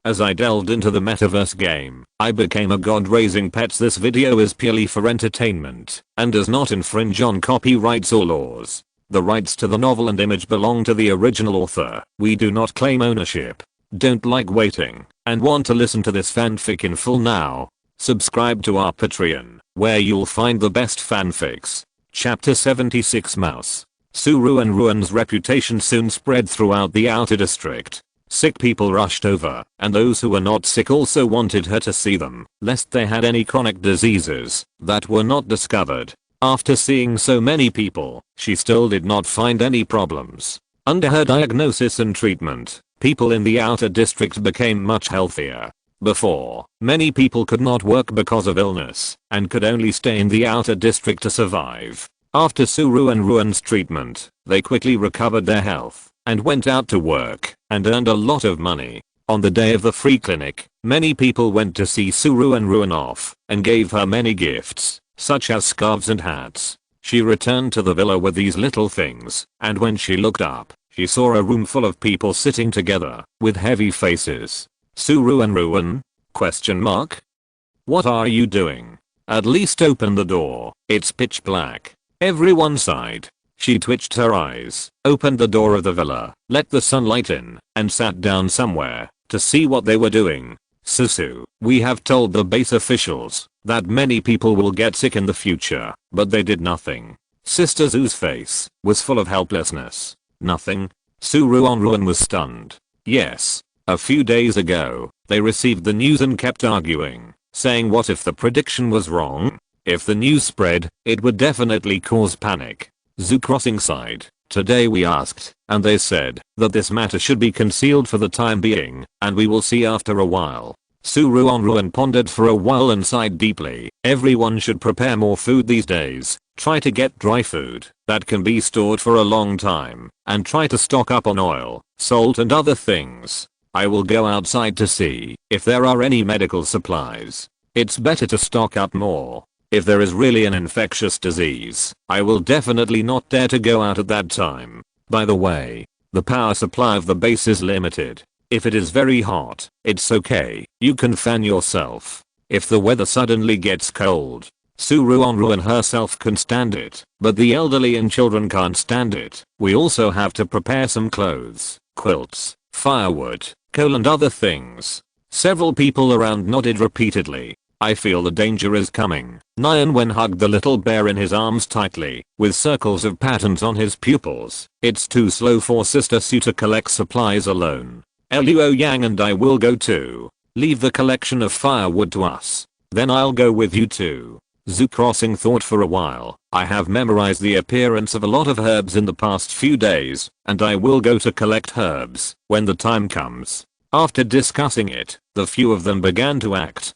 As I delved into the metaverse game, I became a god raising pets. This video is purely for entertainment and does not infringe on copyrights or laws. The rights to the novel and image belong to the original author. We do not claim ownership. Don't like waiting and want to listen to this fanfic in full now? Subscribe to our Patreon, where you'll find the best fanfics. Chapter 76 Mouse. Ruanruan's reputation soon spread throughout the outer district. Sick people rushed over, and those who were not sick also wanted her to see them, lest they had any chronic diseases that were not discovered. After seeing so many people, she still did not find any problems. Under her diagnosis and treatment, people in the outer district became much healthier. Before, many people could not work because of illness, and could only stay in the outer district to survive. After Ruanruan's treatment, they quickly recovered their health, and went out to work, and earned a lot of money. On the day of the free clinic, many people went to see Ruanruan off, and gave her many gifts, such as scarves and hats. She returned to the villa with these little things, and when she looked up, she saw a room full of people sitting together, with heavy faces. Ruanruan? Question mark? What are you doing? At least open the door, it's pitch black. Everyone sighed. She twitched her eyes, opened the door of the villa, let the sunlight in, and sat down somewhere to see what they were doing. Susu, we have told the base officials that many people will get sick in the future, but they did nothing. Sister Zu's face was full of helplessness. Nothing? Ruanruan was stunned. Yes. A few days ago, they received the news and kept arguing, saying what if the prediction was wrong? If the news spread, it would definitely cause panic. Zu Crossing sighed. Today we asked, and they said that this matter should be concealed for the time being, and we will see after a while. Ruanruan pondered for a while and sighed deeply. Everyone should prepare more food these days. Try to get dry food that can be stored for a long time, and try to stock up on oil, salt and other things. I will go outside to see if there are any medical supplies. It's better to stock up more. If there is really an infectious disease, I will definitely not dare to go out at that time. By the way, the power supply of the base is limited. If it is very hot, it's okay, you can fan yourself. If the weather suddenly gets cold, Ruanruan herself can stand it, but the elderly and children can't stand it. We also have to prepare some clothes, quilts, firewood, coal and other things. Several people around nodded repeatedly. I feel the danger is coming. Ruanruan hugged the little bear in his arms tightly, with circles of patterns on his pupils. It's too slow for Sister Su to collect supplies alone. Luo Yang and I will go too. Leave the collection of firewood to us. Then I'll go with you too. Zu Crossing thought for a while. I have memorized the appearance of a lot of herbs in the past few days, and I will go to collect herbs when the time comes. After discussing it, the few of them began to act.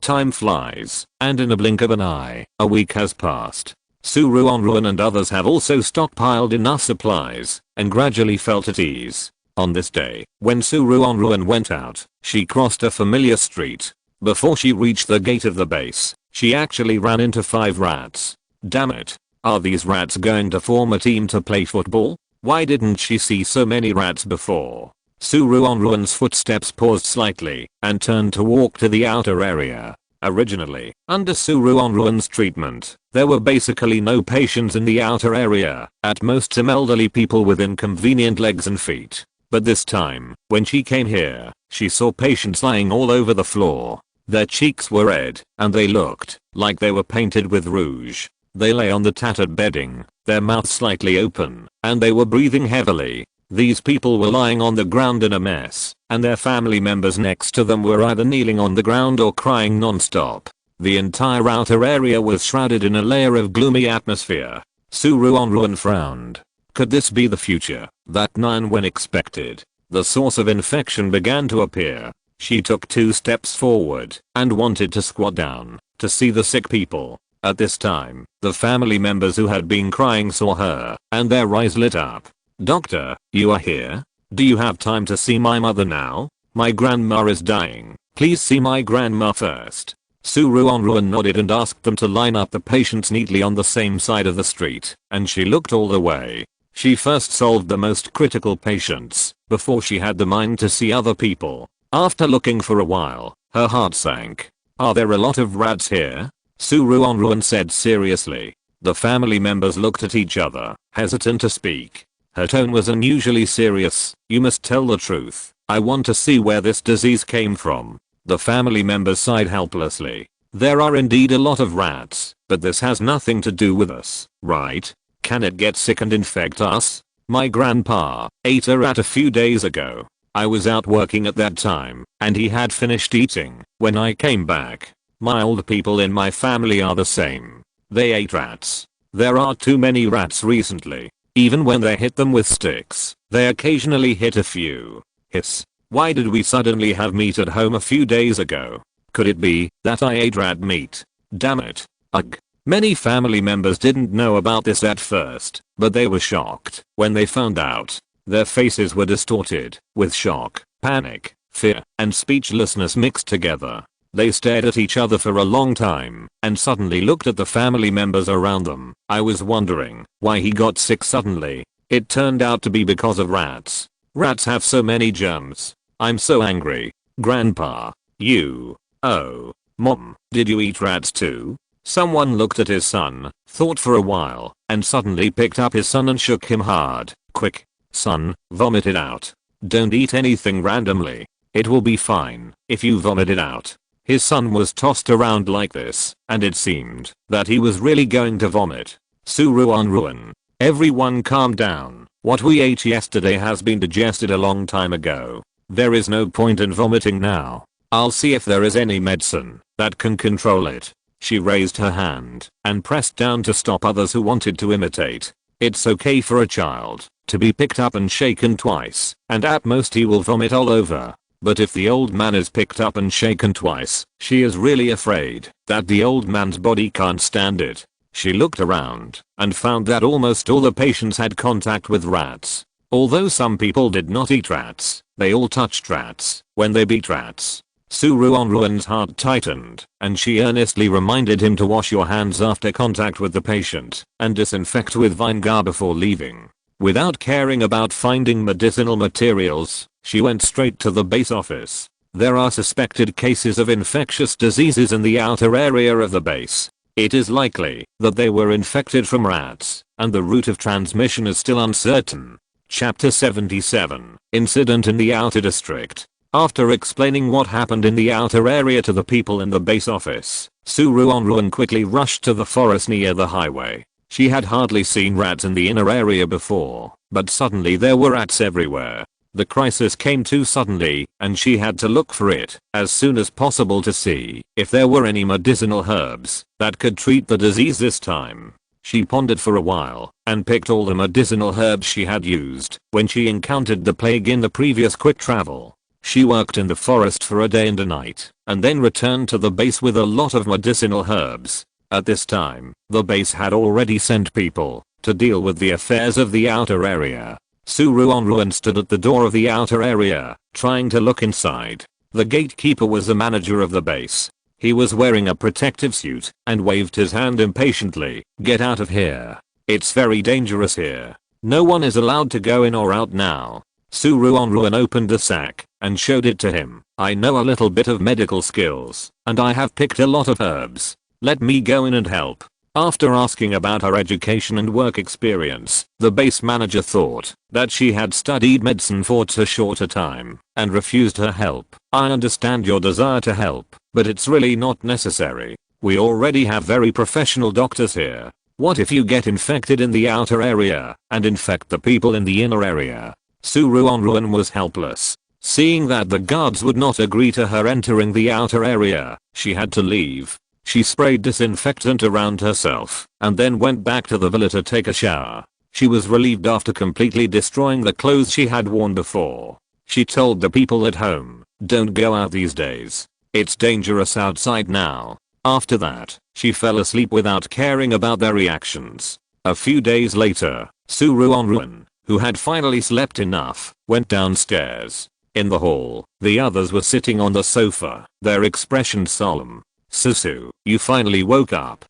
Time flies, and in a blink of an eye, a week has passed. Ruanruan and others have also stockpiled enough supplies, and gradually felt at ease. On this day, when Ruanruan went out, she crossed a familiar street. Before she reached the gate of the base, she actually ran into 5 rats. Damn it. Are these rats going to form a team to play football? Why didn't she see so many rats before? Ruanruan's footsteps paused slightly and turned to walk to the outer area. Originally, under Ruanruan's treatment, there were basically no patients in the outer area, at most some elderly people with inconvenient legs and feet. But this time, when she came here, she saw patients lying all over the floor. Their cheeks were red, and they looked like they were painted with rouge. They lay on the tattered bedding, their mouths slightly open, and they were breathing heavily. These people were lying on the ground in a mess, and their family members next to them were either kneeling on the ground or crying non-stop. The entire outer area was shrouded in a layer of gloomy atmosphere. Ruanruan frowned. Could this be the future that Ruanruan expected? The source of infection began to appear. She took 2 steps forward and wanted to squat down to see the sick people. At this time, the family members who had been crying saw her, and their eyes lit up. Doctor, you are here? Do you have time to see my mother now? My grandma is dying. Please see my grandma first. Ruanruan nodded and asked them to line up the patients neatly on the same side of the street, and she looked all the way. She first solved the most critical patients, before she had the mind to see other people. After looking for a while, her heart sank. Are there a lot of rats here? Ruanruan said seriously. The family members looked at each other, hesitant to speak. Her tone was unusually serious. You must tell the truth. I want to see where this disease came from. The family members sighed helplessly. There are indeed a lot of rats, but this has nothing to do with us, right? Can it get sick and infect us? My grandpa ate a rat a few days ago. I was out working at that time, and he had finished eating when I came back. My old people in my family are the same. They ate rats. There are too many rats recently. Even when they hit them with sticks, they occasionally hit a few. Hiss. Why did we suddenly have meat at home a few days ago? Could it be that I ate rat meat? Damn it. Ugh. Many family members didn't know about this at first, but they were shocked when they found out. Their faces were distorted with shock, panic, fear, and speechlessness mixed together. They stared at each other for a long time and suddenly looked at the family members around them. I was wondering why he got sick suddenly. It turned out to be because of rats. Rats have so many germs. I'm so angry. Grandpa. Oh. Mom, did you eat rats too? Someone looked at his son, thought for a while, and suddenly picked up his son and shook him hard. Quick. Son, vomit it out. Don't eat anything randomly. It will be fine if you vomit it out. His son was tossed around like this, and it seemed that he was really going to vomit. Ruanruan. Everyone calm down. What we ate yesterday has been digested a long time ago. There is no point in vomiting now. I'll see if there is any medicine that can control it. She raised her hand and pressed down to stop others who wanted to imitate. It's okay for a child to be picked up and shaken twice, and at most he will vomit all over. But if the old man is picked up and shaken twice, she is really afraid that the old man's body can't stand it. She looked around and found that almost all the patients had contact with rats. Although some people did not eat rats, they all touched rats when they beat rats. Ruanruan's heart tightened, and she earnestly reminded him to wash your hands after contact with the patient and disinfect with vinegar before leaving. Without caring about finding medicinal materials, she went straight to the base office. There are suspected cases of infectious diseases in the outer area of the base. It is likely that they were infected from rats, and the route of transmission is still uncertain. Chapter 77. Incident in the Outer District. After explaining what happened in the outer area to the people in the base office, Ruanruan quickly rushed to the forest near the highway. She had hardly seen rats in the inner area before, but suddenly there were rats everywhere. The crisis came too suddenly, and she had to look for it as soon as possible to see if there were any medicinal herbs that could treat the disease this time. She pondered for a while and picked all the medicinal herbs she had used when she encountered the plague in the previous quick travel. She worked in the forest for a day and a night, and then returned to the base with a lot of medicinal herbs. At this time, the base had already sent people to deal with the affairs of the outer area. Ruanruan stood at the door of the outer area, trying to look inside. The gatekeeper was the manager of the base. He was wearing a protective suit and waved his hand impatiently. Get out of here. It's very dangerous here. No one is allowed to go in or out now. Ruanruan opened the sack and showed it to him. I know a little bit of medical skills, and I have picked a lot of herbs. Let me go in and help. After asking about her education and work experience, the base manager thought that she had studied medicine for too short a time and refused her help. I understand your desire to help, but it's really not necessary. We already have very professional doctors here. What if you get infected in the outer area and infect the people in the inner area? Ruanruan was helpless. Seeing that the guards would not agree to her entering the outer area, she had to leave. She sprayed disinfectant around herself and then went back to the villa to take a shower. She was relieved after completely destroying the clothes she had worn before. She told the people at home, don't go out these days. It's dangerous outside now. After that, she fell asleep without caring about their reactions. A few days later, Ruanruan, who had finally slept enough, went downstairs. In the hall, the others were sitting on the sofa, their expressions solemn. Susu, you finally woke up.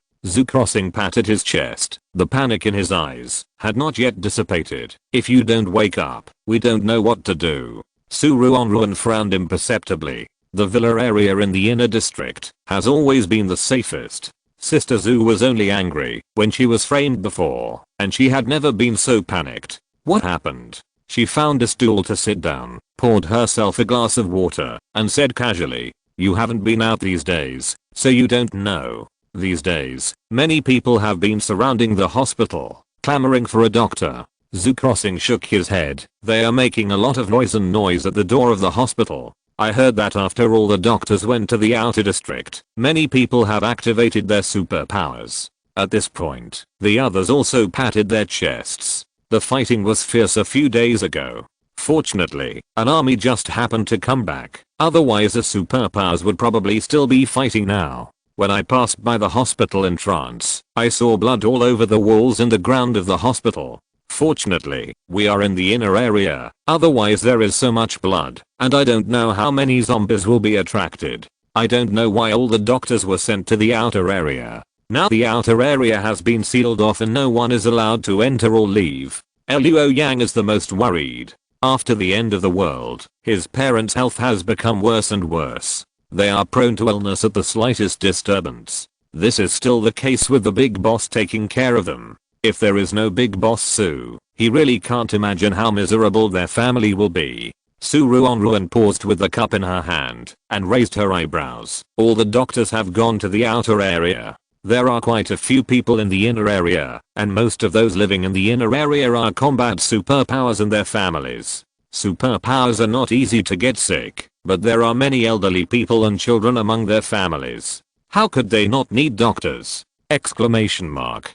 Crossing patted his chest. The panic in his eyes had not yet dissipated. If you don't wake up, we don't know what to do. Ruanruan frowned imperceptibly. The villa area in the inner district has always been the safest. Sister Zhu was only angry when she was framed before, and she had never been so panicked. What happened? She found a stool to sit down, poured herself a glass of water, and said casually, "You haven't been out these days, so you don't know. These days, many people have been surrounding the hospital, clamoring for a doctor." Zhu Crossing shook his head. "They are making a lot of noise at the door of the hospital. I heard that after all the doctors went to the outer district, many people have activated their superpowers." At this point, the others also patted their chests. The fighting was fierce a few days ago. Fortunately, an army just happened to come back, otherwise the superpowers would probably still be fighting now. When I passed by the hospital in trance, I saw blood all over the walls and the ground of the hospital. Fortunately, we are in the inner area, otherwise there is so much blood, and I don't know how many zombies will be attracted. I don't know why all the doctors were sent to the outer area. Now the outer area has been sealed off and no one is allowed to enter or leave. Luo Yang is the most worried. After the end of the world, his parents' health has become worse and worse. They are prone to illness at the slightest disturbance. This is still the case with the big boss taking care of them. If there is no big boss Su, he really can't imagine how miserable their family will be. Su Ruanruan paused with the cup in her hand and raised her eyebrows. All the doctors have gone to the outer area. There are quite a few people in the inner area, and most of those living in the inner area are combat superpowers and their families. Superpowers are not easy to get sick, but there are many elderly people and children among their families. How could they not need doctors? Exclamation mark.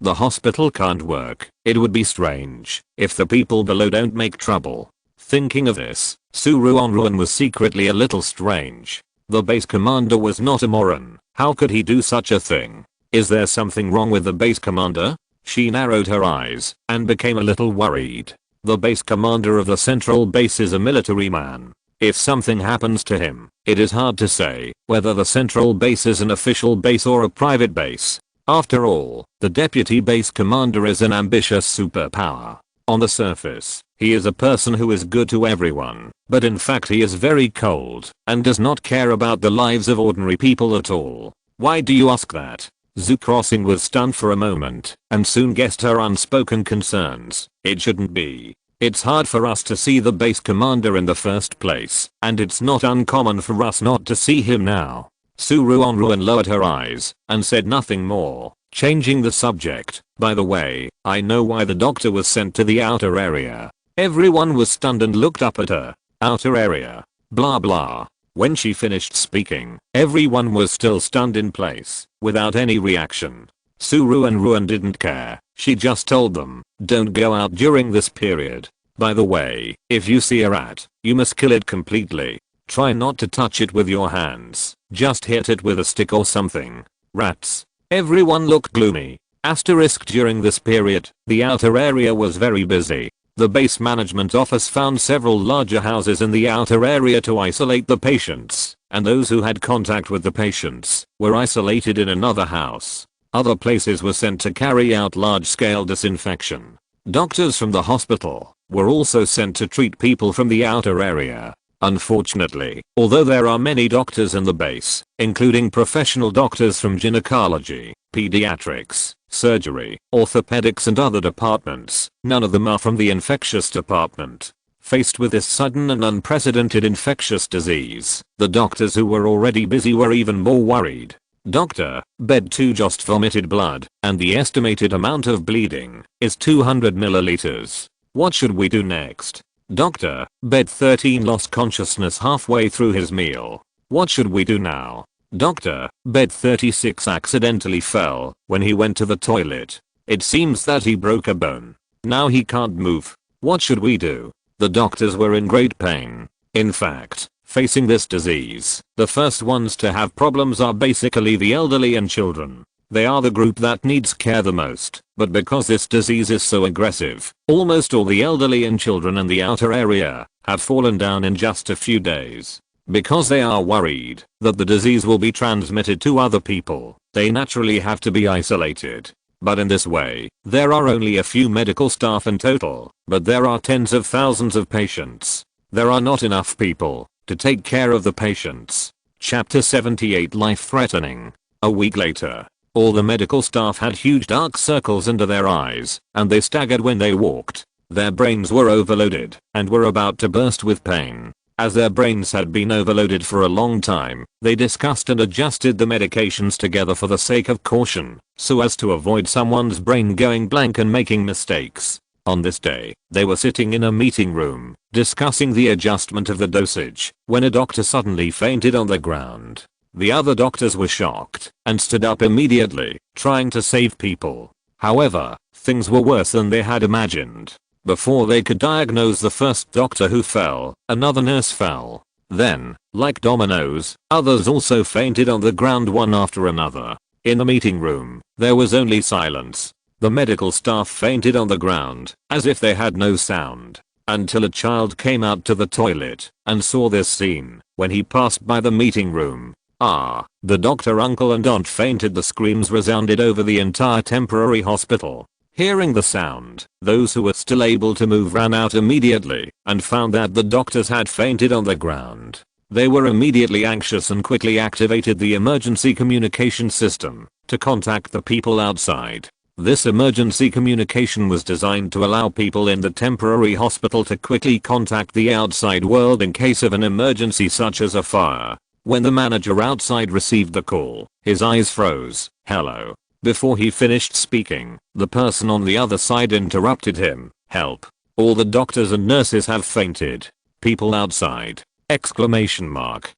The hospital can't work. It would be strange if the people below don't make trouble. Thinking of this, Su Ruanruan was secretly a little strange. The base commander was not a moron. How could he do such a thing? Is there something wrong with the base commander? She narrowed her eyes and became a little worried. The base commander of the central base is a military man. If something happens to him, it is hard to say whether the central base is an official base or a private base. After all, the deputy base commander is an ambitious superpower. On the surface, he is a person who is good to everyone, but in fact he is very cold and does not care about the lives of ordinary people at all. Why do you ask that? Zhu Crossing was stunned for a moment and soon guessed her unspoken concerns. It shouldn't be. It's hard for us to see the base commander in the first place, and it's not uncommon for us not to see him now. Su Ruanruan lowered her eyes and said nothing more, changing the subject. By the way, I know why the doctor was sent to the outer area. Everyone was stunned and looked up at her. Outer area. Blah blah. When she finished speaking, everyone was still stunned in place, without any reaction. Su Ruanruan didn't care. She just told them, don't go out during this period. By the way, if you see a rat, you must kill it completely. Try not to touch it with your hands. Just hit it with a stick or something. Rats. Everyone looked gloomy. Asterisk during this period, the outer area was very busy. The base management office found several larger houses in the outer area to isolate the patients, and those who had contact with the patients were isolated in another house. Other places were sent to carry out large-scale disinfection. Doctors from the hospital were also sent to treat people from the outer area. Unfortunately, although there are many doctors in the base, including professional doctors from gynecology, pediatrics, surgery, orthopedics and other departments, none of them are from the infectious department. Faced with this sudden and unprecedented infectious disease, the doctors who were already busy were even more worried. Doctor, bed 2 just vomited blood, and the estimated amount of bleeding is 200 milliliters. What should we do next? Doctor, bed 13 lost consciousness halfway through his meal. What should we do now? Doctor, bed 36 accidentally fell when he went to the toilet. It seems that he broke a bone. Now he can't move. What should we do? The doctors were in great pain. In fact, facing this disease, the first ones to have problems are basically the elderly and children. They are the group that needs care the most, but because this disease is so aggressive, almost all the elderly and children in the outer area have fallen down in just a few days. Because they are worried that the disease will be transmitted to other people, they naturally have to be isolated. But in this way, there are only a few medical staff in total, but there are tens of thousands of patients. There are not enough people to take care of the patients. Chapter 78 Life-threatening. A week later, all the medical staff had huge dark circles under their eyes, and they staggered when they walked. Their brains were overloaded and were about to burst with pain. As their brains had been overloaded for a long time, they discussed and adjusted the medications together for the sake of caution, so as to avoid someone's brain going blank and making mistakes. On this day, they were sitting in a meeting room, discussing the adjustment of the dosage, when a doctor suddenly fainted on the ground. The other doctors were shocked and stood up immediately, trying to save people. However, things were worse than they had imagined. Before they could diagnose the first doctor who fell, another nurse fell. Then, like dominoes, others also fainted on the ground one after another. In the meeting room, there was only silence. The medical staff fainted on the ground, as if they had no sound, until a child came out to the toilet and saw this scene when he passed by the meeting room. The doctor, uncle and aunt fainted. The screams resounded over the entire temporary hospital. Hearing the sound, those who were still able to move ran out immediately and found that the doctors had fainted on the ground. They were immediately anxious and quickly activated the emergency communication system to contact the people outside. This emergency communication was designed to allow people in the temporary hospital to quickly contact the outside world in case of an emergency such as a fire. When the manager outside received the call, his eyes froze. "Hello." Before he finished speaking, the person on the other side interrupted him. "Help. All the doctors and nurses have fainted. People outside." Exclamation mark.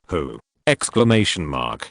"Who?" Exclamation mark.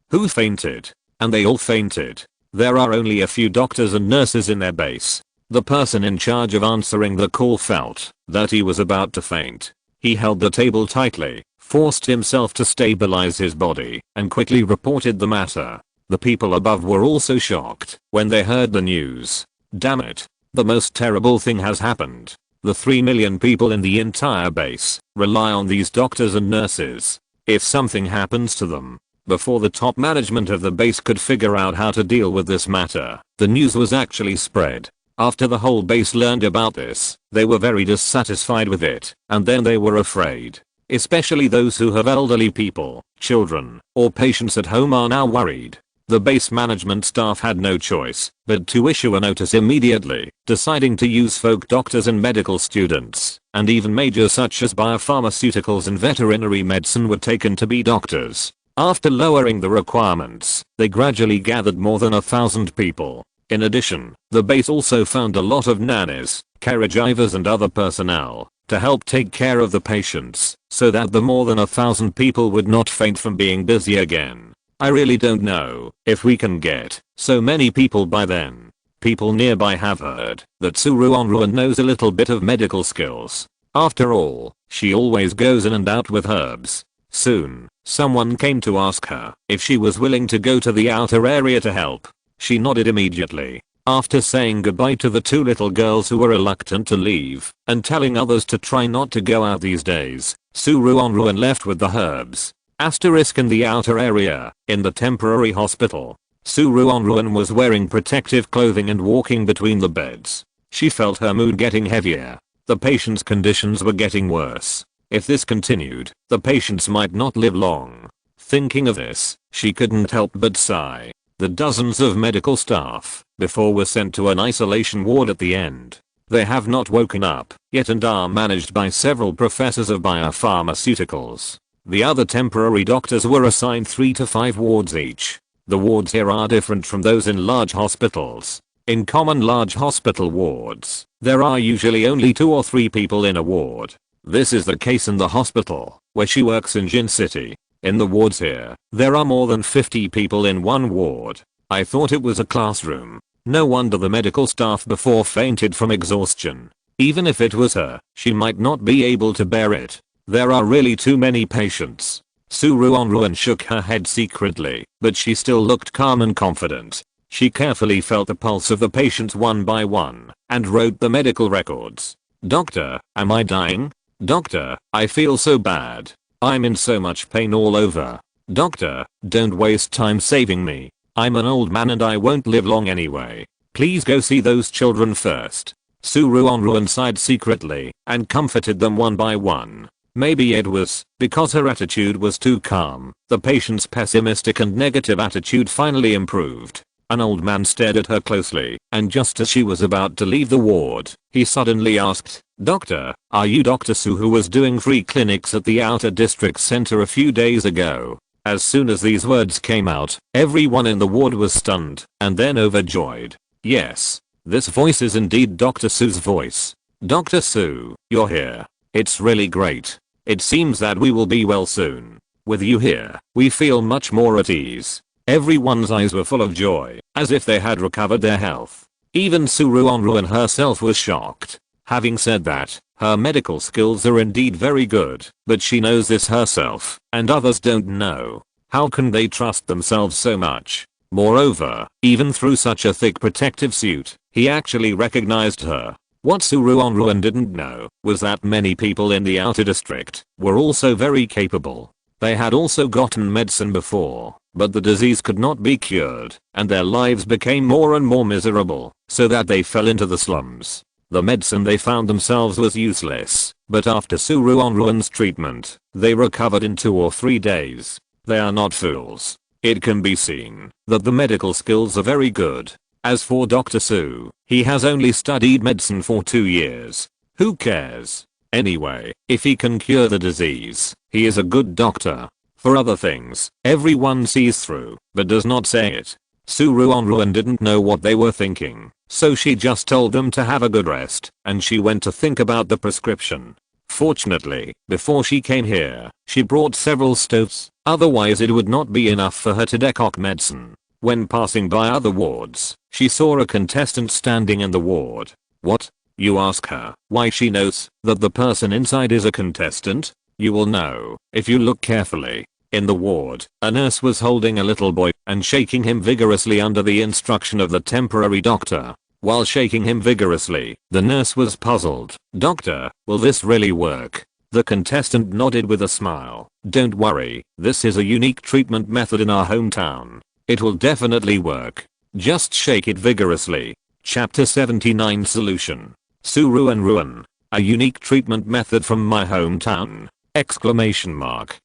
"Who fainted?" And they all fainted. There are only a few doctors and nurses in their base. The person in charge of answering the call felt that he was about to faint. He held the table tightly, forced himself to stabilize his body, and quickly reported the matter. The people above were also shocked when they heard the news. Damn it. The most terrible thing has happened. The 3 million people in the entire base rely on these doctors and nurses. If something happens to them, before the top management of the base could figure out how to deal with this matter, the news was actually spread. After the whole base learned about this, they were very dissatisfied with it, and then they were afraid. Especially those who have elderly people, children, or patients at home are now worried. The base management staff had no choice but to issue a notice immediately, deciding to use folk doctors and medical students, and even majors such as biopharmaceuticals and veterinary medicine were taken to be doctors. After lowering the requirements, they gradually gathered more than 1,000 people. In addition, the base also found a lot of nannies, caregivers and other personnel to help take care of the patients, so that the more than 1,000 people would not faint from being busy again. I really don't know if we can get so many people by then. People nearby have heard that Ruanruan knows a little bit of medical skills. After all, she always goes in and out with herbs. Soon, someone came to ask her if she was willing to go to the outer area to help. She nodded immediately. After saying goodbye to the 2 little girls who were reluctant to leave and telling others to try not to go out these days, Ruanruan left with the herbs. Asterisk in the outer area, in the temporary hospital. Ruanruan was wearing protective clothing and walking between the beds. She felt her mood getting heavier. The patient's conditions were getting worse. If this continued, the patients might not live long. Thinking of this, she couldn't help but sigh. The dozens of medical staff before were sent to an isolation ward at the end. They have not woken up yet and are managed by several professors of biopharmaceuticals. The other temporary doctors were assigned 3 to 5 wards each. The wards here are different from those in large hospitals. In common large hospital wards, there are usually only 2 or 3 people in a ward. This is the case in the hospital where she works in Jin City. In the wards here, there are more than 50 people in one ward. I thought it was a classroom. No wonder the medical staff before fainted from exhaustion. Even if it was her, she might not be able to bear it. There are really too many patients. Ruanruan shook her head secretly, but she still looked calm and confident. She carefully felt the pulse of the patients one by one, and wrote the medical records. "Doctor, am I dying? Doctor, I feel so bad. I'm in so much pain all over. Doctor, don't waste time saving me. I'm an old man and I won't live long anyway. Please go see those children first." Ruanruan sighed secretly and comforted them one by one. Maybe it was because her attitude was too calm. The patient's pessimistic and negative attitude finally improved. An old man stared at her closely, and just as she was about to leave the ward, he suddenly asked, "Doctor, are you Dr. Su who was doing free clinics at the outer district center a few days ago?" As soon as these words came out, everyone in the ward was stunned, and then overjoyed. Yes, this voice is indeed Dr. Su's voice. "Dr. Su, you're here. It's really great. It seems that we will be well soon. With you here, we feel much more at ease." Everyone's eyes were full of joy, as if they had recovered their health. Even Ruanruan herself was shocked. Having said that, her medical skills are indeed very good, but she knows this herself, and others don't know. How can they trust themselves so much? Moreover, even through such a thick protective suit, he actually recognized her. What Ruanruan didn't know was that many people in the outer district were also very capable. They had also gotten medicine before, but the disease could not be cured, and their lives became more and more miserable, so that they fell into the slums. The medicine they found themselves was useless, but after Ruanruan's treatment, they recovered in 2 or 3 days. They are not fools. It can be seen that the medical skills are very good. As for Dr. Su, he has only studied medicine for 2 years. Who cares? Anyway, if he can cure the disease, he is a good doctor. For other things, everyone sees through, but does not say it. Ruanruan didn't know what they were thinking, so she just told them to have a good rest, and she went to think about the prescription. Fortunately, before she came here, she brought several stoves, otherwise it would not be enough for her to decoct medicine. When passing by other wards, she saw a contestant standing in the ward. What? You ask her why she knows that the person inside is a contestant? You will know if you look carefully. In the ward, a nurse was holding a little boy and shaking him vigorously under the instruction of the temporary doctor. While shaking him vigorously, the nurse was puzzled. "Doctor, will this really work?" The contestant nodded with a smile. "Don't worry, this is a unique treatment method in our hometown. It will definitely work. Just shake it vigorously." Chapter 79 Solution. Ruanruan. A unique treatment method from my hometown! Exclamation mark.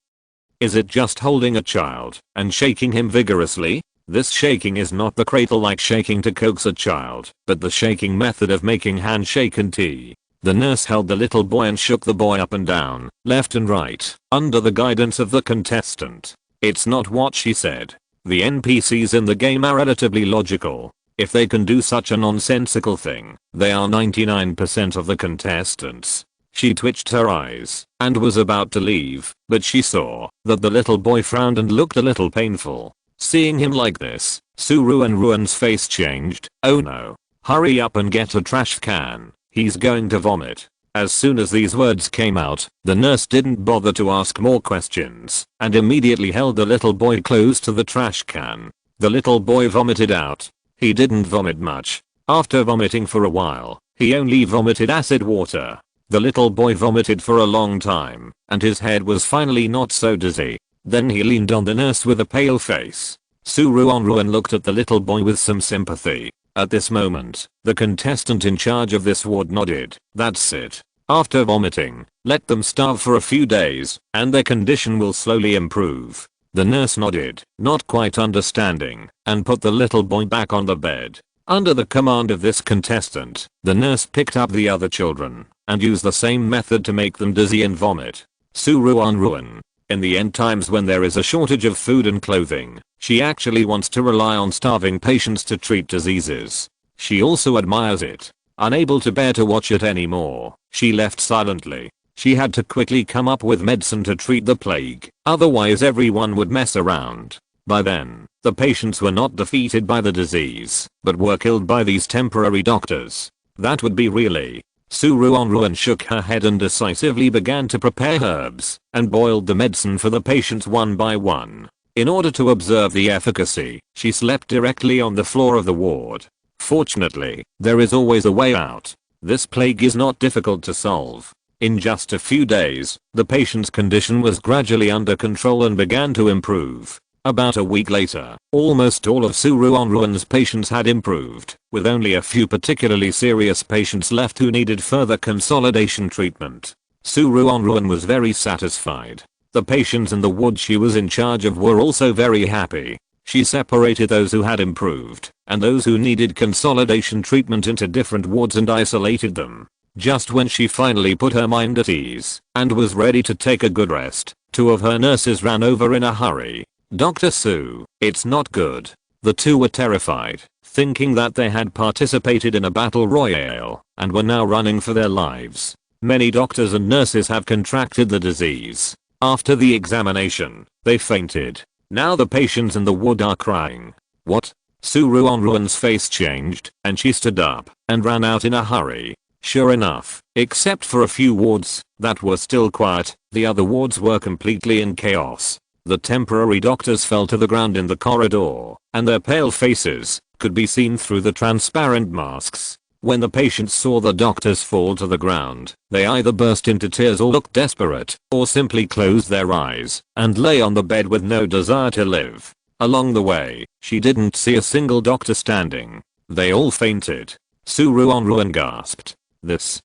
Is it just holding a child and shaking him vigorously? This shaking is not the cradle-like shaking to coax a child, but the shaking method of making handshake and tea. The nurse held the little boy and shook the boy up and down, left and right, under the guidance of the contestant. It's not what she said. The NPCs in the game are relatively logical. If they can do such a nonsensical thing, they are 99% of the contestants. She twitched her eyes and was about to leave, but she saw that the little boy frowned and looked a little painful. Seeing him like this, Ruanruan's face changed. "Oh no. Hurry up and get a trash can. He's going to vomit." As soon as these words came out, the nurse didn't bother to ask more questions and immediately held the little boy close to the trash can. The little boy vomited out. He didn't vomit much. After vomiting for a while, he only vomited acid water. The little boy vomited for a long time, and his head was finally not so dizzy. Then he leaned on the nurse with a pale face. Ruanruan looked at the little boy with some sympathy. At this moment, the contestant in charge of this ward nodded. "That's it. After vomiting, let them starve for a few days, and their condition will slowly improve." The nurse nodded, not quite understanding, and put the little boy back on the bed. Under the command of this contestant, the nurse picked up the other children and used the same method to make them dizzy and vomit. Ruanruan. In the end times when there is a shortage of food and clothing, she actually wants to rely on starving patients to treat diseases. She also admires it. Unable to bear to watch it anymore, she left silently. She had to quickly come up with medicine to treat the plague, otherwise everyone would mess around. By then, the patients were not defeated by the disease, but were killed by these temporary doctors. That would be really. Ruanruan shook her head and decisively began to prepare herbs and boiled the medicine for the patients one by one. In order to observe the efficacy, she slept directly on the floor of the ward. Fortunately, there is always a way out. This plague is not difficult to solve. In just a few days, the patient's condition was gradually under control and began to improve. About a week later, almost all of Ruanruan's patients had improved, with only a few particularly serious patients left who needed further consolidation treatment. Ruanruan was very satisfied. The patients in the ward she was in charge of were also very happy. She separated those who had improved and those who needed consolidation treatment into different wards and isolated them. Just when she finally put her mind at ease and was ready to take a good rest, two of her nurses ran over in a hurry. "Dr. Sue, it's not good." The two were terrified, thinking that they had participated in a battle royale and were now running for their lives. Many doctors and nurses have contracted the disease. After the examination, they fainted. Now the patients in the ward are crying. "What?" Ruanruan's face changed and she stood up and ran out in a hurry. Sure enough, except for a few wards that were still quiet, the other wards were completely in chaos. The temporary doctors fell to the ground in the corridor, and their pale faces could be seen through the transparent masks. When the patients saw the doctors fall to the ground, they either burst into tears or looked desperate, or simply closed their eyes and lay on the bed with no desire to live. Along the way, she didn't see a single doctor standing. They all fainted. Ruanruan gasped. This,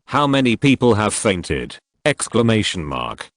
how many people have fainted? Exclamation mark.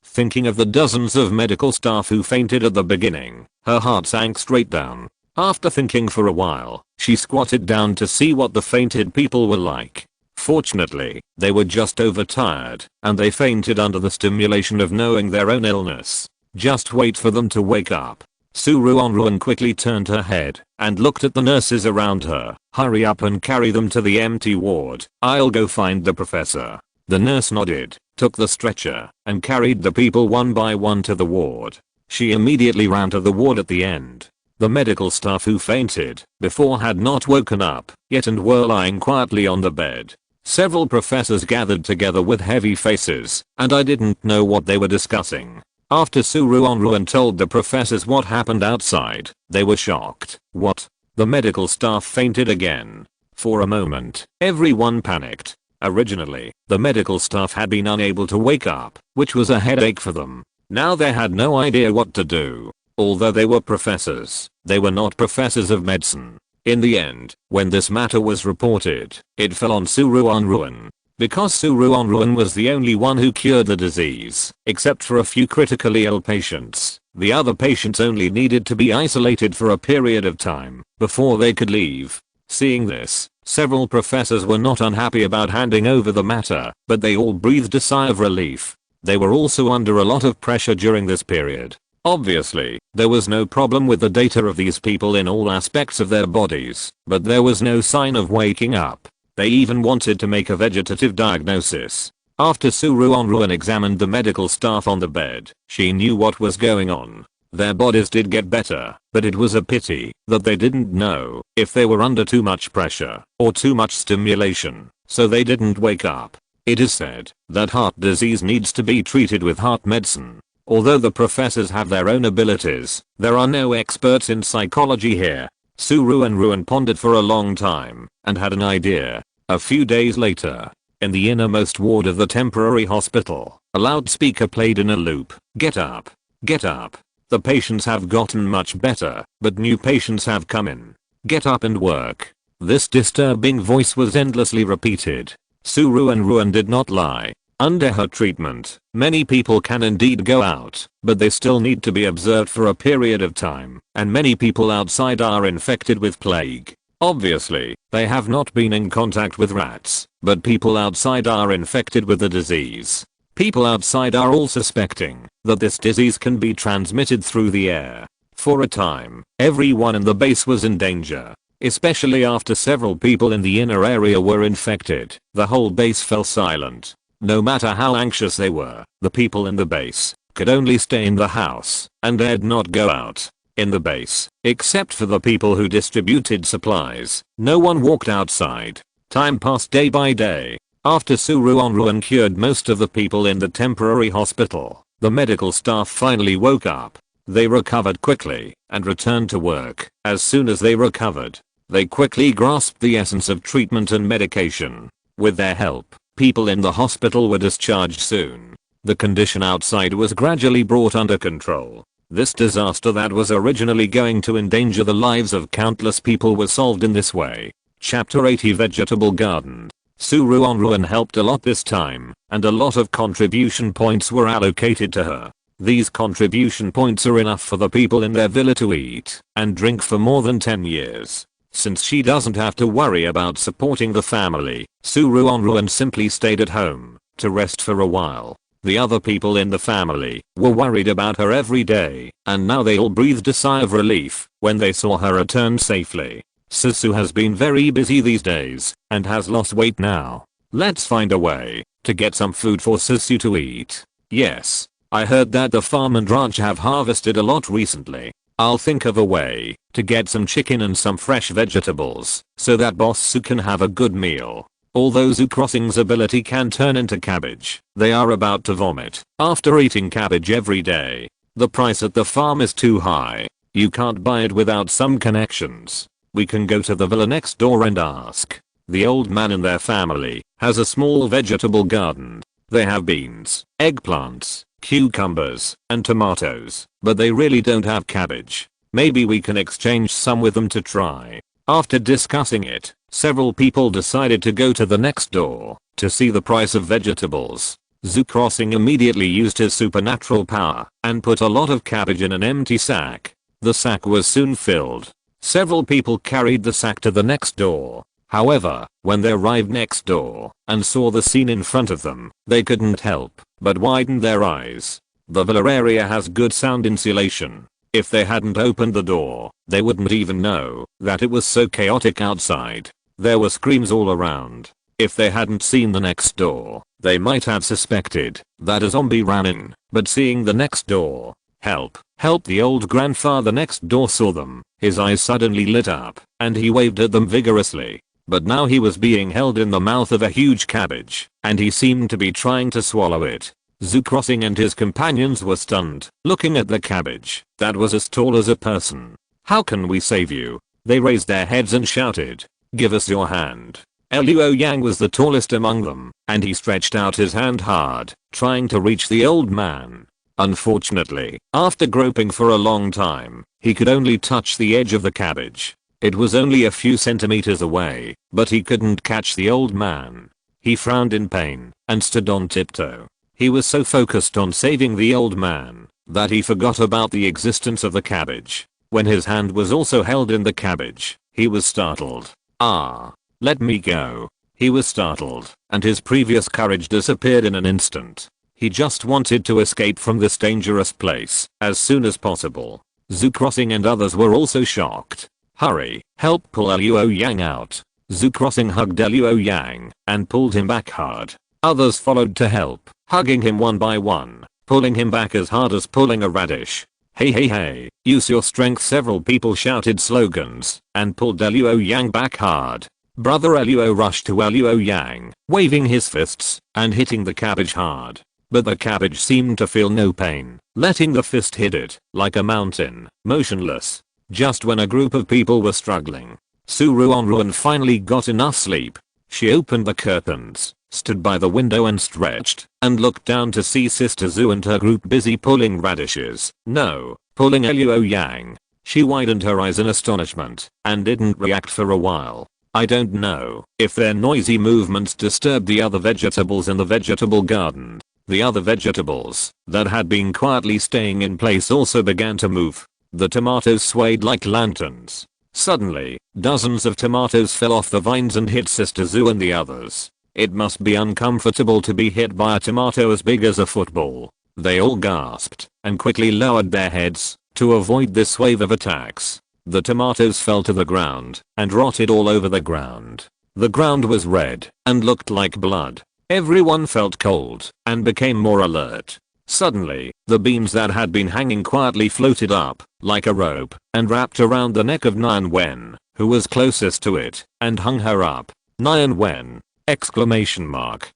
Thinking of the dozens of medical staff who fainted at the beginning, her heart sank straight down. After thinking for a while, she squatted down to see what the fainted people were like. Fortunately, they were just overtired, and they fainted under the stimulation of knowing their own illness. Just wait for them to wake up. Ruanruan quickly turned her head and looked at the nurses around her. "Hurry up and carry them to the empty ward. I'll go find the professor." The nurse nodded, took the stretcher, and carried the people one by one to the ward. She immediately ran to the ward at the end. The medical staff who fainted before had not woken up yet and were lying quietly on the bed. Several professors gathered together with heavy faces, and I didn't know what they were discussing. After Ruanruan told the professors what happened outside, they were shocked. "What?" The medical staff fainted again. For a moment, everyone panicked. Originally, the medical staff had been unable to wake up, which was a headache for them. Now they had no idea what to do. Although they were professors, they were not professors of medicine. In the end, when this matter was reported, it fell on Ruanruan. Because Ruanruan was the only one who cured the disease, except for a few critically ill patients, the other patients only needed to be isolated for a period of time before they could leave. Seeing this, several professors were not unhappy about handing over the matter, but they all breathed a sigh of relief. They were also under a lot of pressure during this period. Obviously, there was no problem with the data of these people in all aspects of their bodies, but there was no sign of waking up. They even wanted to make a vegetative diagnosis. After Ruanruan examined the medical staff on the bed, she knew what was going on. Their bodies did get better, but it was a pity that they didn't know if they were under too much pressure or too much stimulation, so they didn't wake up. It is said that heart disease needs to be treated with heart medicine. Although the professors have their own abilities, there are no experts in psychology here. Ruanruan pondered for a long time and had an idea. A few days later, in the innermost ward of the temporary hospital, a loudspeaker played in a loop. "Get up. Get up. The patients have gotten much better, but new patients have come in. Get up and work." This disturbing voice was endlessly repeated. Ruanruan did not lie. Under her treatment, many people can indeed go out, but they still need to be observed for a period of time, and many people outside are infected with plague. Obviously, they have not been in contact with rats, but people outside are infected with the disease. People outside are all suspecting that this disease can be transmitted through the air. For a time, everyone in the base was in danger. Especially after several people in the inner area were infected, the whole base fell silent. No matter how anxious they were, the people in the base could only stay in the house and dared not go out. In the base, except for the people who distributed supplies, no one walked outside. Time passed day by day. After Ruanruan cured most of the people in the temporary hospital, the medical staff finally woke up. They recovered quickly and returned to work. As soon as they recovered, they quickly grasped the essence of treatment and medication. With their help, people in the hospital were discharged soon. The condition outside was gradually brought under control. This disaster that was originally going to endanger the lives of countless people was solved in this way. Chapter 80 Vegetable Garden. Ruanruan helped a lot this time, and a lot of contribution points were allocated to her. These contribution points are enough for the people in their villa to eat and drink for more than 10 years. Since she doesn't have to worry about supporting the family, Ruanruan simply stayed at home to rest for a while. The other people in the family were worried about her every day, and now they all breathed a sigh of relief when they saw her return safely. Susu has been very busy these days and has lost weight now. Let's find a way to get some food for Susu to eat. Yes, I heard that the farm and ranch have harvested a lot recently. I'll think of a way to get some chicken and some fresh vegetables so that Boss Su can have a good meal. Although Zoo Crossing's ability can turn into cabbage, they are about to vomit after eating cabbage every day. The price at the farm is too high. You can't buy it without some connections. We can go to the villa next door and ask. The old man and their family has a small vegetable garden. They have beans, eggplants, cucumbers, and tomatoes, but they really don't have cabbage. Maybe we can exchange some with them to try. After discussing it, several people decided to go to the next door to see the price of vegetables. Zoo Crossing immediately used his supernatural power and put a lot of cabbage in an empty sack. The sack was soon filled. Several people carried the sack to the next door. However, when they arrived next door and saw the scene in front of them, they couldn't help but widen their eyes. The villa area has good sound insulation. If they hadn't opened the door, they wouldn't even know that it was so chaotic outside. There were screams all around. If they hadn't seen the next door, they might have suspected that a zombie ran in, but seeing the next door, help, the old grandfather next door saw them. His eyes suddenly lit up, and he waved at them vigorously. But now he was being held in the mouth of a huge cabbage, and he seemed to be trying to swallow it. Zoo Crossing and his companions were stunned, looking at the cabbage that was as tall as a person. How can we save you? They raised their heads and shouted. Give us your hand. Luo Yang was the tallest among them, and he stretched out his hand hard, trying to reach the old man. Unfortunately, after groping for a long time, he could only touch the edge of the cabbage. It was only a few centimeters away, but he couldn't catch the old man. He frowned in pain and stood on tiptoe. He was so focused on saving the old man that he forgot about the existence of the cabbage. When his hand was also held in the cabbage, he was startled. Ah, let me go. He was startled, and his previous courage disappeared in an instant. He just wanted to escape from this dangerous place as soon as possible. Zoo Crossing and others were also shocked. Hurry, help pull Luo Yang out. Zoo Crossing hugged Luo Yang and pulled him back hard. Others followed to help, hugging him one by one, pulling him back as hard as pulling a radish. Hey hey hey, use your strength. Several people shouted slogans and pulled Luo Yang back hard. Brother Luo rushed to Luo Yang, waving his fists and hitting the cabbage hard. But the cabbage seemed to feel no pain, letting the fist hit it like a mountain, motionless. Just when a group of people were struggling, Ruanruan finally got enough sleep. She opened the curtains, stood by the window and stretched, and looked down to see Sister Zhu and her group busy pulling radishes. No, pulling Luo Yang. She widened her eyes in astonishment and didn't react for a while. I don't know if their noisy movements disturbed the other vegetables in the vegetable garden. The other vegetables that had been quietly staying in place also began to move. The tomatoes swayed like lanterns. Suddenly, dozens of tomatoes fell off the vines and hit Sister Zhu and the others. It must be uncomfortable to be hit by a tomato as big as a football. They all gasped and quickly lowered their heads to avoid this wave of attacks. The tomatoes fell to the ground and rotted all over the ground. The ground was red and looked like blood. Everyone felt cold and became more alert. Suddenly, the beans that had been hanging quietly floated up like a rope and wrapped around the neck of Nian Wen, who was closest to it, and hung her up. Nian Wen! Exclamation mark.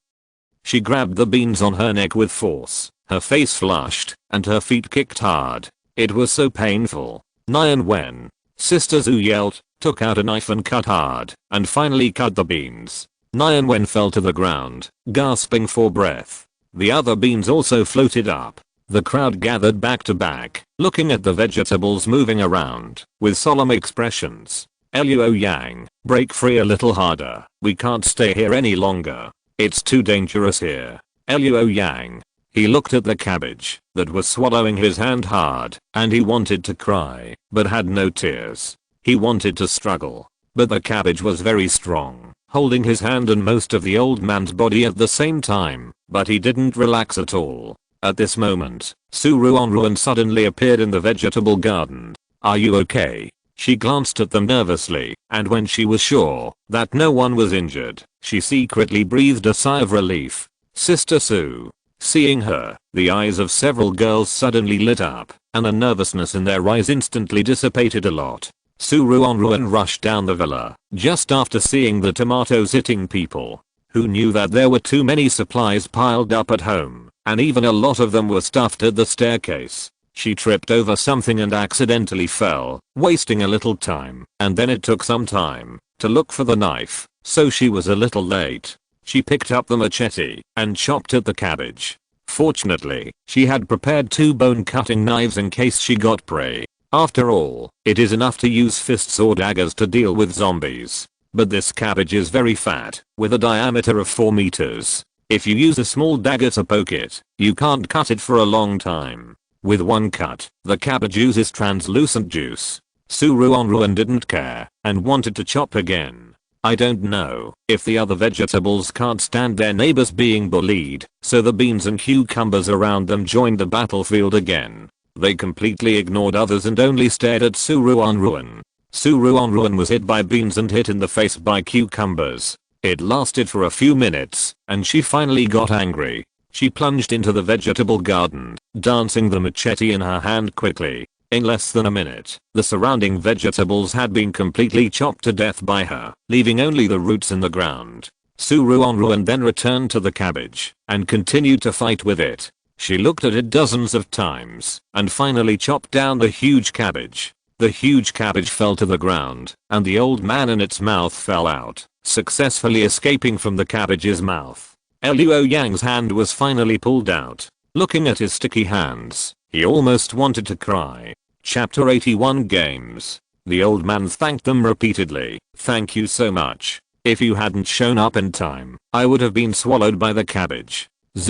She grabbed the beans on her neck with force. Her face flushed and her feet kicked hard. It was so painful. Nian Wen! Sister Zhu yelled, took out a knife and cut hard, and finally cut the beans. Nian Wen fell to the ground, gasping for breath. The other beans also floated up. The crowd gathered back to back, looking at the vegetables moving around, with solemn expressions. Luo Yang, break free a little harder, we can't stay here any longer. It's too dangerous here. Luo Yang. He looked at the cabbage that was swallowing his hand hard, and he wanted to cry, but had no tears. He wanted to struggle, but the cabbage was very strong, holding his hand and most of the old man's body at the same time, but he didn't relax at all. At this moment, Ruanruan suddenly appeared in the vegetable garden. Are you okay? She glanced at them nervously, and when she was sure that no one was injured, she secretly breathed a sigh of relief. Sister Sue. Seeing her, the eyes of several girls suddenly lit up, and the nervousness in their eyes instantly dissipated a lot. Ruanruan rushed down the villa, just after seeing the tomatoes hitting people. Who knew that there were too many supplies piled up at home, and even a lot of them were stuffed at the staircase. She tripped over something and accidentally fell, wasting a little time, and then it took some time to look for the knife, so she was a little late. She picked up the machete and chopped at the cabbage. Fortunately, she had prepared 2 bone-cutting knives in case she got prey. After all, it is enough to use fists or daggers to deal with zombies. But this cabbage is very fat, with a diameter of 4 meters. If you use a small dagger to poke it, you can't cut it for a long time. With one cut, the cabbage oozes translucent juice. Ruanruan didn't care, and wanted to chop again. I don't know if the other vegetables can't stand their neighbors being bullied, so the beans and cucumbers around them joined the battlefield again. They completely ignored others and only stared at Ruanruan. Ruanruan was hit by beans and hit in the face by cucumbers. It lasted for a few minutes, and she finally got angry. She plunged into the vegetable garden, dancing the machete in her hand quickly. In less than a minute, the surrounding vegetables had been completely chopped to death by her, leaving only the roots in the ground. Ruanruan then returned to the cabbage and continued to fight with it. She looked at it dozens of times and finally chopped down the huge cabbage. The huge cabbage fell to the ground, and the old man in its mouth fell out, successfully escaping from the cabbage's mouth. Luo Yang's hand was finally pulled out. Looking at his sticky hands, he almost wanted to cry. Chapter 81 Games. The old man thanked them repeatedly. Thank you so much. If you hadn't shown up in time, I would have been swallowed by the cabbage.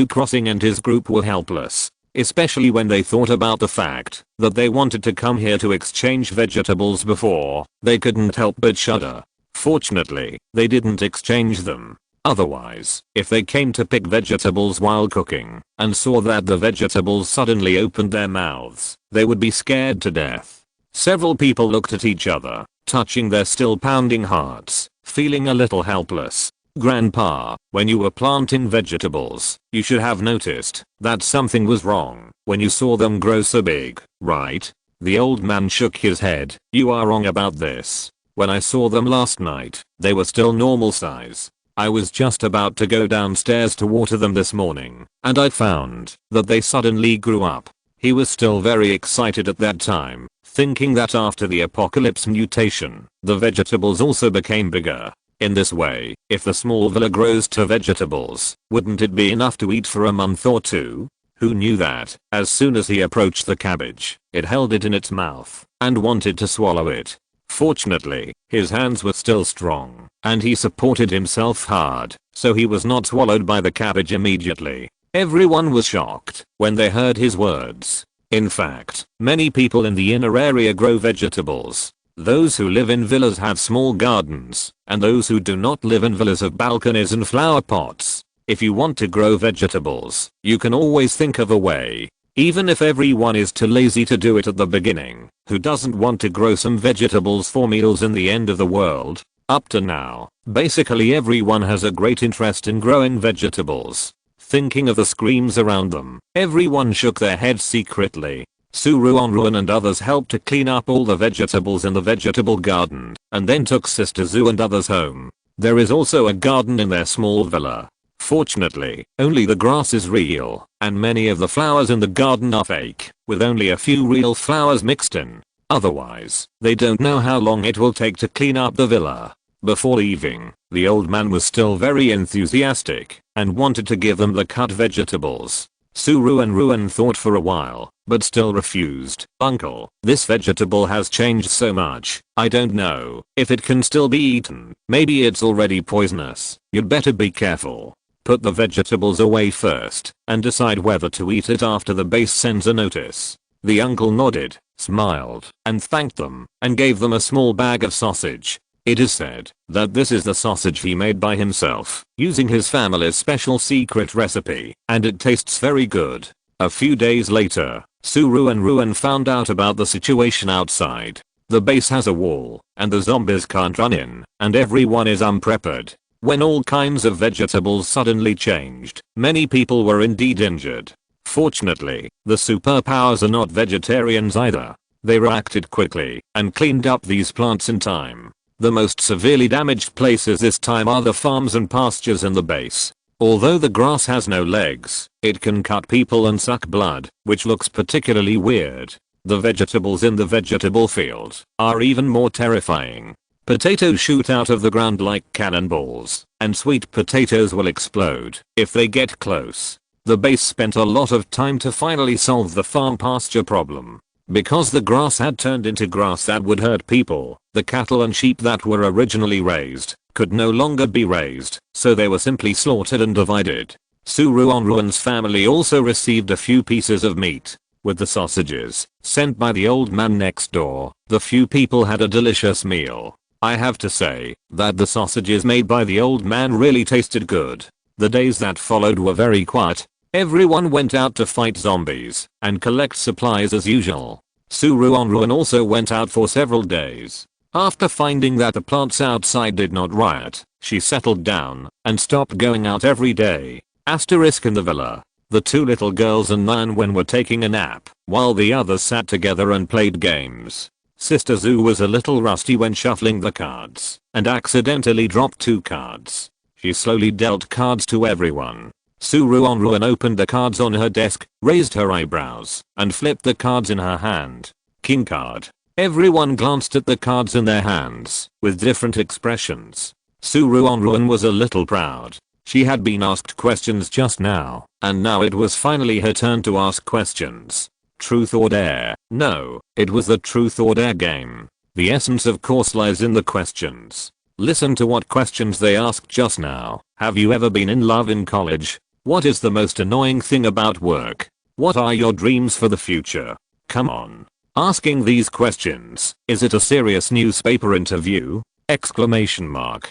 Crossing and his group were helpless, especially when they thought about the fact that they wanted to come here to exchange vegetables before. They couldn't help but shudder. Fortunately, they didn't exchange them. Otherwise, if they came to pick vegetables while cooking and saw that the vegetables suddenly opened their mouths, they would be scared to death. Several people looked at each other, touching their still pounding hearts, feeling a little helpless. Grandpa, when you were planting vegetables, you should have noticed that something was wrong when you saw them grow so big, right? The old man shook his head. You are wrong about this. When I saw them last night, they were still normal size. I was just about to go downstairs to water them this morning, and I found that they suddenly grew up. He was still very excited at that time, thinking that after the apocalypse mutation, the vegetables also became bigger. In this way, if the small villa grows to vegetables, wouldn't it be enough to eat for a month or two? Who knew that, as soon as he approached the cabbage, it held it in its mouth and wanted to swallow it. Fortunately, his hands were still strong, and he supported himself hard, so he was not swallowed by the cabbage immediately. Everyone was shocked when they heard his words. In fact, many people in the inner area grow vegetables. Those who live in villas have small gardens, and those who do not live in villas have balconies and flower pots. If you want to grow vegetables, you can always think of a way. Even if everyone is too lazy to do it at the beginning, who doesn't want to grow some vegetables for meals in the end of the world? Up to now, basically everyone has a great interest in growing vegetables. Thinking of the screams around them, everyone shook their heads secretly. Ruanruan and others helped to clean up all the vegetables in the vegetable garden, and then took Sister Zoo and others home. There is also a garden in their small villa. Fortunately, only the grass is real, and many of the flowers in the garden are fake, with only a few real flowers mixed in. Otherwise, they don't know how long it will take to clean up the villa. Before leaving, the old man was still very enthusiastic, and wanted to give them the cut vegetables. Ruanruan thought for a while, but still refused. Uncle, this vegetable has changed so much. I don't know if it can still be eaten. Maybe it's already poisonous. You'd better be careful. Put the vegetables away first and decide whether to eat it after the base sends a notice. The uncle nodded, smiled, and thanked them, and gave them a small bag of sausage. It is said that this is the sausage he made by himself, using his family's special secret recipe, and it tastes very good. A few days later, Ruanruan found out about the situation outside. The base has a wall, and the zombies can't run in, and everyone is unprepared. When all kinds of vegetables suddenly changed, many people were indeed injured. Fortunately, the superpowers are not vegetarians either. They reacted quickly and cleaned up these plants in time. The most severely damaged places this time are the farms and pastures in the base. Although the grass has no legs, it can cut people and suck blood, which looks particularly weird. The vegetables in the vegetable field are even more terrifying. Potatoes shoot out of the ground like cannonballs, and sweet potatoes will explode if they get close. The base spent a lot of time to finally solve the farm pasture problem. Because the grass had turned into grass that would hurt people, the cattle and sheep that were originally raised could no longer be raised, so they were simply slaughtered and divided. Ruanruan's family also received a few pieces of meat. With the sausages sent by the old man next door, the few people had a delicious meal. I have to say that the sausages made by the old man really tasted good. The days that followed were very quiet. Everyone went out to fight zombies and collect supplies as usual. Ruanruan also went out for several days. After finding that the plants outside did not riot, she settled down and stopped going out every day. Asterisk in the villa. The two little girls and Ruanruan were taking a nap while the others sat together and played games. Sister Zoo was a little rusty when shuffling the cards and accidentally dropped 2 cards. She slowly dealt cards to everyone. Ruanruan opened the cards on her desk, raised her eyebrows, and flipped the cards in her hand. King card. Everyone glanced at the cards in their hands, with different expressions. Ruanruan was a little proud. She had been asked questions just now, and now it was finally her turn to ask questions. Truth or dare? No, it was the truth or dare game. The essence of course lies in the questions. Listen to what questions they asked just now. Have you ever been in love in college? What is the most annoying thing about work? What are your dreams for the future? Come on. Asking these questions, is it a serious newspaper interview? Exclamation mark.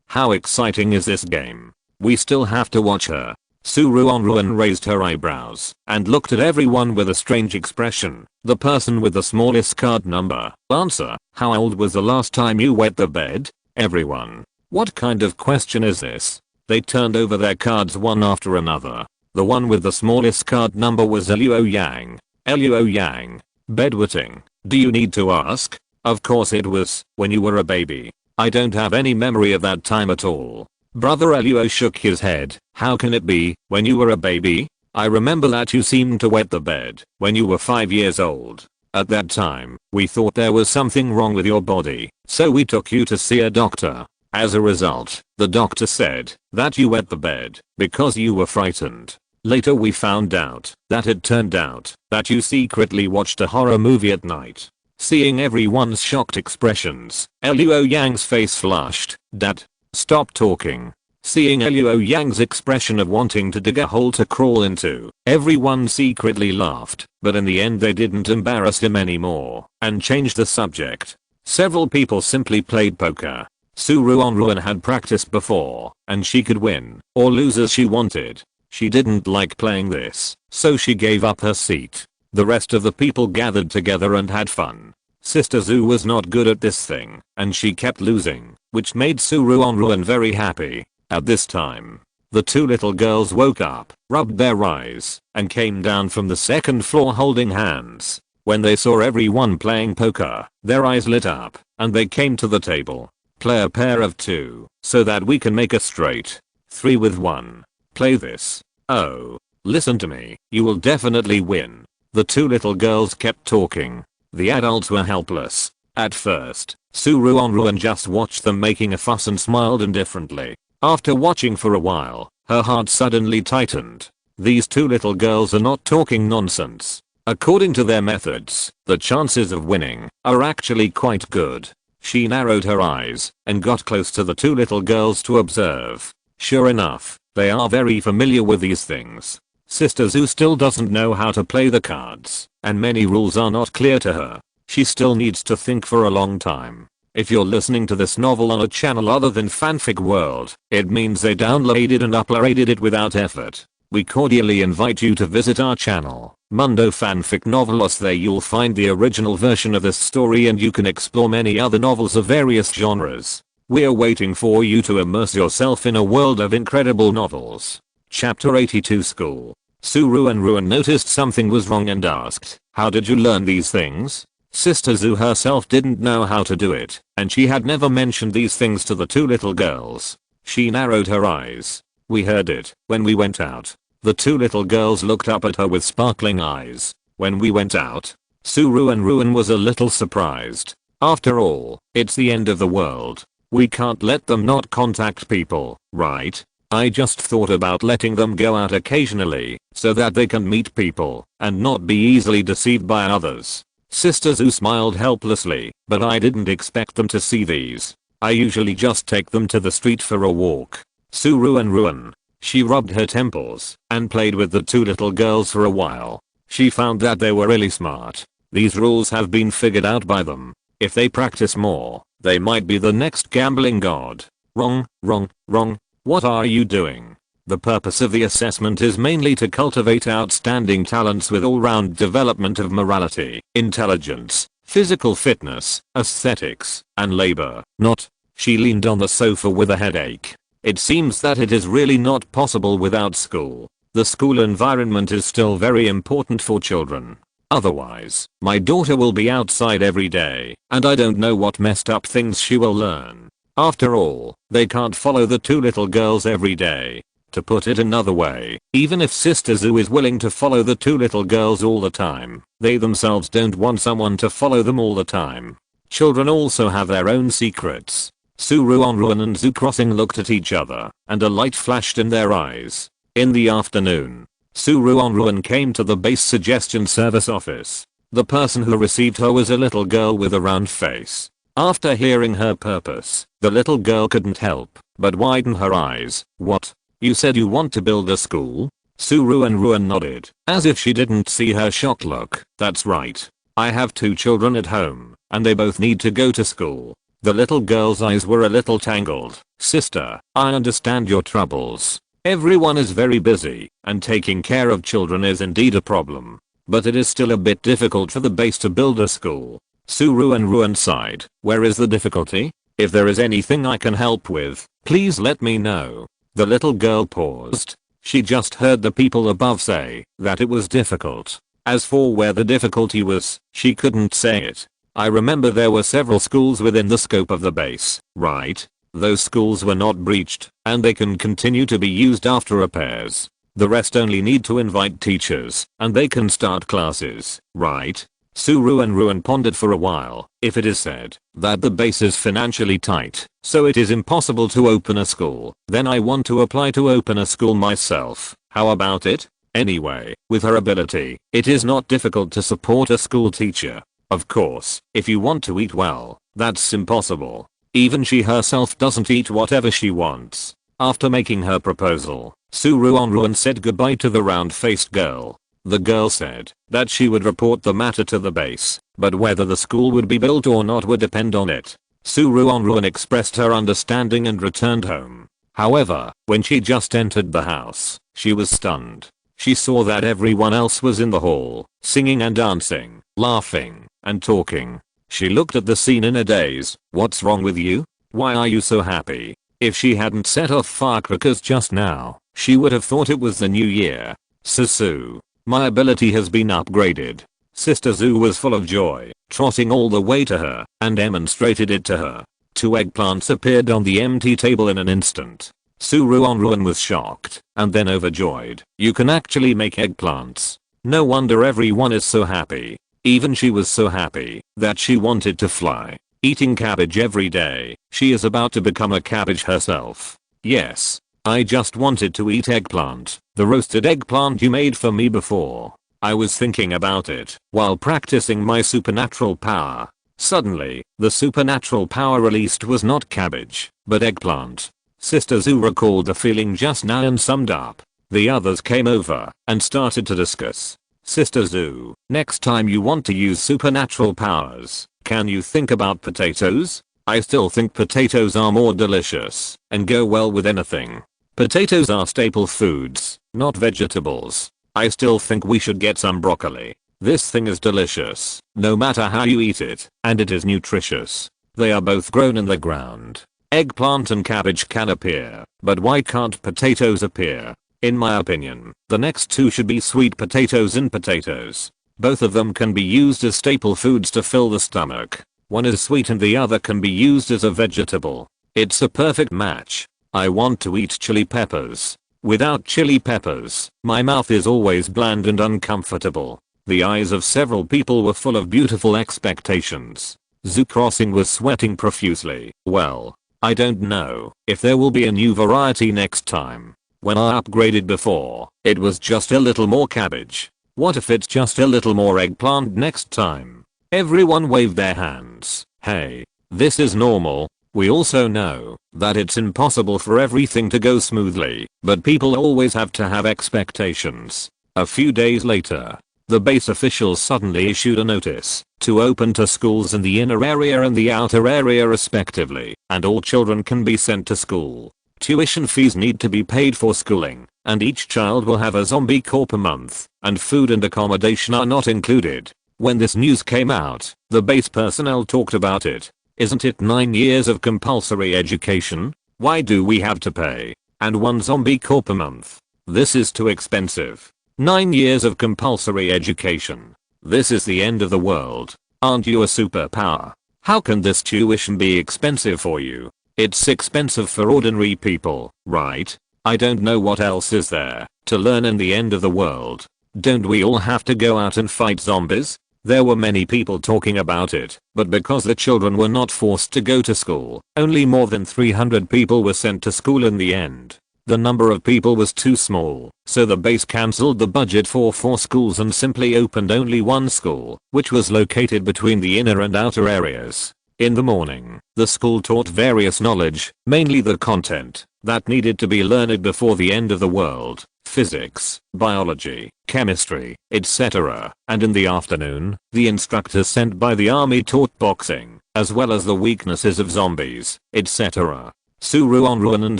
How exciting is this game? We still have to watch her. Ruanruan raised her eyebrows and looked at everyone with a strange expression. The person with the smallest card number. Answer. How old was the last time you wet the bed? Everyone. What kind of question is this? They turned over their cards one after another. The one with the smallest card number was Luo Yang. Luo Yang. Bedwetting. Do you need to ask? Of course it was, when you were a baby. I don't have any memory of that time at all. Brother Luo shook his head. How can it be, when you were a baby? I remember that you seemed to wet the bed when you were 5 years old. At that time, we thought there was something wrong with your body, so we took you to see a doctor. As a result, the doctor said that you wet the bed because you were frightened. Later we found out that it turned out that you secretly watched a horror movie at night. Seeing everyone's shocked expressions, Luo Yang's face flushed. Dad, stop talking. Seeing Luo Yang's expression of wanting to dig a hole to crawl into, everyone secretly laughed, but in the end they didn't embarrass him anymore and changed the subject. Several people simply played poker. Ruanruan had practiced before, and she could win or lose as she wanted. She didn't like playing this, so she gave up her seat. The rest of the people gathered together and had fun. Sister Zoo was not good at this thing, and she kept losing, which made Ruanruan very happy. At this time, the two little girls woke up, rubbed their eyes, and came down from the second floor holding hands. When they saw everyone playing poker, their eyes lit up, and they came to the table. Play a pair of 2, so that we can make a straight 3 with 1. Play this. Oh, listen to me, you will definitely win. The two little girls kept talking. The adults were helpless. At first, Ruanruan just watched them making a fuss and smiled indifferently. After watching for a while, her heart suddenly tightened. These two little girls are not talking nonsense. According to their methods, the chances of winning are actually quite good. She narrowed her eyes and got close to the two little girls to observe. Sure enough, they are very familiar with these things. Sister Zoo still doesn't know how to play the cards, and many rules are not clear to her. She still needs to think for a long time. If you're listening to this novel on a channel other than Fanfic World, it means they downloaded and uploaded it without effort. We cordially invite you to visit our channel, Mundo Fanfic Novelos. There you'll find the original version of this story and you can explore many other novels of various genres. We're waiting for you to immerse yourself in a world of incredible novels. Chapter 82 School. Ruanruan noticed something was wrong and asked, "How did you learn these things?" Sister Zoo herself didn't know how to do it, and she had never mentioned these things to the two little girls. She narrowed her eyes. "We heard it when we went out." The two little girls looked up at her with sparkling eyes. "When we went out?" Ruanruan was a little surprised. After all, it's the end of the world. We can't let them not contact people, right? I just thought about letting them go out occasionally, so that they can meet people, and not be easily deceived by others. Sister Zoo smiled helplessly, "But I didn't expect them to see these. I usually just take them to the street for a walk." Ruanruan. She rubbed her temples, and played with the two little girls for a while. She found that they were really smart. These rules have been figured out by them. If they practice more, they might be the next gambling god. Wrong, wrong, wrong. What are you doing? The purpose of the assessment is mainly to cultivate outstanding talents with all-round development of morality, intelligence, physical fitness, aesthetics, and labor, not. She leaned on the sofa with a headache. It seems that it is really not possible without school. The school environment is still very important for children. Otherwise, my daughter will be outside every day, and I don't know what messed up things she will learn. After all, they can't follow the two little girls every day. To put it another way, even if Sister Zoo is willing to follow the two little girls all the time, they themselves don't want someone to follow them all the time. Children also have their own secrets. Ruanruan and Zoo Crossing looked at each other, and a light flashed in their eyes. In the afternoon, Ruanruan came to the base suggestion service office. The person who received her was a little girl with a round face. After hearing her purpose, the little girl couldn't help but widen her eyes. "What? You said you want to build a school?" Ruanruan nodded, as if she didn't see her shocked look. "That's right. I have two children at home, and they both need to go to school." The little girl's eyes were a little tangled. "Sister, I understand your troubles. Everyone is very busy, and taking care of children is indeed a problem. But it is still a bit difficult for the base to build a school." Ruanruan sighed. "Where is the difficulty? If there is anything I can help with, please let me know." The little girl paused. She just heard the people above say that it was difficult. As for where the difficulty was, she couldn't say it. "I remember there were several schools within the scope of the base, right? Those schools were not breached, and they can continue to be used after repairs. The rest only need to invite teachers, and they can start classes, right?" Ruanruan pondered for a while. "If it is said that the base is financially tight, so it is impossible to open a school, then I want to apply to open a school myself. How about it? Anyway, with her ability, it is not difficult to support a school teacher. Of course, if you want to eat well, that's impossible. Even she herself doesn't eat whatever she wants." After making her proposal, Ruanruan said goodbye to the round-faced girl. The girl said that she would report the matter to the base, but whether the school would be built or not would depend on it. Ruanruan expressed her understanding and returned home. However, when she just entered the house, she was stunned. She saw that everyone else was in the hall, singing and dancing, laughing, and talking. She looked at the scene in a daze. "What's wrong with you? Why are you so happy?" If she hadn't set off firecrackers just now, she would have thought it was the new year. "Susu, my ability has been upgraded." Sister Zoo was full of joy, trotting all the way to her, and demonstrated it to her. Two eggplants appeared on the empty table in an instant. Ruanruan was shocked, and then overjoyed. "You can actually make eggplants. No wonder everyone is so happy." Even she was so happy that she wanted to fly. Eating cabbage every day, she is about to become a cabbage herself. Yes. I just wanted to eat eggplant, the roasted eggplant you made for me before. I was thinking about it while practicing my supernatural power. Suddenly, the supernatural power released was not cabbage, but eggplant. Sister Zoo recalled the feeling just now and summed up. The others came over and started to discuss. Sister Zoo, next time you want to use supernatural powers, can you think about potatoes? I still think potatoes are more delicious and go well with anything. Potatoes are staple foods, not vegetables. I still think we should get some broccoli. This thing is delicious, no matter how you eat it, and it is nutritious. They are both grown in the ground. Eggplant and cabbage can appear, but why can't potatoes appear? In my opinion, the next two should be sweet potatoes and potatoes. Both of them can be used as staple foods to fill the stomach. One is sweet and the other can be used as a vegetable. It's a perfect match. I want to eat chili peppers. Without chili peppers, my mouth is always bland and uncomfortable. The eyes of several people were full of beautiful expectations. Zoo Crossing was sweating profusely. Well, I don't know if there will be a new variety next time. When I upgraded before, it was just a little more cabbage. What if it's just a little more eggplant next time? Everyone waved their hands. Hey, this is normal. We also know that it's impossible for everything to go smoothly, but people always have to have expectations. A few days later, the base officials suddenly issued a notice to open to schools in the inner area and the outer area respectively, and all children can be sent to school. Tuition fees need to be paid for schooling, and each child will have a zombie corp a month, and food and accommodation are not included. When this news came out, the base personnel talked about it. Isn't it 9 years of compulsory education? Why do we have to pay? And one zombie corp a month? This is too expensive. 9 years of compulsory education. This is the end of the world. Aren't you a superpower? How can this tuition be expensive for you? It's expensive for ordinary people, right? I don't know what else is there to learn in the end of the world. Don't we all have to go out and fight zombies? There were many people talking about it, but because the children were not forced to go to school, only more than 300 people were sent to school in the end. The number of people was too small, so the base cancelled the budget for 4 schools and simply opened only one school, which was located between the inner and outer areas. In the morning, the school taught various knowledge, mainly the content that needed to be learned before the end of the world. Physics, biology, chemistry, etc. And in the afternoon, the instructors sent by the army taught boxing, as well as the weaknesses of zombies, etc. Ruanruan and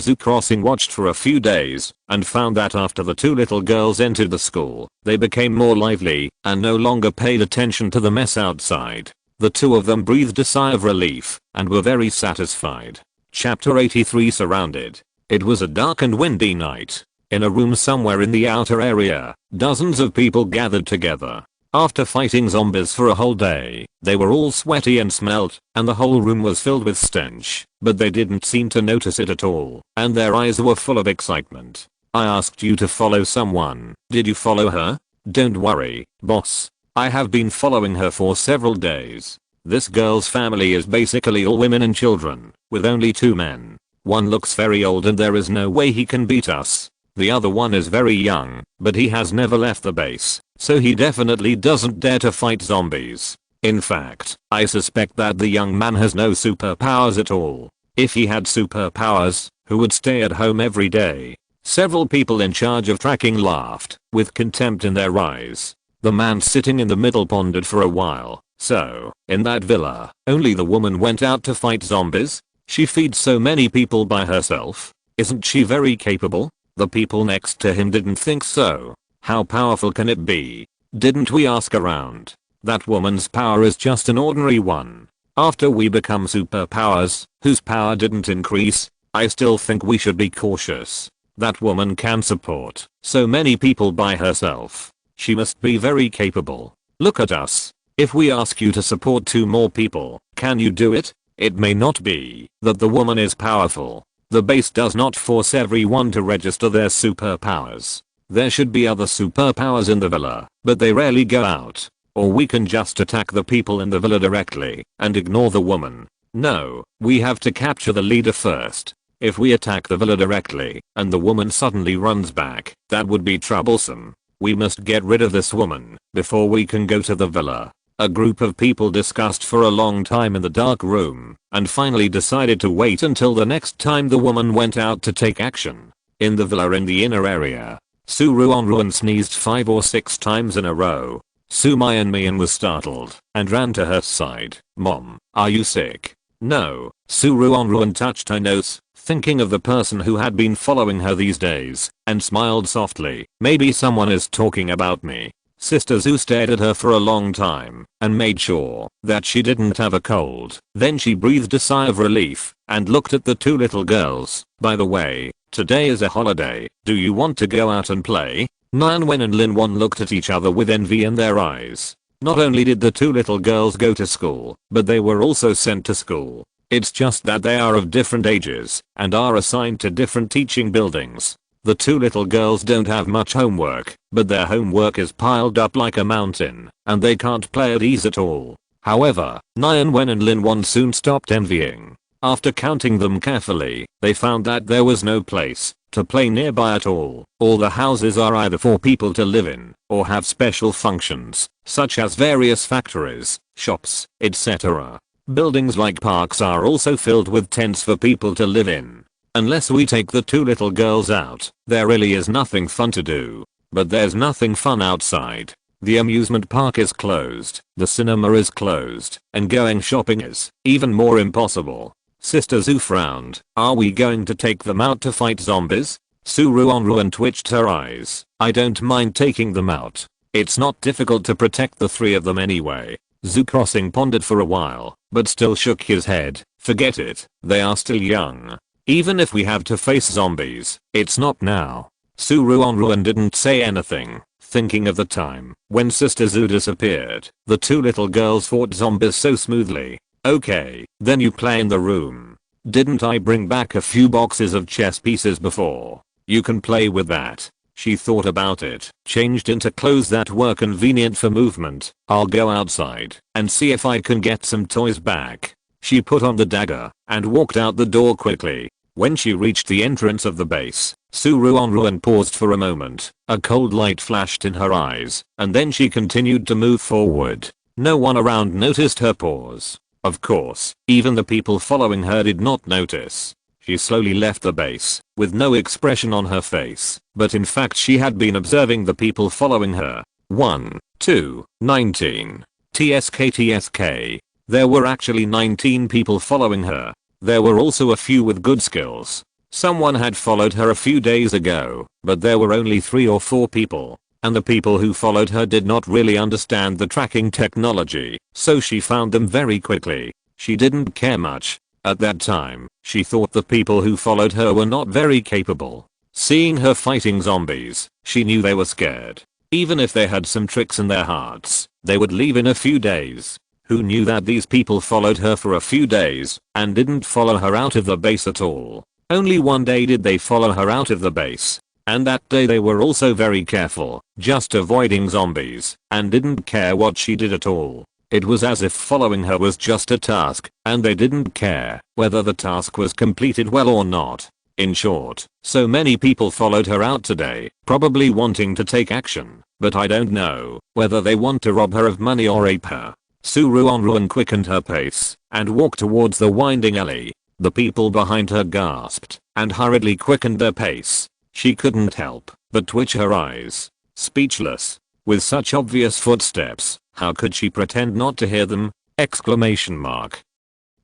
Zoo Crossing watched for a few days, and found that after the 2 little girls entered the school, they became more lively, and no longer paid attention to the mess outside. The 2 of them breathed a sigh of relief, and were very satisfied. Chapter 83 Surrounded. It was a dark and windy night. In a room somewhere in the outer area, dozens of people gathered together. After fighting zombies for a whole day, they were all sweaty and smelled, and the whole room was filled with stench, but they didn't seem to notice it at all, and their eyes were full of excitement. I asked you to follow someone. Did you follow her? Don't worry, boss. I have been following her for several days. This girl's family is basically all women and children, with only 2 men. One looks very old and there is no way he can beat us. The other one is very young, but he has never left the base, so he definitely doesn't dare to fight zombies. In fact, I suspect that the young man has no superpowers at all. If he had superpowers, who would stay at home every day? Several people in charge of tracking laughed, with contempt in their eyes. The man sitting in the middle pondered for a while. So, in that villa, only the woman went out to fight zombies? She feeds so many people by herself? Isn't she very capable? The people next to him didn't think so. How powerful can it be? Didn't we ask around? That woman's power is just an ordinary one. After we become superpowers, whose power didn't increase, I still think we should be cautious. That woman can support so many people by herself. She must be very capable. Look at us. If we ask you to support 2 more people, can you do it? It may not be that the woman is powerful. The base does not force everyone to register their superpowers. There should be other superpowers in the villa, but they rarely go out. Or we can just attack the people in the villa directly and ignore the woman. No, we have to capture the leader first. If we attack the villa directly and the woman suddenly runs back, that would be troublesome. We must get rid of this woman before we can go to the villa. A group of people discussed for a long time in the dark room and finally decided to wait until the next time the woman went out to take action. In the villa in the inner area, Ruanruan sneezed 5 or 6 times in a row. Mian was startled and ran to her side. "Mom, are you sick?" "No." Ruanruan touched her nose, thinking of the person who had been following her these days, and smiled softly. "Maybe someone is talking about me." Sister Zhu stared at her for a long time and made sure that she didn't have a cold. Then she breathed a sigh of relief and looked at the 2 little girls. "By the way, today is a holiday. Do you want to go out and play?" Nanwen and Linwan looked at each other with envy in their eyes. Not only did the 2 little girls go to school, but they were also sent to school. It's just that they are of different ages and are assigned to different teaching buildings. The 2 little girls don't have much homework, but their homework is piled up like a mountain, and they can't play at ease at all. However, Nanwen and Linwan soon stopped envying. After counting them carefully, they found that there was no place to play nearby at all. All the houses are either for people to live in, or have special functions, such as various factories, shops, etc. Buildings like parks are also filled with tents for people to live in. Unless we take the 2 little girls out, there really is nothing fun to do. But there's nothing fun outside. The amusement park is closed, the cinema is closed, and going shopping is even more impossible. Sister Zhu frowned. "Are we going to take them out to fight zombies?" Ruanruan twitched her eyes. "I don't mind taking them out. It's not difficult to protect the 3 of them anyway." Zhu Crossing pondered for a while, but still shook his head. "Forget it, they are still young. Even if we have to face zombies, it's not now." Ruanruan didn't say anything, thinking of the time when Sister Zhu disappeared. The 2 little girls fought zombies so smoothly. "Okay, then you play in the room. Didn't I bring back a few boxes of chess pieces before? You can play with that." She thought about it, changed into clothes that were convenient for movement. "I'll go outside and see if I can get some toys back." She put on the dagger and walked out the door quickly. When she reached the entrance of the base, Ruanruan paused for a moment. A cold light flashed in her eyes, and then she continued to move forward. No one around noticed her pause. Of course, even the people following her did not notice. She slowly left the base, with no expression on her face, but in fact she had been observing the people following her. 1, 2, 19. TSK. There were actually 19 people following her. There were also a few with good skills. Someone had followed her a few days ago, but there were only 3 or 4 people. And the people who followed her did not really understand the tracking technology, so she found them very quickly. She didn't care much. At that time, she thought the people who followed her were not very capable. Seeing her fighting zombies, she knew they were scared. Even if they had some tricks in their hearts, they would leave in a few days. Who knew that these people followed her for a few days and didn't follow her out of the base at all? Only one day did they follow her out of the base. And that day they were also very careful, just avoiding zombies, and didn't care what she did at all. It was as if following her was just a task, and they didn't care whether the task was completed well or not. In short, so many people followed her out today, probably wanting to take action, but I don't know whether they want to rob her of money or ape her. Ruanruan quickened her pace and walked towards the winding alley. The people behind her gasped and hurriedly quickened their pace. She couldn't help but twitch her eyes. Speechless. With such obvious footsteps, how could she pretend not to hear them? Exclamation mark.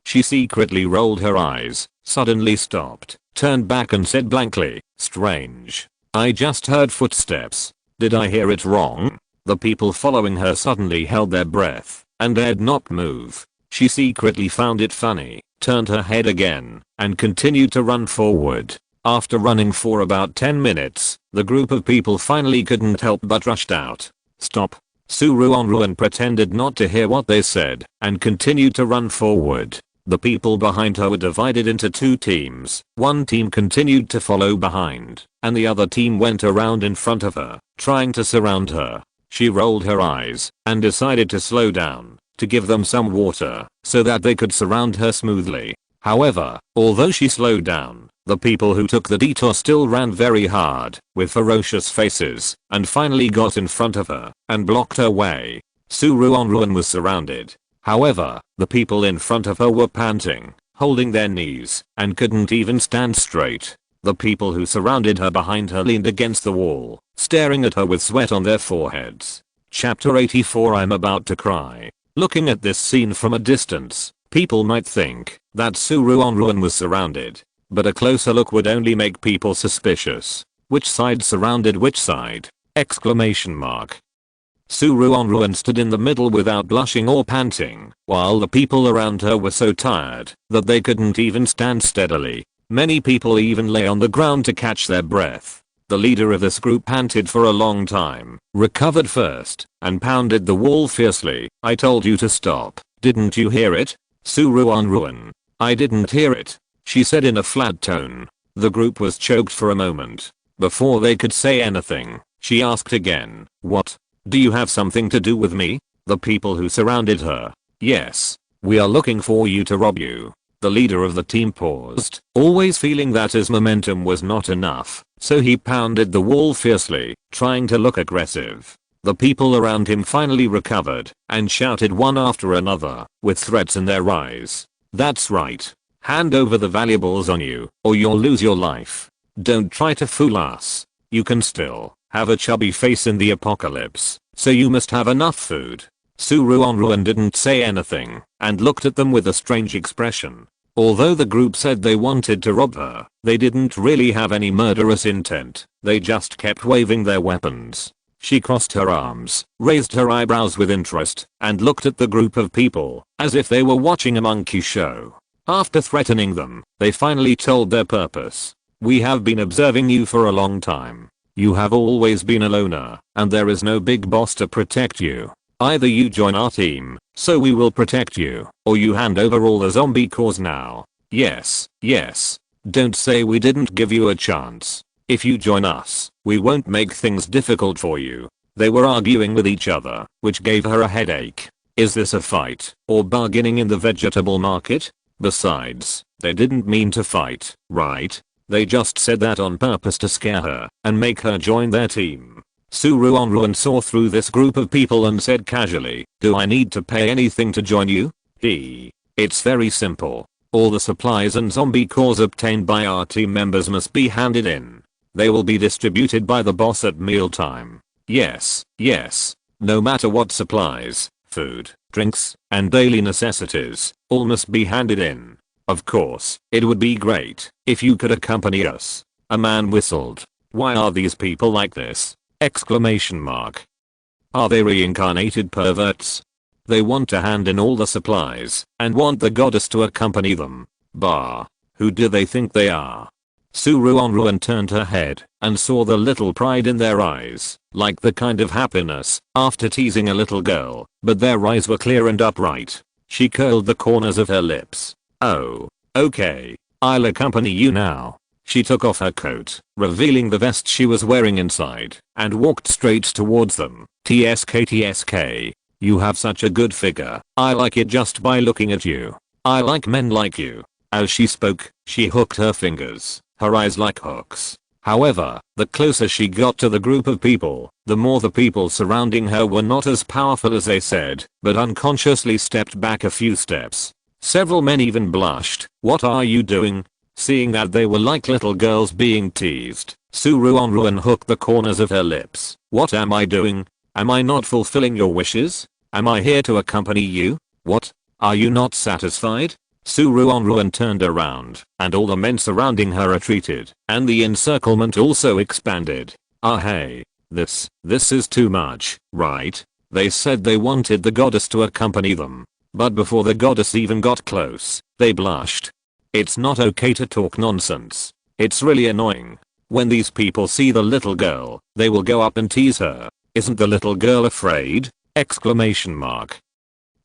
She secretly rolled her eyes, suddenly stopped, turned back and said blankly, "Strange. I just heard footsteps. Did I hear it wrong?" The people following her suddenly held their breath and dared not move. She secretly found it funny, turned her head again, and continued to run forward. After running for about 10 minutes, the group of people finally couldn't help but rushed out. "Stop." Ruanruan pretended not to hear what they said and continued to run forward. The people behind her were divided into 2 teams. One team continued to follow behind, and the other team went around in front of her, trying to surround her. She rolled her eyes and decided to slow down, to give them some water, so that they could surround her smoothly. However, although she slowed down, The people who took the detour still ran very hard, with ferocious faces, and finally got in front of her, and blocked her way. Ruanruan was surrounded. However, the people in front of her were panting, holding their knees, and couldn't even stand straight. The people who surrounded her behind her leaned against the wall, staring at her with sweat on their foreheads. Chapter 84. I'm about to cry. Looking at this scene from a distance, people might think that Ruanruan was surrounded. But a closer look would only make people suspicious. Which side surrounded which side? Exclamation mark. Ruanruan stood in the middle without blushing or panting, while the people around her were so tired that they couldn't even stand steadily. Many people even lay on the ground to catch their breath. The leader of this group panted for a long time, recovered first, and pounded the wall fiercely. I told you to stop, didn't you hear it? Ruanruan. I didn't hear it, she said in a flat tone. The group was choked for a moment. Before they could say anything, she asked again, what? Do you have something to do with me? The people who surrounded her. Yes. We are looking for you to rob you. The leader of the team paused, always feeling that his momentum was not enough, so he pounded the wall fiercely, trying to look aggressive. The people around him finally recovered, and shouted one after another, with threats in their eyes. That's right. Hand over the valuables on you, or you'll lose your life. Don't try to fool us. You can still have a chubby face in the apocalypse, so you must have enough food. Ruanruan didn't say anything, and looked at them with a strange expression. Although the group said they wanted to rob her, they didn't really have any murderous intent, they just kept waving their weapons. She crossed her arms, raised her eyebrows with interest, and looked at the group of people, as if they were watching a monkey show. After threatening them, they finally told their purpose. We have been observing you for a long time. You have always been a loner, and there is no big boss to protect you. Either you join our team, so we will protect you, or you hand over all the zombie cores now. Yes, yes. Don't say we didn't give you a chance. If you join us, we won't make things difficult for you. They were arguing with each other, which gave her a headache. Is this a fight, or bargaining in the vegetable market? Besides, they didn't mean to fight, right? They just said that on purpose to scare her and make her join their team. Ruanruan saw through this group of people and said casually, do I need to pay anything to join you? It's very simple. All the supplies and zombie cores obtained by our team members must be handed in. They will be distributed by the boss at mealtime. Yes, yes. No matter what supplies, food, drinks, and daily necessities, all must be handed in. Of course, it would be great if you could accompany us. A man whistled. Why are these people like this? Exclamation mark. Are they reincarnated perverts? They want to hand in all the supplies and want the goddess to accompany them. Bah. Who do they think they are? Ruanruan turned her head and saw the little pride in their eyes, like the kind of happiness after teasing a little girl, but their eyes were clear and upright. She curled the corners of her lips. Oh, okay. I'll accompany you now. She took off her coat, revealing the vest she was wearing inside, and walked straight towards them. TSK. You have such a good figure. I like it just by looking at you. I like men like you. As she spoke, she hooked her fingers, her eyes like hooks. However, the closer she got to the group of people, the more the people surrounding her were not as powerful as they said, but unconsciously stepped back a few steps. Several men even blushed. What are you doing? Seeing that they were like little girls being teased, Ruanruan hooked the corners of her lips. What am I doing? Am I not fulfilling your wishes? Am I here to accompany you? What? Are you not satisfied? Ruanruan turned around, and all the men surrounding her retreated, and the encirclement also expanded. Ah hey. This is too much, right? They said they wanted the goddess to accompany them. But before the goddess even got close, they blushed. It's not okay to talk nonsense. It's really annoying. When these people see the little girl, they will go up and tease her. Isn't the little girl afraid? Exclamation mark.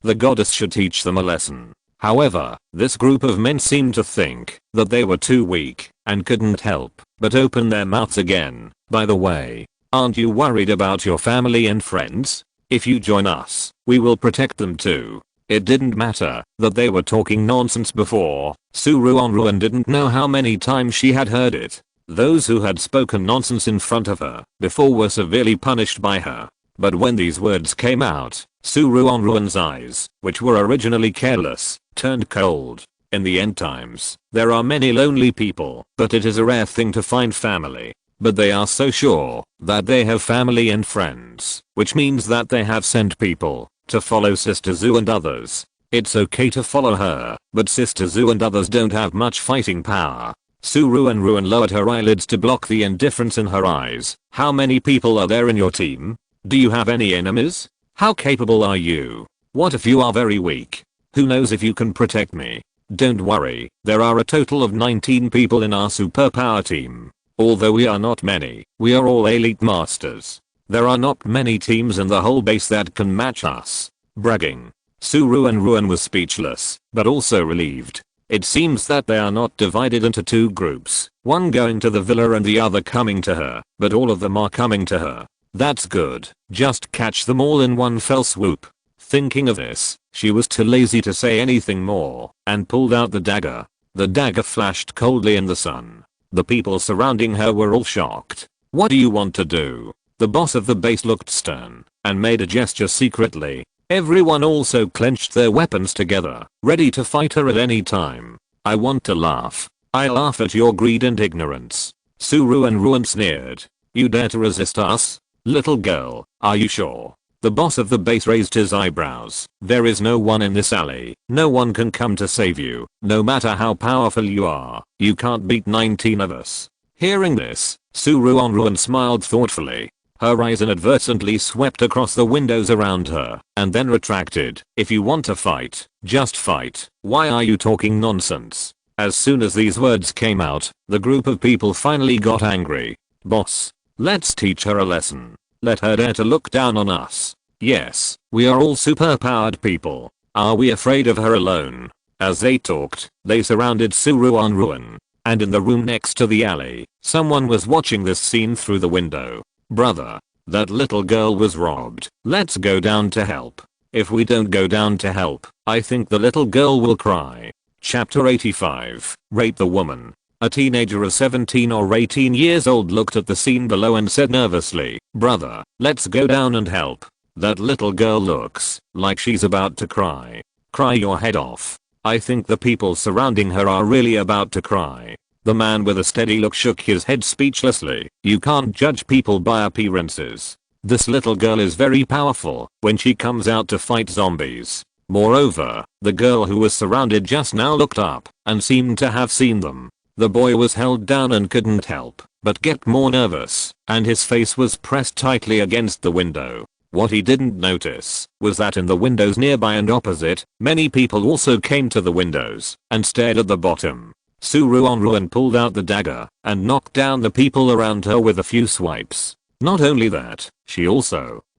The goddess should teach them a lesson. However, this group of men seemed to think that they were too weak and couldn't help but open their mouths again. By the way, aren't you worried about your family and friends? If you join us, we will protect them too. It didn't matter that they were talking nonsense before. Ruanruan didn't know how many times she had heard it. Those who had spoken nonsense in front of her before were severely punished by her. But when these words came out, Ruanruan's eyes, which were originally careless, turned cold. In the end times, there are many lonely people, but it is a rare thing to find family. But they are so sure that they have family and friends, which means that they have sent people to follow Sister Zoo and others. It's okay to follow her, but Sister Zoo and others don't have much fighting power. Ruanruan lowered her eyelids to block the indifference in her eyes. How many people are there in your team? Do you have any enemies? How capable are you? What if you are very weak? Who knows if you can protect me? Don't worry, there are a total of 19 people in our superpower team. Although we are not many, we are all elite masters. There are not many teams in the whole base that can match us. Bragging. Ruanruan was speechless, but also relieved. It seems that they are not divided into two groups, one going to the villa and the other coming to her, but all of them are coming to her. That's good, just catch them all in one fell swoop. Thinking of this, she was too lazy to say anything more, and pulled out the dagger. The dagger flashed coldly in the sun. The people surrounding her were all shocked. What do you want to do? The boss of the base looked stern, and made a gesture secretly. Everyone also clenched their weapons together, ready to fight her at any time. I want to laugh. I laugh at your greed and ignorance. Ruanruan sneered. You dare to resist us? Little girl, are you sure? The boss of the base raised his eyebrows. There is no one in this alley. No one can come to save you. No matter how powerful you are, you can't beat 19 of us. Hearing this, Ruanruan smiled thoughtfully. Her eyes inadvertently swept across the windows around her, and then retracted. If you want to fight, just fight. Why are you talking nonsense? As soon as these words came out, the group of people finally got angry. Boss, let's teach her a lesson. Let her dare to look down on us. Yes, we are all superpowered people. Are we afraid of her alone? As they talked, they surrounded Ruanruan. And in the room next to the alley, someone was watching this scene through the window. Brother, that little girl was robbed. Let's go down to help. If we don't go down to help, I think the little girl will cry. Chapter 85. Rape the woman. A teenager of 17 or 18 years old looked at the scene below and said nervously, brother, let's go down and help. That little girl looks like she's about to cry. Cry your head off. I think the people surrounding her are really about to cry. The man with a steady look shook his head speechlessly. You can't judge people by appearances. This little girl is very powerful when she comes out to fight zombies. Moreover, the girl who was surrounded just now looked up and seemed to have seen them. The boy was held down and couldn't help but get more nervous, and his face was pressed tightly against the window. What he didn't notice was that in the windows nearby and opposite, many people also came to the windows and stared at the bottom. Ruanruan pulled out the dagger and knocked down the people around her with a few swipes. Not only that,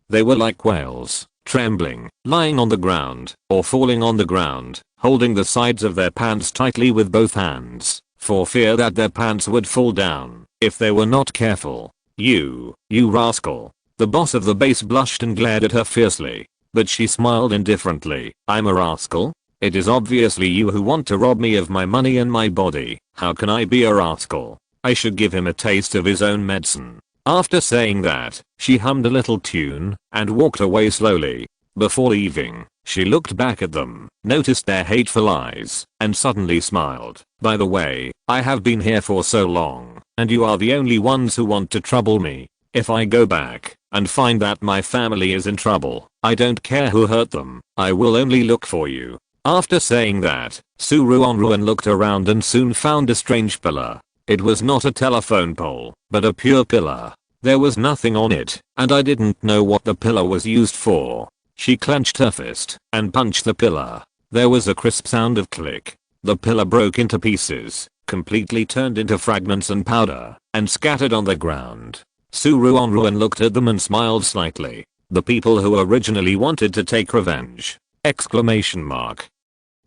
they were like whales, trembling, lying on the ground, or falling on the ground, holding the sides of their pants tightly with both hands, for fear that their pants would fall down if they were not careful. You rascal. The boss of the base blushed and glared at her fiercely, but she smiled indifferently. I'm a rascal? It is obviously you who want to rob me of my money and my body. How can I be a rascal? I should give him a taste of his own medicine. After saying that, she hummed a little tune and walked away slowly. Before leaving, she looked back at them, noticed their hateful eyes, and suddenly smiled. By the way, I have been here for so long, and you are the only ones who want to trouble me. If I go back and find that my family is in trouble, I don't care who hurt them, I will only look for you. After saying that, Ruanruan looked around and soon found a strange pillar. It was not a telephone pole, but a pure pillar. There was nothing on it, and I didn't know what the pillar was used for. She clenched her fist and punched the pillar. There was a crisp sound of click. The pillar broke into pieces, completely turned into fragments and powder, and scattered on the ground. Ruanruan looked at them and smiled slightly. The people who originally wanted to take revenge! Exclamation mark.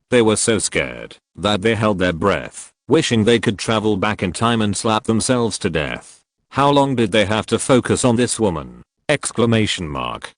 They were so scared that they held their breath, wishing they could travel back in time and slap themselves to death. How long did they have to focus on this woman? Exclamation mark.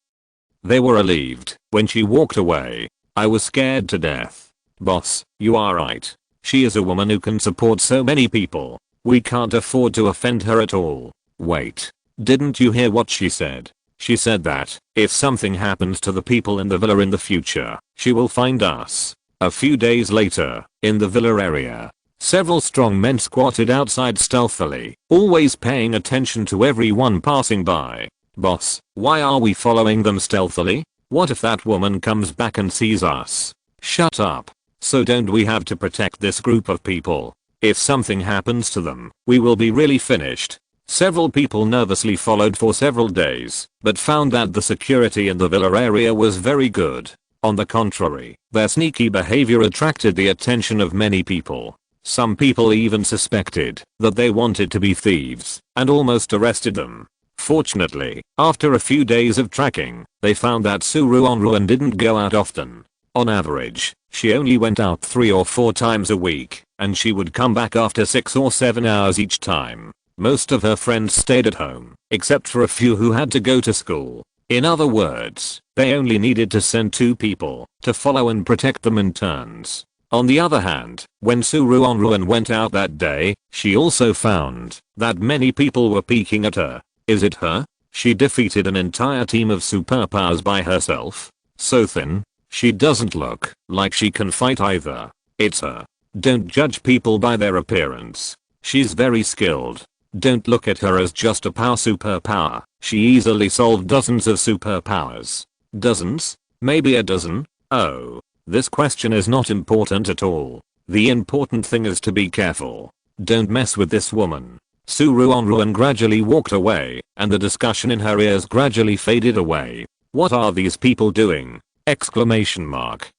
They were relieved when she walked away. I was scared to death. Boss, you are right. She is a woman who can support so many people. We can't afford to offend her at all. Wait. Didn't you hear what she said? She said that, if something happens to the people in the villa in the future, she will find us. A few days later, in the villa area, several strong men squatted outside stealthily, always paying attention to everyone passing by. Boss, why are we following them stealthily? What if that woman comes back and sees us? Shut up. So don't we have to protect this group of people? If something happens to them, we will be really finished. Several people nervously followed for several days, but found that the security in the villa area was very good. On the contrary, their sneaky behavior attracted the attention of many people. Some people even suspected that they wanted to be thieves and almost arrested them. Fortunately, after a few days of tracking, they found that Ruanruan didn't go out often. On average, she only went out 3 or 4 times a week, and she would come back after 6 or 7 hours each time. Most of her friends stayed at home, except for a few who had to go to school. In other words, they only needed to send 2 people to follow and protect them in turns. On the other hand, when Ruanruan went out that day, she also found that many people were peeking at her. Is it her? She defeated an entire team of superpowers by herself? So thin, she doesn't look like she can fight either. It's her. Don't judge people by their appearance. She's very skilled. Don't look at her as just a superpower. She easily solved dozens of superpowers. Dozens? Maybe a dozen? Oh. This question is not important at all. The important thing is to be careful. Don't mess with this woman. Ruanruan gradually walked away, and the discussion in her ears gradually faded away. What are these people doing? Exclamation mark.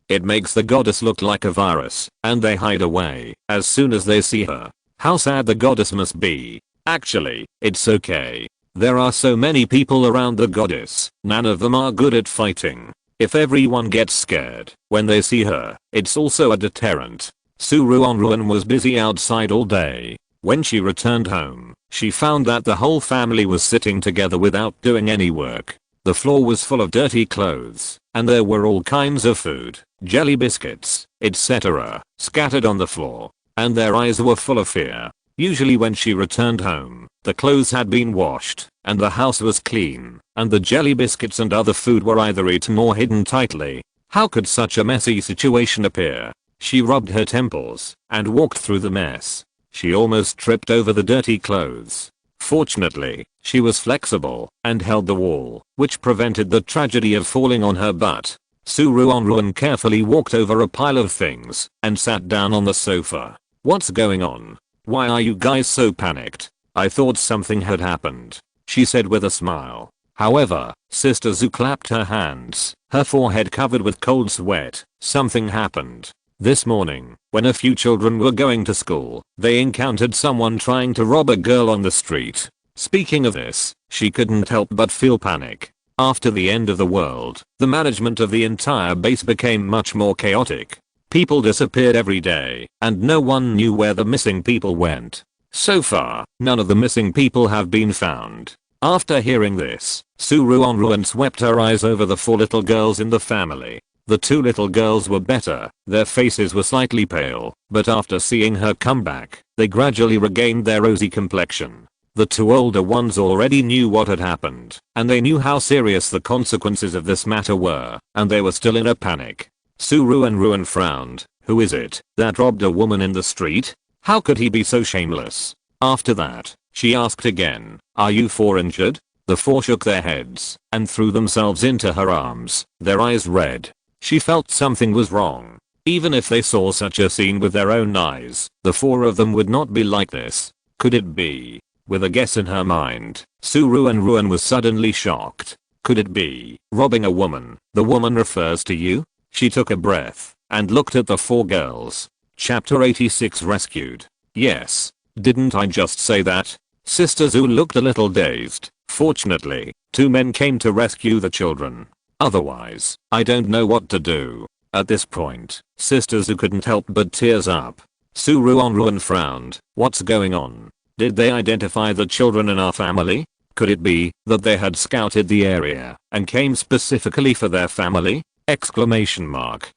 It makes the goddess look like a virus, and they hide away as soon as they see her. How sad the goddess must be. Actually, it's okay. There are so many people around the goddess, none of them are good at fighting. If everyone gets scared when they see her, it's also a deterrent. Ruanruan was busy outside all day. When she returned home, she found that the whole family was sitting together without doing any work. The floor was full of dirty clothes, and there were all kinds of food, jelly biscuits, etc., scattered on the floor, and their eyes were full of fear. Usually when she returned home, the clothes had been washed, and the house was clean, and the jelly biscuits and other food were either eaten or hidden tightly. How could such a messy situation appear? She rubbed her temples and walked through the mess. She almost tripped over the dirty clothes. Fortunately, she was flexible and held the wall, which prevented the tragedy of falling on her butt. Ruanruan carefully walked over a pile of things and sat down on the sofa. What's going on? Why are you guys so panicked? I thought something had happened, she said with a smile. However, Sister Zu clapped her hands, her forehead covered with cold sweat. Something happened. This morning, when a few children were going to school, they encountered someone trying to rob a girl on the street. Speaking of this, she couldn't help but feel panic. After the end of the world, the management of the entire base became much more chaotic. People disappeared every day, and no one knew where the missing people went. So far, none of the missing people have been found. After hearing this, Ruanruan swept her eyes over the 4 little girls in the family. The 2 little girls were better, their faces were slightly pale, but after seeing her come back, they gradually regained their rosy complexion. The 2 older ones already knew what had happened, and they knew how serious the consequences of this matter were, and they were still in a panic. Ruanruan frowned. Who is it that robbed a woman in the street? How could he be so shameless? After that, she asked again, are you 4 injured? The 4 shook their heads and threw themselves into her arms, their eyes red. She felt something was wrong. Even if they saw such a scene with their own eyes, the 4 of them would not be like this. Could it be? With a guess in her mind, Ruanruan was suddenly shocked. Could it be robbing a woman? The woman refers to you? She took a breath and looked at the 4 girls. Chapter 86 Rescued. Yes. Didn't I just say that? Sister Zu looked a little dazed. Fortunately, 2 men came to rescue the children. Otherwise, I don't know what to do. At this point, Sister Zu couldn't help but tears up. Ruanruan frowned. What's going on? Did they identify the children in our family? Could it be that they had scouted the area and came specifically for their family? Exclamation mark.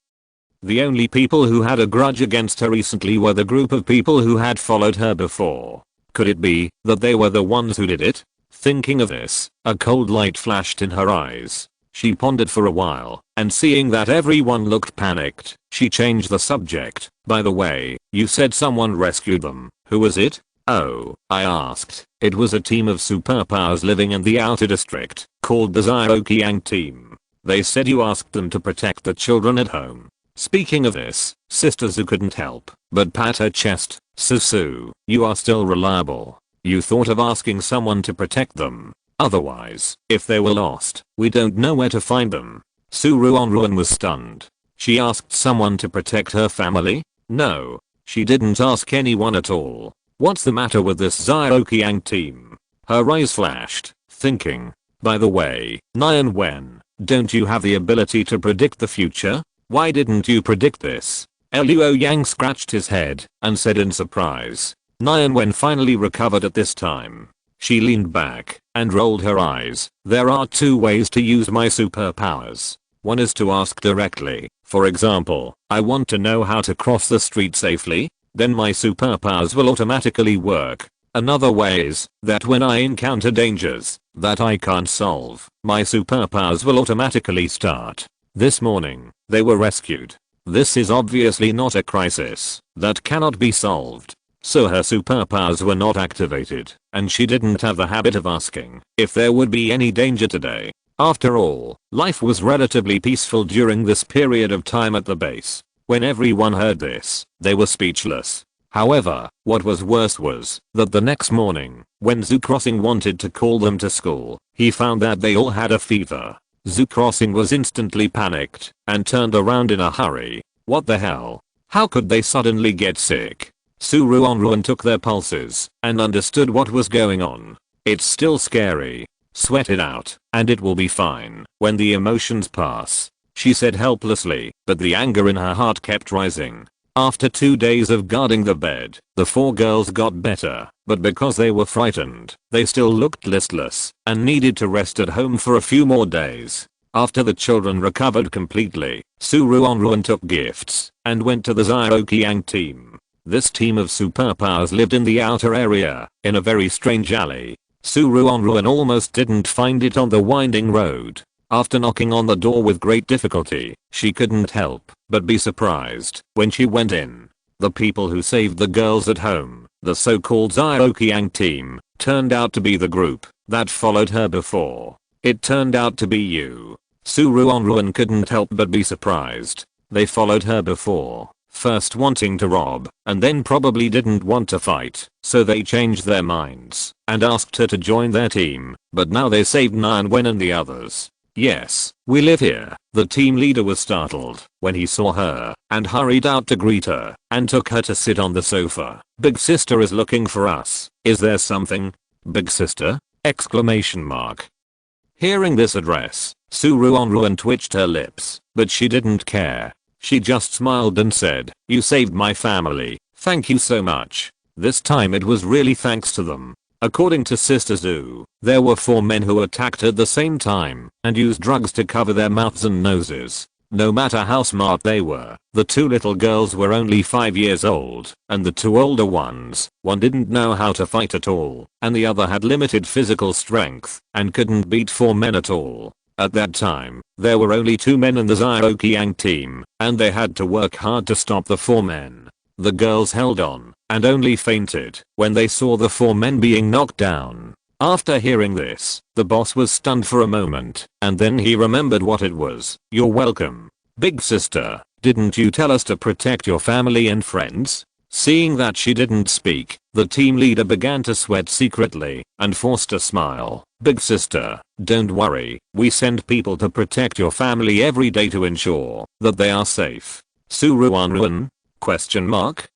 The only people who had a grudge against her recently were the group of people who had followed her before. Could it be that they were the ones who did it? Thinking of this, a cold light flashed in her eyes. She pondered for a while, and seeing that everyone looked panicked, she changed the subject. By the way, you said someone rescued them. Who was it? Oh, I asked. It was a team of superpowers living in the outer district, called the Zero-Yang team. They said you asked them to protect the children at home. Speaking of this, Sister Zu couldn't help but pat her chest. Susu, you are still reliable. You thought of asking someone to protect them. Otherwise, if they were lost, we don't know where to find them. Ruanruan was stunned. She asked someone to protect her family? No. She didn't ask anyone at all. What's the matter with this Zero-Yang team? Her eyes flashed, thinking. By the way, Nyan Wen, don't you have the ability to predict the future? Why didn't you predict this? Luo Yang scratched his head and said in surprise. Nyan Wen finally recovered at this time. She leaned back and rolled her eyes. There are two ways to use my superpowers. One is to ask directly. For example, I want to know how to cross the street safely. Then my superpowers will automatically work. Another way is that when I encounter dangers that I can't solve, my superpowers will automatically start. This morning, they were rescued. This is obviously not a crisis that cannot be solved. So her superpowers were not activated, and she didn't have the habit of asking if there would be any danger today. After all, life was relatively peaceful during this period of time at the base. When everyone heard this, they were speechless. However, what was worse was that the next morning, when Zu Crossing wanted to call them to school, he found that they all had a fever. Zu Crossing was instantly panicked and turned around in a hurry. What the hell? How could they suddenly get sick? Ruanruan took their pulses and understood what was going on. It's still scary. Sweat it out, and it will be fine when the emotions pass, she said helplessly, but the anger in her heart kept rising. After 2 days of guarding the bed, the 4 girls got better, but because they were frightened, they still looked listless and needed to rest at home for a few more days. After the children recovered completely, Ruanruan took gifts and went to the Zero-Yang team. This team of superpowers lived in the outer area, in a very strange alley. Ruanruan almost didn't find it on the winding road. After knocking on the door with great difficulty, she couldn't help but be surprised when she went in. The people who saved the girls at home, the so-called Zero-Yang team, turned out to be the group that followed her before. It turned out to be you. Ruanruan couldn't help but be surprised. They followed her before, first wanting to rob, and then probably didn't want to fight, so they changed their minds and asked her to join their team, but now they saved Nyan Wen and the others. Yes, we live here. The team leader was startled when he saw her and hurried out to greet her and took her to sit on the sofa. Big sister is looking for us. Is there something? Big sister? Exclamation mark. Hearing this address, Ruanruan twitched her lips, but she didn't care. She just smiled and said, "You saved my family. Thank you so much." This time it was really thanks to them. According to Sister Zu, there were 4 men who attacked at the same time and used drugs to cover their mouths and noses. No matter how smart they were, the 2 little girls were only 5 years old, and the 2 older ones, one didn't know how to fight at all, and the other had limited physical strength and couldn't beat 4 men at all. At that time, there were only 2 men in the Zero-Yang team, and they had to work hard to stop the 4 men. The girls held on and only fainted when they saw the 4 men being knocked down. After hearing this, the boss was stunned for a moment, and then he remembered what it was. "You're welcome. Big sister, didn't you tell us to protect your family and friends?" Seeing that she didn't speak, the team leader began to sweat secretly and forced a smile. "Big sister, don't worry, we send people to protect your family every day to ensure that they are safe." Ruanruan? Question mark.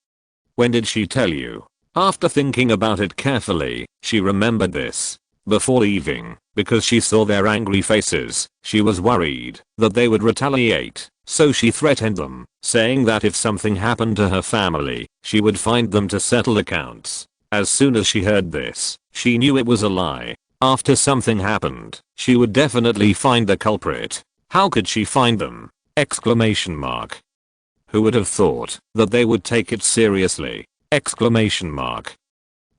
When did she tell you? After thinking about it carefully, she remembered this. Before leaving, because she saw their angry faces, she was worried that they would retaliate, so she threatened them, saying that if something happened to her family, she would find them to settle accounts. As soon as she heard this, she knew it was a lie. After something happened, she would definitely find the culprit. How could she find them? Exclamation mark. Who would have thought that they would take it seriously? Exclamation mark.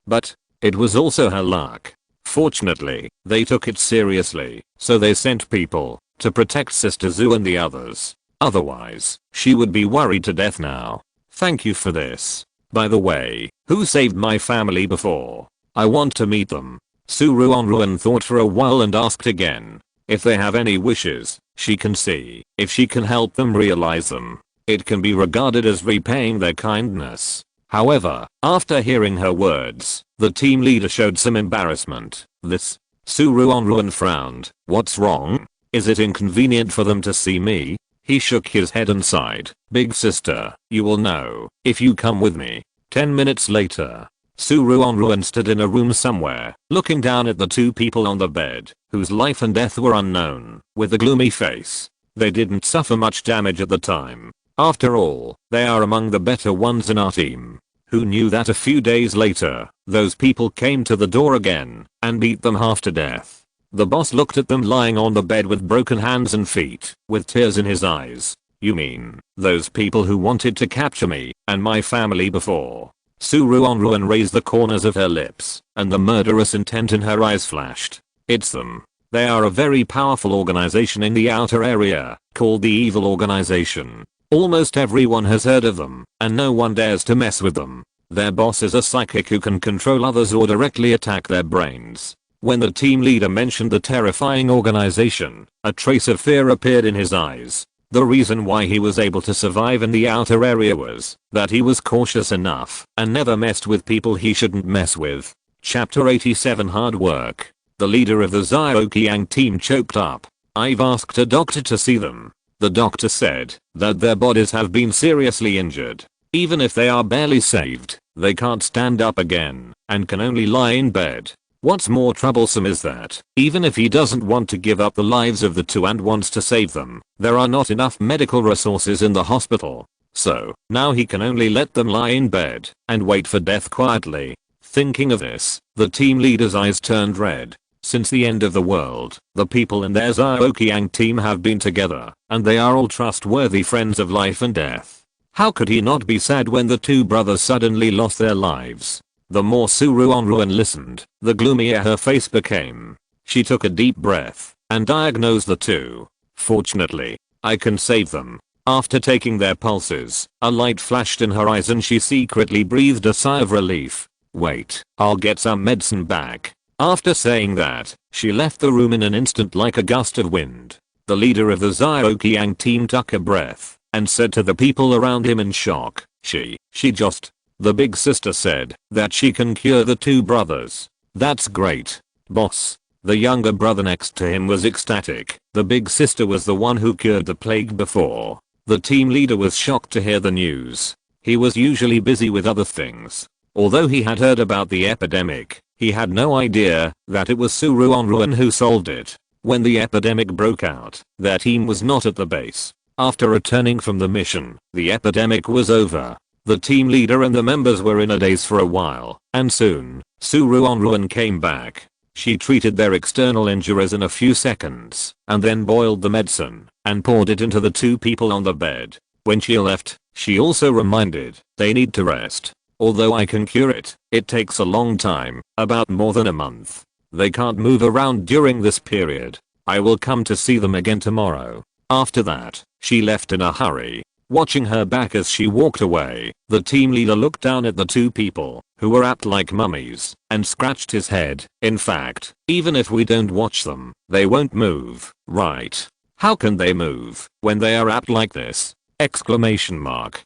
But it was also her luck. Fortunately, they took it seriously, so they sent people to protect Sister Zoo and the others. Otherwise, she would be worried to death now. Thank you for this. By the way, who saved my family before? I want to meet them. Ruanruan thought for a while and asked again. If they have any wishes, she can see if she can help them realize them. It can be regarded as repaying their kindness. However, after hearing her words, the team leader showed some embarrassment. This. Ruanruan frowned. What's wrong? Is it inconvenient for them to see me? He shook his head and sighed. Big sister, you will know if you come with me. 10 minutes later. Ruanruan stood in a room somewhere, looking down at the two people on the bed, whose life and death were unknown, with a gloomy face. They didn't suffer much damage at the time. After all, they are among the better ones in our team. Who knew that a few days later, those people came to the door again, and beat them half to death. The boss looked at them lying on the bed with broken hands and feet, with tears in his eyes. You mean, those people who wanted to capture me, and my family before? Ruanruan raised the corners of her lips, and the murderous intent in her eyes flashed. It's them. They are a very powerful organization in the outer area, called the Evil Organization. Almost everyone has heard of them, and no one dares to mess with them. Their boss is a psychic who can control others or directly attack their brains. When the team leader mentioned the terrifying organization, a trace of fear appeared in his eyes. The reason why he was able to survive in the outer area was that he was cautious enough and never messed with people he shouldn't mess with. Chapter 87 Hard Work. The leader of the Zhaoqiang team choked up. I've asked a doctor to see them. The doctor said that their bodies have been seriously injured. Even if they are barely saved, they can't stand up again and can only lie in bed. What's more troublesome is that, even if he doesn't want to give up the lives of the two and wants to save them, there are not enough medical resources in the hospital. So, now he can only let them lie in bed and wait for death quietly. Thinking of this, the team leader's eyes turned red. Since the end of the world, the people in their Zhaoqiang team have been together, and they are all trustworthy friends of life and death. How could he not be sad when the two brothers suddenly lost their lives? The more Ruanruan listened, the gloomier her face became. She took a deep breath and diagnosed the two. Fortunately, I can save them. After taking their pulses, a light flashed in her eyes and she secretly breathed a sigh of relief. Wait, I'll get some medicine back. After saying that, she left the room in an instant like a gust of wind. The leader of the Zhaoqiang team took a breath and said to the people around him in shock, she just. The big sister said that she can cure the two brothers. That's great, boss. The younger brother next to him was ecstatic. The big sister was the one who cured the plague before. The team leader was shocked to hear the news. He was usually busy with other things. Although he had heard about the epidemic, he had no idea that it was Ruanruan who solved it. When the epidemic broke out, their team was not at the base. After returning from the mission, the epidemic was over. The team leader and the members were in a daze for a while, and soon, Ruanruan came back. She treated their external injuries in a few seconds, and then boiled the medicine, and poured it into the two people on the bed. When she left, she also reminded they need to rest. Although I can cure it, it takes a long time, about more than a month. They can't move around during this period. I will come to see them again tomorrow. After that, she left in a hurry. Watching her back as she walked away, the team leader looked down at the two people, who were apt like mummies, and scratched his head. In fact, even if we don't watch them, they won't move, right? How can they move when they are apt like this? Exclamation mark.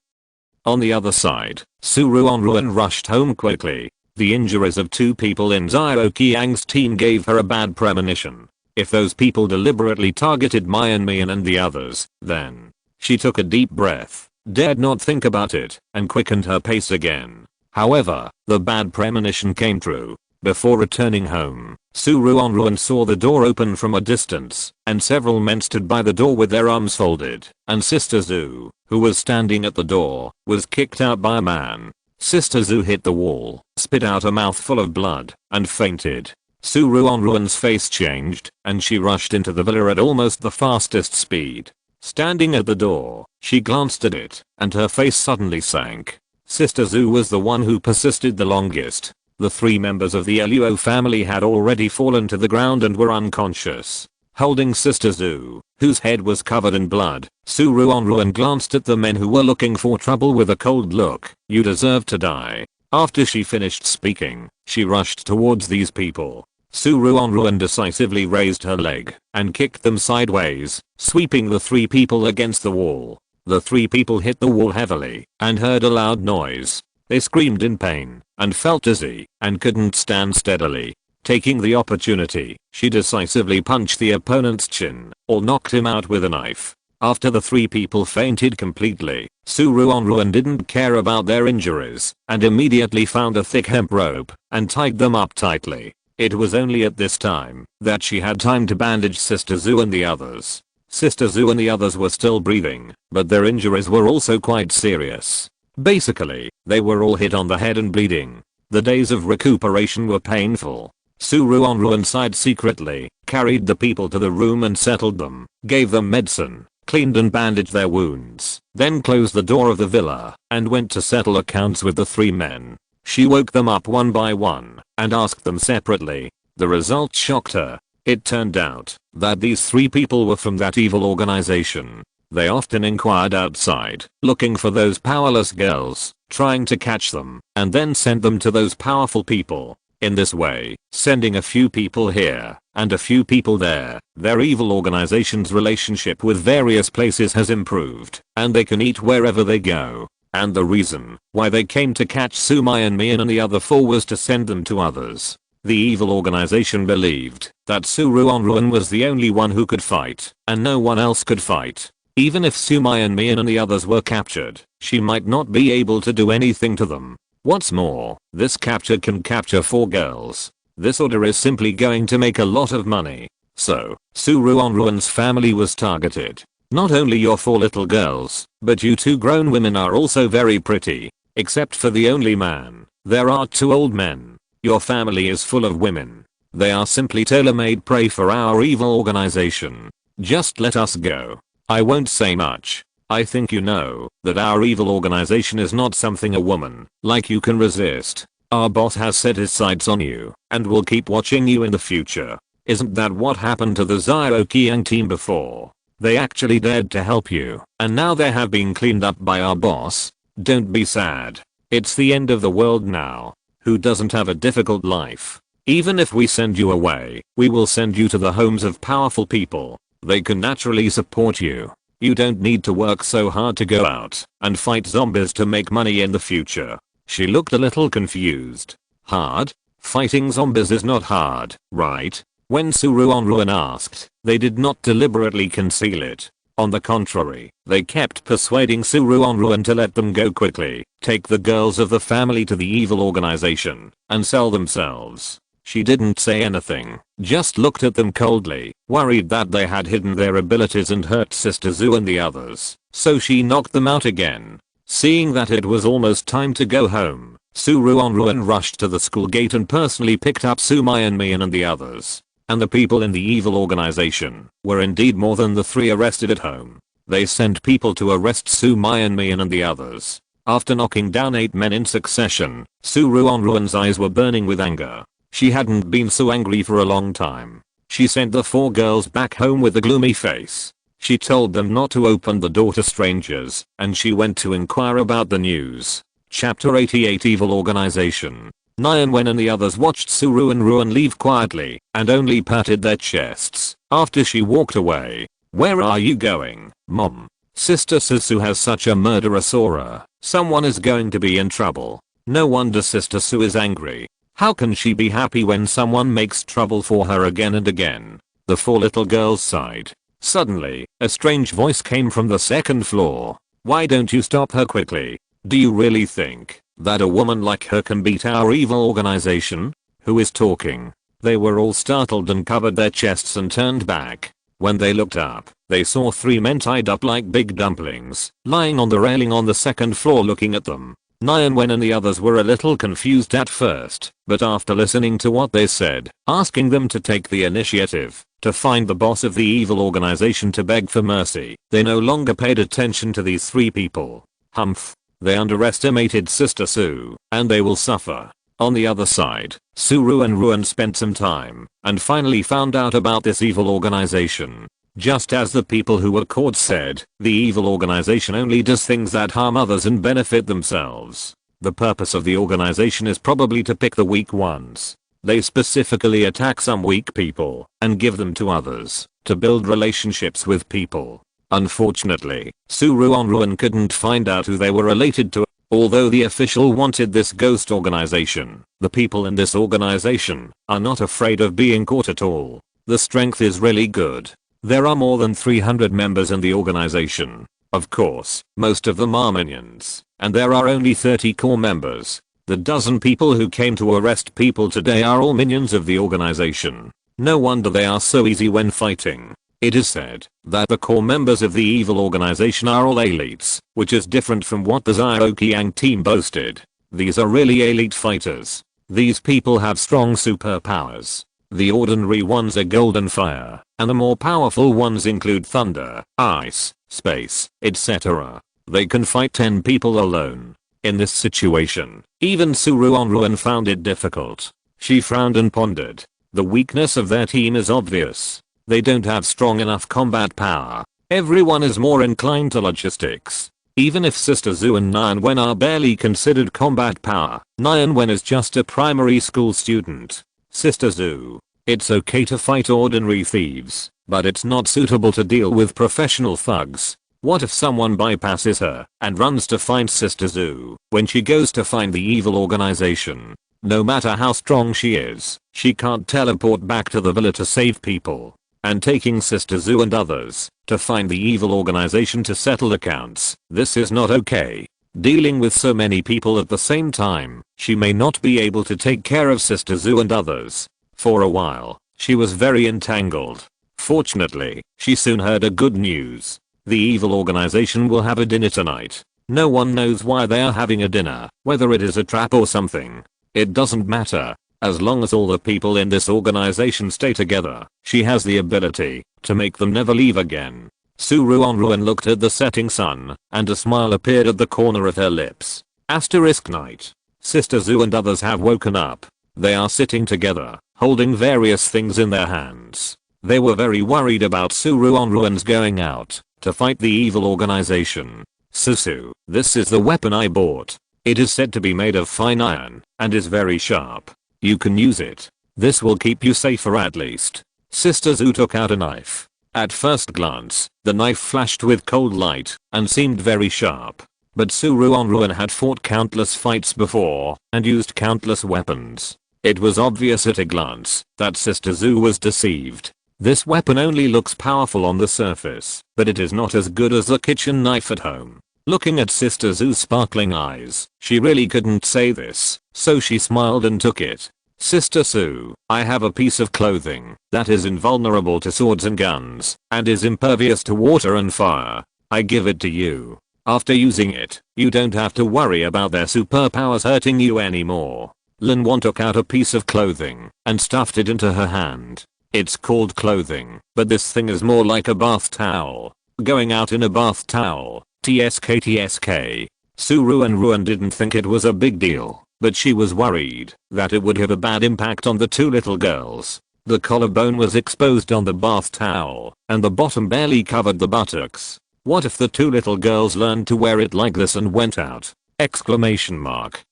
On the other side, Ruanruan rushed home quickly. The injuries of two people in Zhaoqiang's team gave her a bad premonition. If those people deliberately targeted Mian and the others, then she took a deep breath, dared not think about it, and quickened her pace again. However, the bad premonition came true. Before returning home, Ruanruan saw the door open from a distance, and several men stood by the door with their arms folded, and Sister Zhu, who was standing at the door, was kicked out by a man. Sister Zhu hit the wall, spit out a mouthful of blood, and fainted. Ruanruan's face changed, and she rushed into the villa at almost the fastest speed. Standing at the door, she glanced at it, and her face suddenly sank. Sister Zu was the one who persisted the longest. The 3 members of the Luo family had already fallen to the ground and were unconscious. Holding Sister Zu, whose head was covered in blood, Su Ruanruan glanced at the men who were looking for trouble with a cold look. "You deserve to die." After she finished speaking, she rushed towards these people. Su Ruanruan decisively raised her leg and kicked them sideways, sweeping the 3 people against the wall. The 3 people hit the wall heavily and heard a loud noise. They screamed in pain and felt dizzy and couldn't stand steadily. Taking the opportunity, she decisively punched the opponent's chin or knocked him out with a knife. After the 3 people fainted completely, Su Ruanruan didn't care about their injuries and immediately found a thick hemp rope and tied them up tightly. It was only at this time that she had time to bandage Sister Zu and the others. Sister Zu and the others were still breathing, but their injuries were also quite serious. Basically, they were all hit on the head and bleeding. The days of recuperation were painful. Su Ruanruan sighed secretly, carried the people to the room and settled them, gave them medicine, cleaned and bandaged their wounds, then closed the door of the villa and went to settle accounts with the 3 men. She woke them up one by one and asked them separately. The results shocked her. It turned out that these 3 people were from that evil organization. They often inquired outside, looking for those powerless girls, trying to catch them, and then sent them to those powerful people. In this way, sending a few people here and a few people there, their evil organization's relationship with various places has improved, and they can eat wherever they go. And the reason why they came to catch Sumai and Mian and the other 4 was to send them to others. The evil organization believed that Su Ruanruan was the only one who could fight, and no one else could fight. Even if Sumai and Mian and the others were captured, she might not be able to do anything to them. What's more, this capture can capture 4 girls. This order is simply going to make a lot of money. So, Su Ruanruan's family was targeted. Not only your 4 little girls, but you 2 grown women are also very pretty. Except for the only man, there are 2 old men. Your family is full of women. They are simply tailor-made prey for our evil organization. Just let us go. I won't say much. I think you know that our evil organization is not something a woman like you can resist. Our boss has set his sights on you and will keep watching you in the future. Isn't that what happened to the Zhaoqiang team before? They actually dared to help you, and now they have been cleaned up by our boss. Don't be sad. It's the end of the world now. Who doesn't have a difficult life? Even if we send you away, we will send you to the homes of powerful people. They can naturally support you. You don't need to work so hard to go out and fight zombies to make money in the future. She looked a little confused. Hard? Fighting zombies is not hard, right? When Su Ruanruan asked, they did not deliberately conceal it. On the contrary, they kept persuading Su Ruanruan to let them go quickly, take the girls of the family to the evil organization, and sell themselves. She didn't say anything, just looked at them coldly, worried that they had hidden their abilities and hurt Sister Zu and the others, so she knocked them out again. Seeing that it was almost time to go home, Su Ruanruan rushed to the school gate and personally picked up Sumai and Mian and the others. And the people in the evil organization were indeed more than the 3 arrested at home. They sent people to arrest Sumai and Mian and the others. After knocking down 8 men in succession, Su Ruanruan's eyes were burning with anger. She hadn't been so angry for a long time. She sent the 4 girls back home with a gloomy face. She told them not to open the door to strangers, and she went to inquire about the news. Chapter 88 Evil Organization. Nyan Wen and the others watched Su Ruanruan leave quietly and only patted their chests after she walked away. Where are you going, Mom? Sister Susu has such a murderous aura. Someone is going to be in trouble. No wonder Sister Su is angry. How can she be happy when someone makes trouble for her again and again? The 4 little girls sighed. Suddenly, a strange voice came from the 2nd floor. Why don't you stop her quickly? Do you really think that a woman like her can beat our evil organization? Who is talking? They were all startled and covered their chests and turned back. When they looked up, they saw 3 men tied up like big dumplings, lying on the railing on the 2nd floor looking at them. Ruanruan and the others were a little confused at first, but after listening to what they said, asking them to take the initiative, to find the boss of the evil organization to beg for mercy, they no longer paid attention to these three people. Humph. They underestimated Sister Sue, and they will suffer. On the other side, Ruanruan spent some time, and finally found out about this evil organization. Just as the people who were caught said, the evil organization only does things that harm others and benefit themselves. The purpose of the organization is probably to pick the weak ones. They specifically attack some weak people, and give them to others, to build relationships with people. Unfortunately, Ruanruan couldn't find out who they were related to. Although the official wanted this ghost organization, the people in this organization are not afraid of being caught at all. The strength is really good. There are more than 300 members in the organization. Of course, most of them are minions, and there are only 30 core members. The dozen people who came to arrest people today are all minions of the organization. No wonder they are so easy when fighting. It is said that the core members of the evil organization are all elites, which is different from what the Zhaoqiang team boasted. These are really elite fighters. These people have strong superpowers. The ordinary ones are golden fire, and the more powerful ones include thunder, ice, space, etc. They can fight 10 people alone. In this situation, even Ruanruan found it difficult. She frowned and pondered. The weakness of their team is obvious. They don't have strong enough combat power. Everyone is more inclined to logistics. Even if Sister Zhu and Ruanruan are barely considered combat power, Ruanruan is just a primary school student. Sister Zhu, it's okay to fight ordinary thieves, but it's not suitable to deal with professional thugs. What if someone bypasses her and runs to find Sister Zhu when she goes to find the evil organization? No matter how strong she is, she can't teleport back to the villa to save people. And taking Sister Zhu and others to find the evil organization to settle accounts, this is not okay. Dealing with so many people at the same time, she may not be able to take care of Sister Zhu and others. For a while, she was very entangled. Fortunately, she soon heard a good news. The evil organization will have a dinner tonight. No one knows why they are having a dinner, whether it is a trap or something. It doesn't matter. As long as all the people in this organization stay together, she has the ability to make them never leave again. Ruanruan looked at the setting sun, and a smile appeared at the corner of her lips. Asterisk night. Sister Zhu and others have woken up. They are sitting together, holding various things in their hands. They were very worried about Ruanruan's going out to fight the evil organization. Susu, this is the weapon I bought. It is said to be made of fine iron, and is very sharp. You can use it. This will keep you safer at least. Sister Zhu took out a knife. At first glance, the knife flashed with cold light and seemed very sharp. But Ruanruan had fought countless fights before and used countless weapons. It was obvious at a glance that Sister Zhu was deceived. This weapon only looks powerful on the surface, but it is not as good as the kitchen knife at home. Looking at Sister Zhu's sparkling eyes, she really couldn't say this, so she smiled and took it. Sister Zhu, I have a piece of clothing that is invulnerable to swords and guns, and is impervious to water and fire. I give it to you. After using it, you don't have to worry about their superpowers hurting you anymore. Ruanruan took out a piece of clothing and stuffed it into her hand. It's called clothing, but this thing is more like a bath towel. Going out in a bath towel. TSK. Ruanruan didn't think it was a big deal, but she was worried that it would have a bad impact on the two little girls. The collarbone was exposed on the bath towel, and the bottom barely covered the buttocks. What if the two little girls learned to wear it like this and went out? Exclamation mark.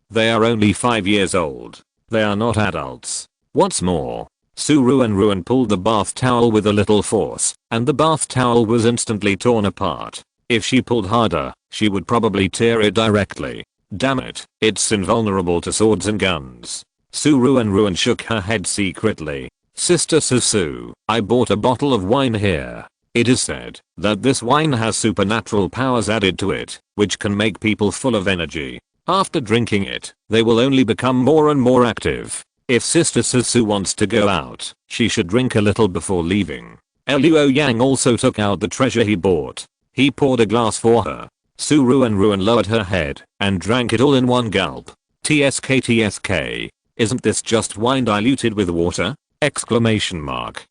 They are only 5 years old. They are not adults. What's more, Ruanruan pulled the bath towel with a little force, and the bath towel was instantly torn apart. If she pulled harder, she would probably tear it directly. Damn it, it's invulnerable to swords and guns. Ruanruan shook her head secretly. Sister Susu, I bought a bottle of wine here. It is said that this wine has supernatural powers added to it, which can make people full of energy. After drinking it, they will only become more and more active. If Sister Susu wants to go out, she should drink a little before leaving. Luoyang also took out the treasure he bought. He poured a glass for her. Ruanruan lowered her head and drank it all in one gulp. TSK TSK. Isn't this just wine diluted with water? Exclamation mark.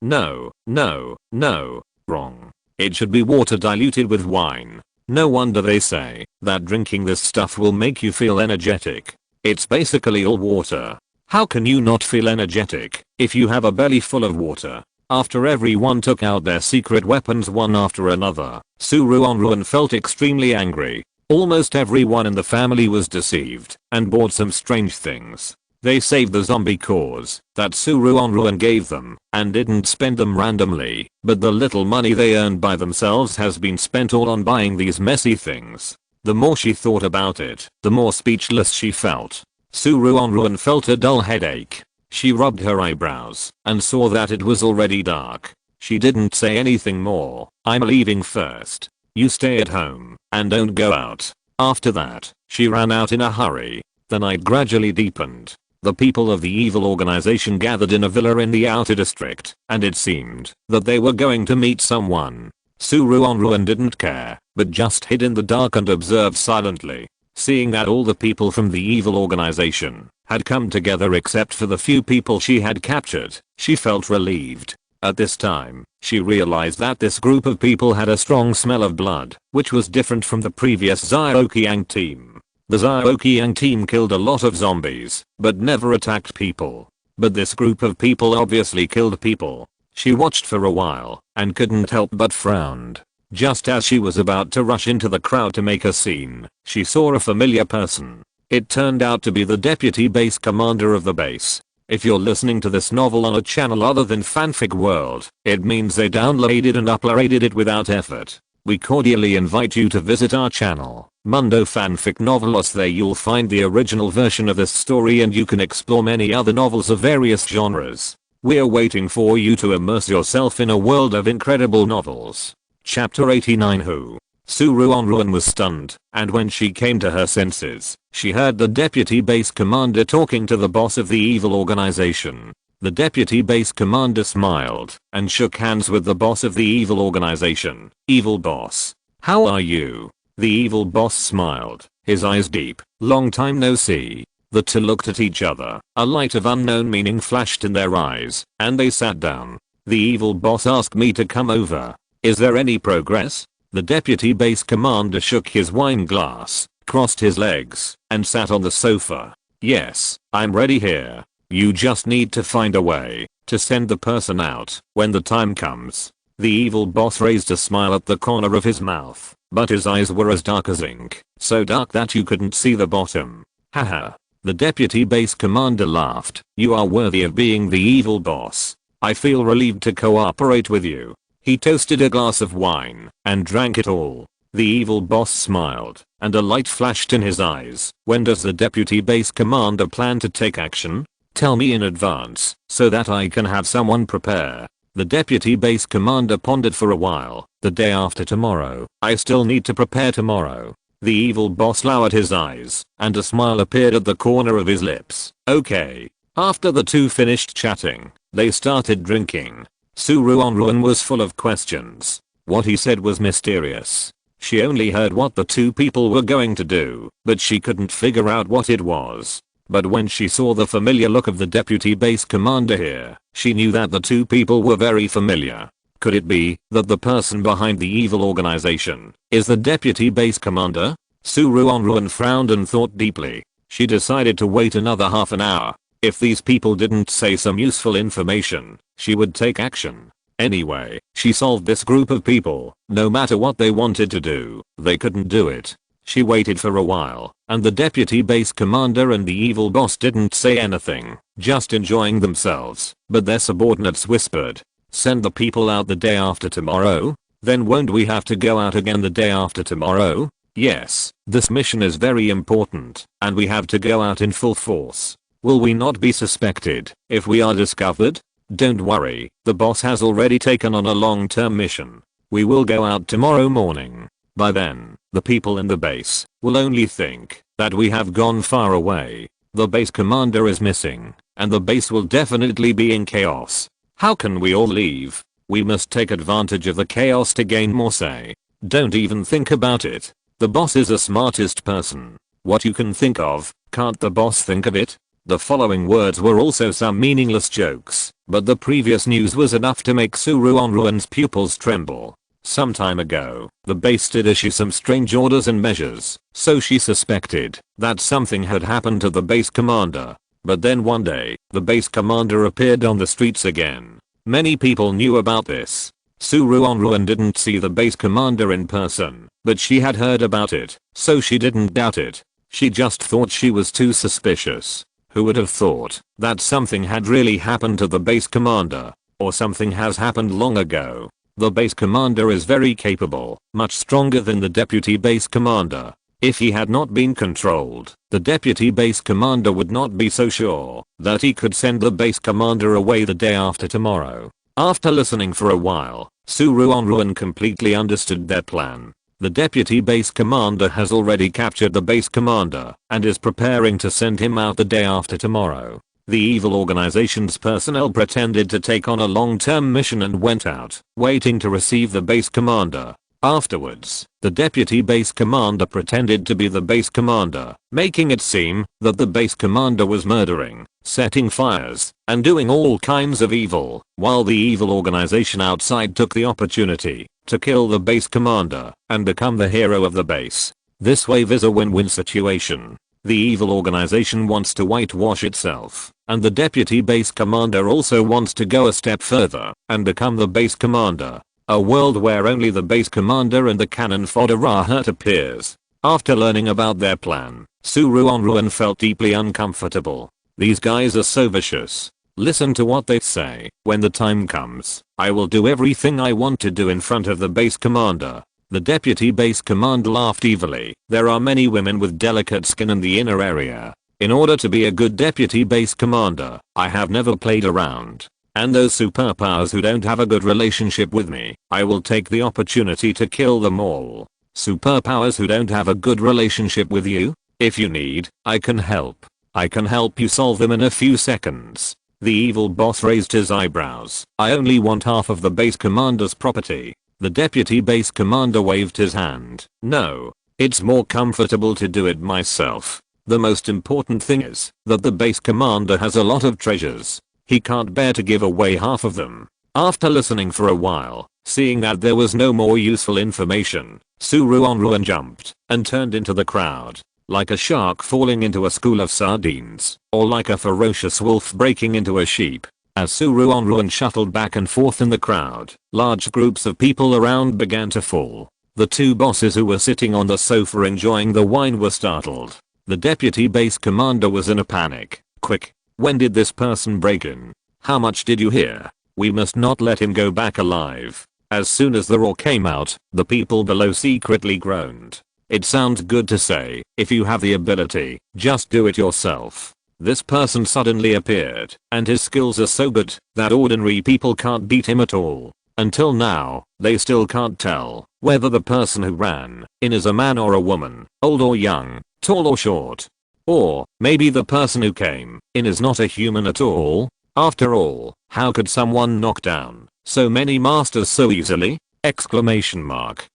No, no, no, wrong. It should be water diluted with wine. No wonder they say that drinking this stuff will make you feel energetic. It's basically all water. How can you not feel energetic if you have a belly full of water? After everyone took out their secret weapons one after another, Ruanruan felt extremely angry. Almost everyone in the family was deceived and bought some strange things. They saved the zombie cause that Ruanruan gave them and didn't spend them randomly, but the little money they earned by themselves has been spent all on buying these messy things. The more she thought about it, the more speechless she felt. Ruanruan felt a dull headache. She rubbed her eyebrows and saw that it was already dark. She didn't say anything more. I'm leaving first. You stay at home and don't go out. After that, she ran out in a hurry. The night gradually deepened. The people of the evil organization gathered in a villa in the outer district, and it seemed that they were going to meet someone. Ruanruan didn't care, but just hid in the dark and observed silently. Seeing that all the people from the evil organization had come together except for the few people she had captured, she felt relieved. At this time, she realized that this group of people had a strong smell of blood, which was different from the previous Zhaoqiang team. The Zhaoqiang team killed a lot of zombies, but never attacked people. But this group of people obviously killed people. She watched for a while and couldn't help but frowned. Just as she was about to rush into the crowd to make a scene, she saw a familiar person. It turned out to be the deputy base commander of the base. If you're listening to this novel on a channel other than Fanfic World, it means they downloaded and uploaded it without effort. We cordially invite you to visit our channel, Mundo Fanfic Novelos. There you'll find the original version of this story and you can explore many other novels of various genres. We're waiting for you to immerse yourself in a world of incredible novels. Chapter 89. Ruanruan was stunned, and when she came to her senses, she heard the deputy base commander talking to the boss of the evil organization. The deputy base commander smiled and shook hands with the boss of the evil organization. Evil boss. How are you? The evil boss smiled, his eyes deep. Long time no see. The two looked at each other. A light of unknown meaning flashed in their eyes, and they sat down. The evil boss asked me to come over. Is there any progress? The deputy base commander shook his wine glass, crossed his legs, and sat on the sofa. Yes, I'm ready here. You just need to find a way to send the person out when the time comes. The evil boss raised a smile at the corner of his mouth, but his eyes were as dark as ink, so dark that you couldn't see the bottom. Haha. The deputy base commander laughed. You are worthy of being the evil boss. I feel relieved to cooperate with you. He toasted a glass of wine and drank it all. The evil boss smiled, and a light flashed in his eyes. When does the deputy base commander plan to take action? Tell me in advance, so that I can have someone prepare. The deputy base commander pondered for a while. The day after tomorrow. I still need to prepare tomorrow. The evil boss lowered his eyes, and a smile appeared at the corner of his lips. Okay. After the two finished chatting, they started drinking. Ruanruan was full of questions. What he said was mysterious. She only heard what the two people were going to do, but she couldn't figure out what it was. But when she saw the familiar look of the deputy base commander here, she knew that the two people were very familiar. Could it be that the person behind the evil organization is the deputy base commander? Ruanruan frowned and thought deeply. She decided to wait another half an hour. If these people didn't say some useful information, she would take action. Anyway, she solved this group of people. No matter what they wanted to do, they couldn't do it. She waited for a while, and the deputy base commander and the evil boss didn't say anything, just enjoying themselves. But their subordinates whispered, "Send the people out the day after tomorrow? Then won't we have to go out again the day after tomorrow?" "Yes, this mission is very important, and we have to go out in full force. Will we not be suspected if we are discovered?" "Don't worry, the boss has already taken on a long-term mission. We will go out tomorrow morning. By then, the people in the base will only think that we have gone far away. The base commander is missing, and the base will definitely be in chaos. How can we all leave? We must take advantage of the chaos to gain more say." Don't even think about it. The boss is the smartest person. What you can think of, can't the boss think of it? The following words were also some meaningless jokes, but the previous news was enough to make Ruanruan's pupils tremble. Some time ago, the base did issue some strange orders and measures, so she suspected that something had happened to the base commander. But then one day, the base commander appeared on the streets again. Many people knew about this. Ruanruan didn't see the base commander in person, but she had heard about it, so she didn't doubt it. She just thought she was too suspicious. Who would have thought that something had really happened to the base commander? Or something has happened long ago. The base commander is very capable, much stronger than the deputy base commander. If he had not been controlled, the deputy base commander would not be so sure that he could send the base commander away the day after tomorrow. After listening for a while, Ruanruan completely understood their plan. The deputy base commander has already captured the base commander and is preparing to send him out the day after tomorrow. The evil organization's personnel pretended to take on a long-term mission and went out, waiting to receive the base commander. Afterwards, the deputy base commander pretended to be the base commander, making it seem that the base commander was murdering, setting fires, and doing all kinds of evil, while the evil organization outside took the opportunity to kill the base commander and become the hero of the base. This wave is a win-win situation. The evil organization wants to whitewash itself, and the deputy base commander also wants to go a step further and become the base commander. A world where only the base commander and the cannon fodder are hurt appears. After learning about their plan, Ruanruan felt deeply uncomfortable. These guys are so vicious. Listen to what they say. When the time comes, I will do everything I want to do in front of the base commander. The deputy base commander laughed evilly. There are many women with delicate skin in the inner area. In order to be a good deputy base commander, I have never played around. And those superpowers who don't have a good relationship with me, I will take the opportunity to kill them all. Superpowers who don't have a good relationship with you? If you need, I can help. I can help you solve them in a few seconds. The evil boss raised his eyebrows. I only want half of the base commander's property. The deputy base commander waved his hand. No. It's more comfortable to do it myself. The most important thing is that the base commander has a lot of treasures. He can't bear to give away half of them. After listening for a while, seeing that there was no more useful information, Ruanruan jumped and turned into the crowd. Like a shark falling into a school of sardines, or like a ferocious wolf breaking into a sheep. As Ruanruan shuttled back and forth in the crowd, large groups of people around began to fall. The two bosses who were sitting on the sofa enjoying the wine were startled. The deputy base commander was in a panic. Quick, when did this person break in? How much did you hear? We must not let him go back alive. As soon as the roar came out, the people below secretly groaned. It sounds good to say, if you have the ability, just do it yourself. This person suddenly appeared, and his skills are so good that ordinary people can't beat him at all. Until now, they still can't tell whether the person who ran in is a man or a woman, old or young, tall or short. Or, maybe the person who came in is not a human at all. After all, how could someone knock down so many masters so easily? Exclamation mark.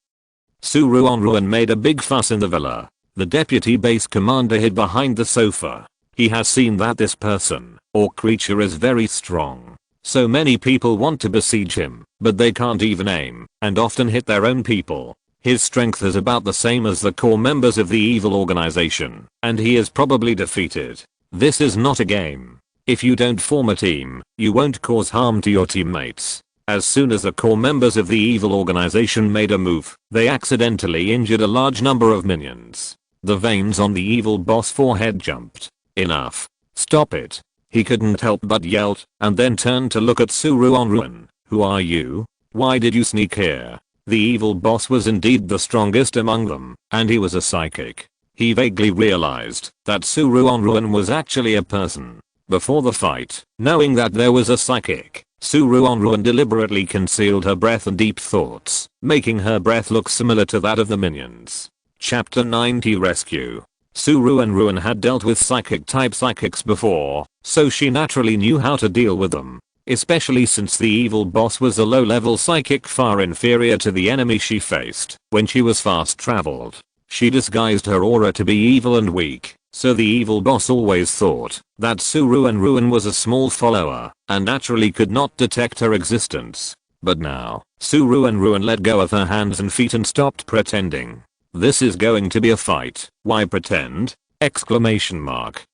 Ruanruan made a big fuss in the villa. The deputy base commander hid behind the sofa. He has seen that this person or creature is very strong. So many people want to besiege him, but they can't even aim and often hit their own people. His strength is about the same as the core members of the evil organization, and he is probably defeated. This is not a game. If you don't form a team, you won't cause harm to your teammates. As soon as the core members of the evil organization made a move, they accidentally injured a large number of minions. The veins on the evil boss forehead jumped. Enough. Stop it. He couldn't help but yell, and then turned to look at Ruanruan. Who are you? Why did you sneak here? The evil boss was indeed the strongest among them, and he was a psychic. He vaguely realized that Ruanruan was actually a person. Before the fight, knowing that there was a psychic, Ruanruan deliberately concealed her breath and deep thoughts, making her breath look similar to that of the minions. Chapter 90 Rescue. Ruanruan had dealt with psychic-type psychics before, so she naturally knew how to deal with them. especially since the evil boss was a low-level psychic far inferior to the enemy she faced. When she was fast traveled, she disguised her aura to be evil and weak, so the evil boss always thought that Ruanruan was a small follower and naturally could not detect her existence. But now, Ruanruan let go of her hands and feet and stopped pretending. This is going to be a fight. Why pretend? Exclamation mark.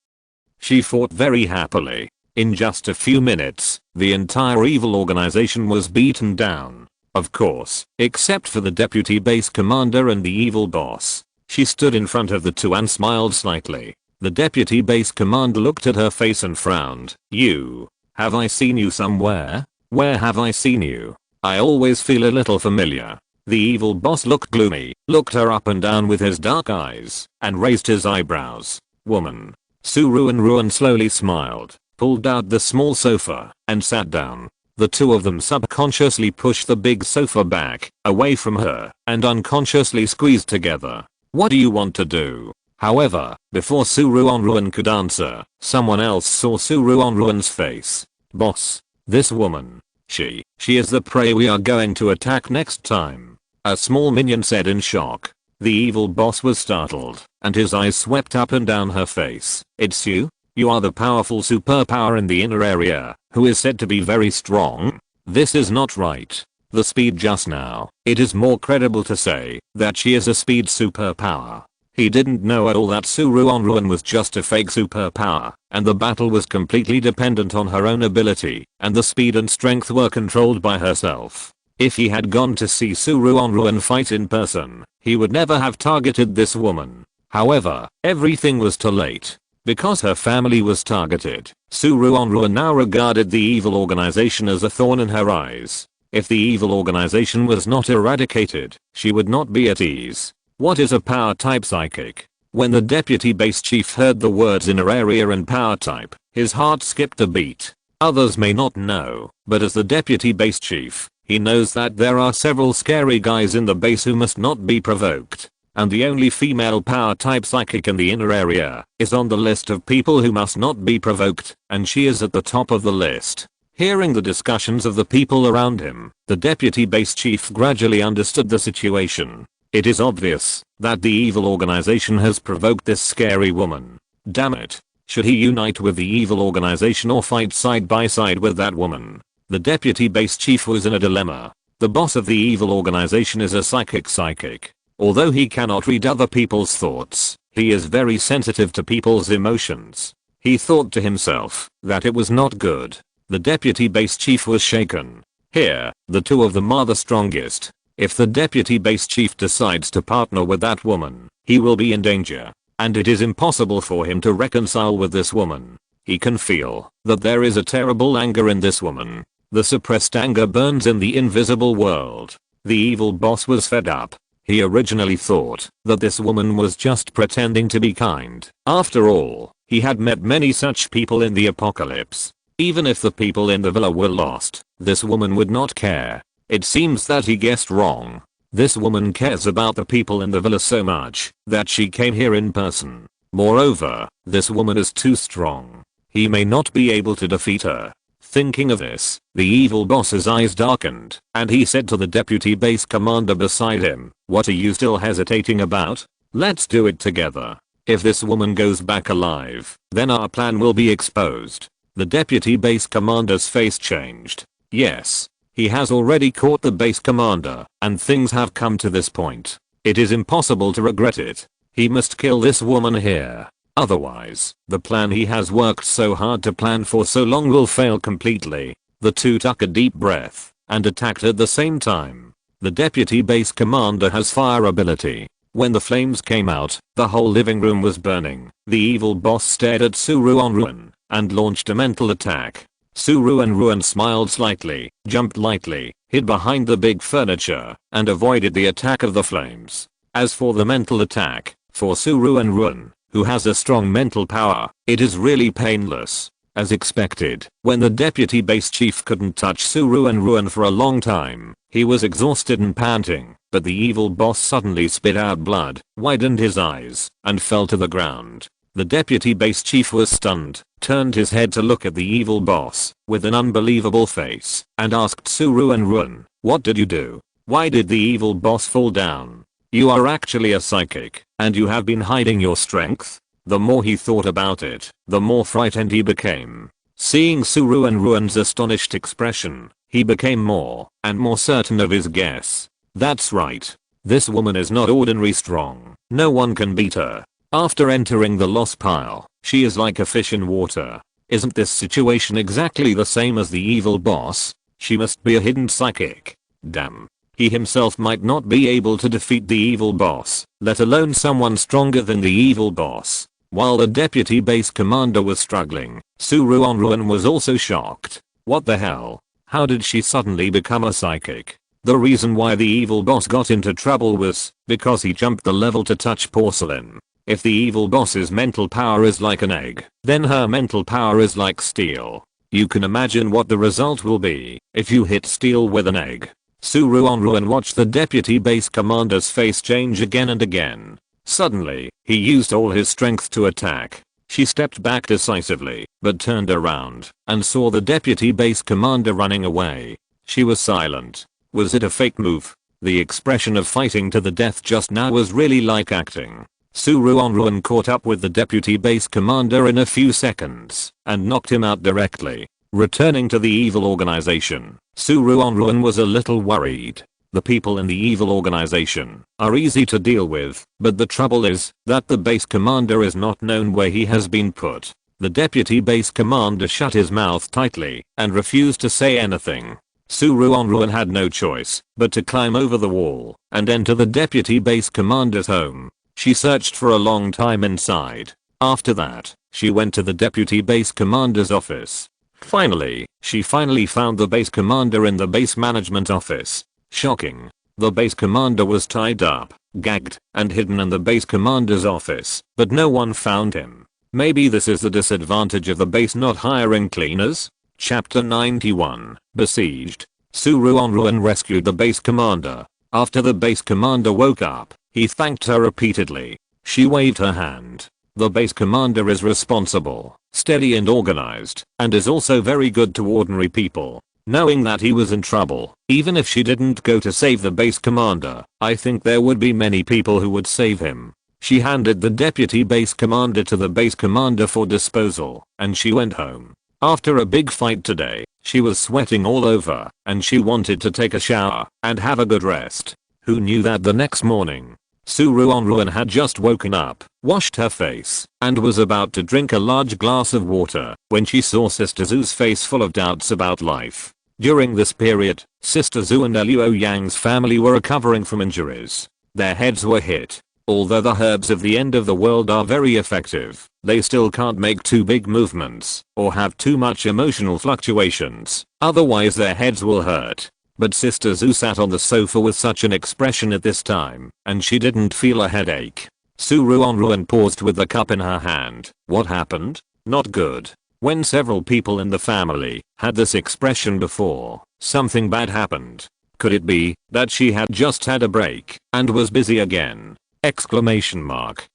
She fought very happily. In just a few minutes, the entire evil organization was beaten down. Of course, except for the deputy base commander and the evil boss. She stood in front of the two and smiled slightly. The deputy base commander looked at her face and frowned. You. Have I seen you somewhere? Where have I seen you? I always feel a little familiar. The evil boss looked gloomy, looked her up and down with his dark eyes, and raised his eyebrows. Woman. Ruanruan slowly smiled, pulled out the small sofa, and sat down. The two of them subconsciously pushed the big sofa back, away from her, and unconsciously squeezed together. What do you want to do? However, before Ruanruan could answer, someone else saw Ruanruan's face. Boss. This woman. She is the prey we are going to attack next time. A small minion said in shock. The evil boss was startled, and his eyes swept up and down her face. It's you? You are the powerful superpower in the inner area, who is said to be very strong? This is not right. The speed just now. It is more credible to say that she is a speed superpower. He didn't know at all that Ruanruan was just a fake superpower, and the battle was completely dependent on her own ability, and the speed and strength were controlled by herself. If he had gone to see Ruanruan fight in person, he would never have targeted this woman. However, everything was too late. Because her family was targeted, Ruanruan now regarded the evil organization as a thorn in her eyes. If the evil organization was not eradicated, she would not be at ease. What is a power type psychic? When the deputy base chief heard the words inner area and power type, his heart skipped a beat. Others may not know, but as the deputy base chief, he knows that there are several scary guys in the base who must not be provoked. And the only female power type psychic in the inner area is on the list of people who must not be provoked, and she is at the top of the list. Hearing the discussions of the people around him, the deputy base chief gradually understood the situation. It is obvious that the evil organization has provoked this scary woman. Damn it. Should he unite with the evil organization or fight side by side with that woman? The deputy base chief was in a dilemma. The boss of the evil organization is a psychic. Although he cannot read other people's thoughts, he is very sensitive to people's emotions. He thought to himself that it was not good. The deputy base chief was shaken. Here, the two of them are the strongest. If the deputy base chief decides to partner with that woman, he will be in danger. And it is impossible for him to reconcile with this woman. He can feel that there is a terrible anger in this woman. The suppressed anger burns in the invisible world. The evil boss was fed up. He originally thought that this woman was just pretending to be kind. After all, he had met many such people in the apocalypse. Even if the people in the villa were lost, this woman would not care. It seems that he guessed wrong. This woman cares about the people in the villa so much that she came here in person. Moreover, this woman is too strong. He may not be able to defeat her. Thinking of this, the evil boss's eyes darkened, and he said to the deputy base commander beside him, "What are you still hesitating about? Let's do it together. If this woman goes back alive, then our plan will be exposed." The deputy base commander's face changed. Yes. He has already caught the base commander, and things have come to this point. It is impossible to regret it. He must kill this woman here. Otherwise, the plan he has worked so hard to plan for so long will fail completely. The two took a deep breath and attacked at the same time. The deputy base commander has fire ability. When the flames came out, the whole living room was burning. The evil boss stared at Ruanruan and launched a mental attack. Ruanruan smiled slightly, jumped lightly, hid behind the big furniture, and avoided the attack of the flames. As for the mental attack, for Ruanruan, who has a strong mental power, it is really painless. As expected, when the deputy base chief couldn't touch Ruanruan for a long time, he was exhausted and panting, but the evil boss suddenly spit out blood, widened his eyes, and fell to the ground. The deputy base chief was stunned, turned his head to look at the evil boss with an unbelievable face, and asked Ruanruan, "What did you do? Why did the evil boss fall down? You are actually a psychic, and you have been hiding your strength?" The more he thought about it, the more frightened he became. Seeing Ruanruan's astonished expression, he became more and more certain of his guess. That's right. This woman is not ordinary strong. No one can beat her. After entering the loss pile, she is like a fish in water. Isn't this situation exactly the same as the evil boss? She must be a hidden psychic. Damn. He himself might not be able to defeat the evil boss, let alone someone stronger than the evil boss. While the deputy base commander was struggling, Ruanruan was also shocked. What the hell? How did she suddenly become a psychic? The reason why the evil boss got into trouble was because he jumped the level to touch porcelain. If the evil boss's mental power is like an egg, then her mental power is like steel. You can imagine what the result will be if you hit steel with an egg. Ruanruan watched the deputy base commander's face change again and again. Suddenly, he used all his strength to attack. She stepped back decisively, but turned around and saw the deputy base commander running away. She was silent. Was it a fake move? The expression of fighting to the death just now was really like acting. Ruanruan caught up with the deputy base commander in a few seconds and knocked him out directly. Returning to the evil organization, Ruanruan was a little worried. The people in the evil organization are easy to deal with, but the trouble is that the base commander is not known where he has been put. The deputy base commander shut his mouth tightly and refused to say anything. Ruanruan had no choice but to climb over the wall and enter the deputy base commander's home. She searched for a long time inside. After that, she went to the deputy base commander's office. Finally, she found the base commander in the base management office. Shocking. The base commander was tied up, gagged, and hidden in the base commander's office, but no one found him. Maybe this is the disadvantage of the base not hiring cleaners? Chapter 91, Besieged. Ruanruan rescued the base commander. After the base commander woke up, he thanked her repeatedly. She waved her hand. The base commander is responsible, steady and organized, and is also very good to ordinary people. Knowing that he was in trouble, even if she didn't go to save the base commander, I think there would be many people who would save him. She handed the deputy base commander to the base commander for disposal, and she went home. After a big fight today, she was sweating all over, and she wanted to take a shower and have a good rest. Who knew that the next morning, Ruanruan had just woken up, washed her face, and was about to drink a large glass of water when she saw Sister Zhu's face full of doubts about life. During this period, Sister Zhu and Luo Yang's family were recovering from injuries. Their heads were hit. Although the herbs of the end of the world are very effective, they still can't make too big movements or have too much emotional fluctuations, otherwise their heads will hurt. But Sister Zhu sat on the sofa with such an expression at this time, and she didn't feel a headache. Ruanruan paused with the cup in her hand. What happened? Not good. When several people in the family had this expression before, something bad happened. Could it be that she had just had a break and was busy again? Exclamation mark.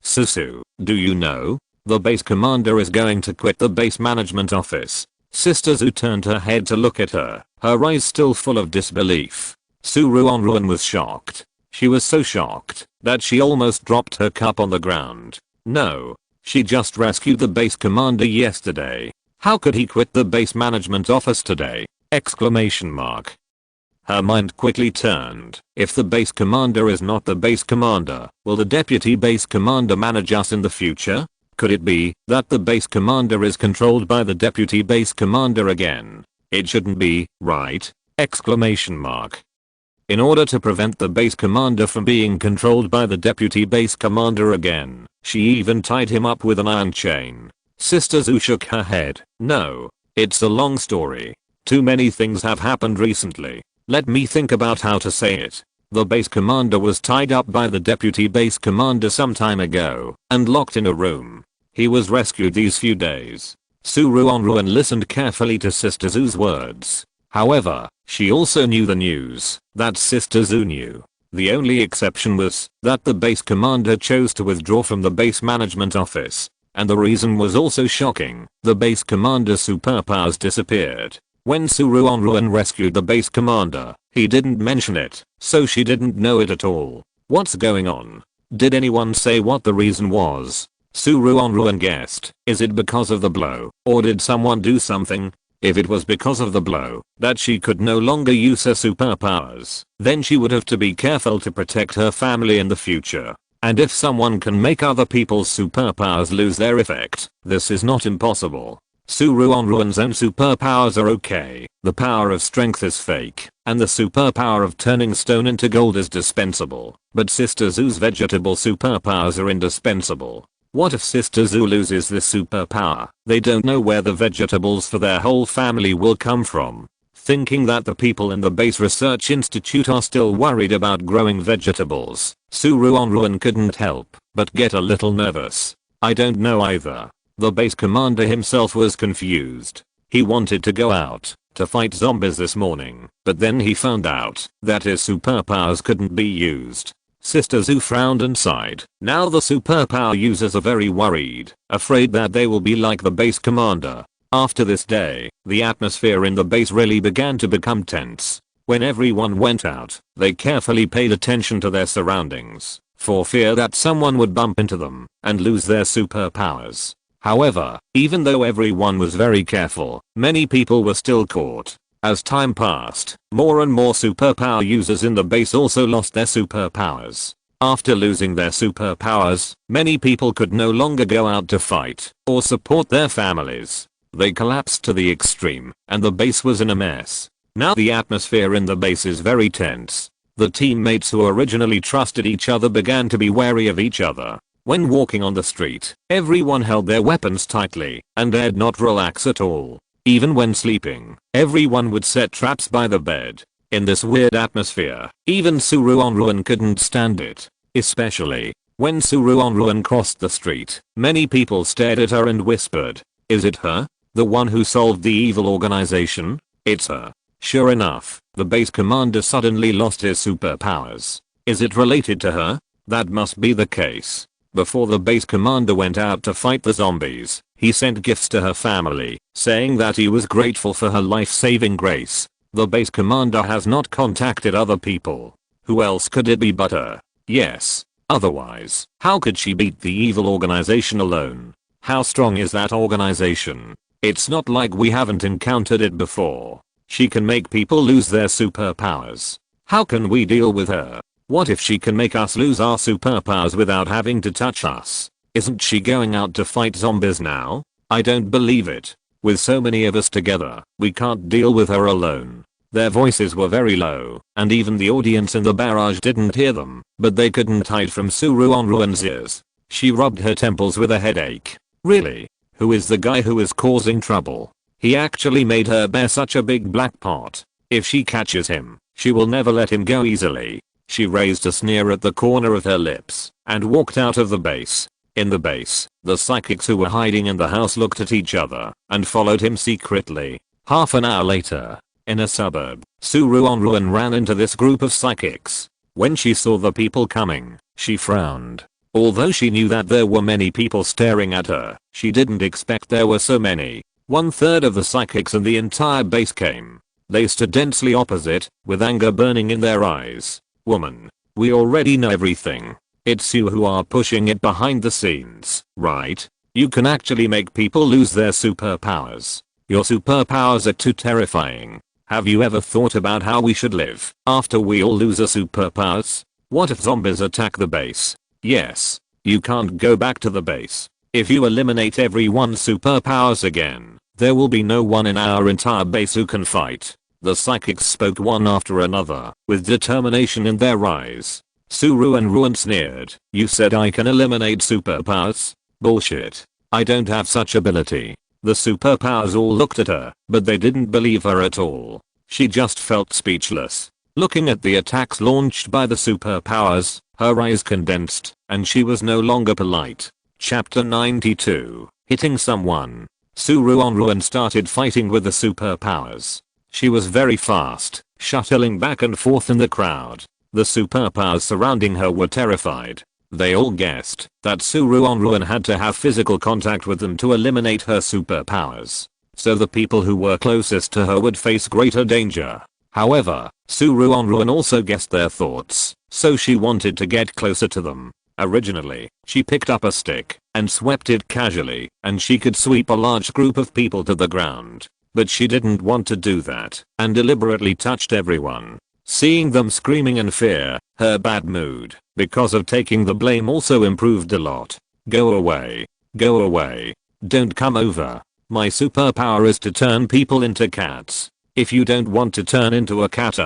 Susu, do you know? The base commander is going to quit the base management office. Sister Zhu turned her head to look at her, her eyes still full of disbelief. Ruanruan was shocked. She was so shocked that she almost dropped her cup on the ground. No. She just rescued the base commander yesterday. How could he quit the base management office today? Exclamation mark. Her mind quickly turned. If the base commander is not the base commander, will the deputy base commander manage us in the future? Could it be that the base commander is controlled by the deputy base commander again? It shouldn't be, right? Exclamation mark. In order to prevent the base commander from being controlled by the deputy base commander again, she even tied him up with an iron chain. Sister Zhu shook her head. No. It's a long story. Too many things have happened recently. Let me think about how to say it. The base commander was tied up by the deputy base commander some time ago and locked in a room. He was rescued these few days. Ruanruan listened carefully to Sister Zhu's words. However, she also knew the news that Sister Zhu knew. The only exception was that the base commander chose to withdraw from the base management office. And the reason was also shocking. The base commander's superpowers disappeared. When Ruanruan rescued the base commander, he didn't mention it, so she didn't know it at all. What's going on? Did anyone say what the reason was? Ruanruan guessed. Is it because of the blow, or did someone do something? If it was because of the blow, that she could no longer use her superpowers, then she would have to be careful to protect her family in the future. And if someone can make other people's superpowers lose their effect, this is not impossible. Ruanruan's own superpowers are okay. The power of strength is fake, and the superpower of turning stone into gold is dispensable. But Sister Zoo's vegetable superpowers are indispensable. What if Sister Zoo loses this superpower? They don't know where the vegetables for their whole family will come from. Thinking that the people in the base research institute are still worried about growing vegetables, Ruanruan couldn't help but get a little nervous. I don't know either. The base commander himself was confused. He wanted to go out to fight zombies this morning, but then he found out that his superpowers couldn't be used. Sister Zoo frowned and sighed. Now the superpower users are very worried, afraid that they will be like the base commander. After this day, the atmosphere in the base really began to become tense. When everyone went out, they carefully paid attention to their surroundings, for fear that someone would bump into them and lose their superpowers. However, even though everyone was very careful, many people were still caught. As time passed, more and more superpower users in the base also lost their superpowers. After losing their superpowers, many people could no longer go out to fight or support their families. They collapsed to the extreme, and the base was in a mess. Now the atmosphere in the base is very tense. The teammates who originally trusted each other began to be wary of each other. When walking on the street, everyone held their weapons tightly and dared not relax at all. Even when sleeping, everyone would set traps by the bed. In this weird atmosphere, even Ruanruan couldn't stand it. Especially when Ruanruan crossed the street, many people stared at her and whispered, "Is it her? The one who solved the evil organization? It's her." Sure enough, the base commander suddenly lost his superpowers. Is it related to her? That must be the case. Before the base commander went out to fight the zombies, he sent gifts to her family, saying that he was grateful for her life-saving grace. The base commander has not contacted other people. Who else could it be but her? Yes. Otherwise, how could she beat the evil organization alone? How strong is that organization? It's not like we haven't encountered it before. She can make people lose their superpowers. How can we deal with her? What if she can make us lose our superpowers without having to touch us? Isn't she going out to fight zombies now? I don't believe it. With so many of us together, we can't deal with her alone. Their voices were very low, and even the audience in the barrage didn't hear them, but they couldn't hide from Ruanruan's ears. She rubbed her temples with a headache. Really? Who is the guy who is causing trouble? He actually made her bear such a big black pot. If she catches him, she will never let him go easily. She raised a sneer at the corner of her lips and walked out of the base. In the base, the psychics who were hiding in the house looked at each other and followed him secretly. Half an hour later, in a suburb, Ruanruan ran into this group of psychics. When she saw the people coming, she frowned. Although she knew that there were many people staring at her, she didn't expect there were so many. 1/3 of the psychics in the entire base came. They stood densely opposite, with anger burning in their eyes. "Woman, we already know everything. It's you who are pushing it behind the scenes, right? You can actually make people lose their superpowers. Your superpowers are too terrifying. Have you ever thought about how we should live after we all lose our superpowers? What if zombies attack the base? Yes, you can't go back to the base. If you eliminate everyone's superpowers again, there will be no one in our entire base who can fight." The psychics spoke one after another, with determination in their eyes. Ruanruan sneered. "You said I can eliminate superpowers? Bullshit. I don't have such ability." The superpowers all looked at her, but they didn't believe her at all. She just felt speechless. Looking at the attacks launched by the superpowers, her eyes condensed, and she was no longer polite. Chapter 92. Hitting someone. Ruanruan started fighting with the superpowers. She was very fast, shuttling back and forth in the crowd. The superpowers surrounding her were terrified. They all guessed that Ruanruan had to have physical contact with them to eliminate her superpowers. So the people who were closest to her would face greater danger. However, Ruanruan also guessed their thoughts, so she wanted to get closer to them. Originally, she picked up a stick and swept it casually, and she could sweep a large group of people to the ground. But she didn't want to do that, and deliberately touched everyone. Seeing them screaming in fear, her bad mood, because of taking the blame, also improved a lot. Go away. Go away. Don't come over. My superpower is to turn people into cats. If you don't want to turn into a cat,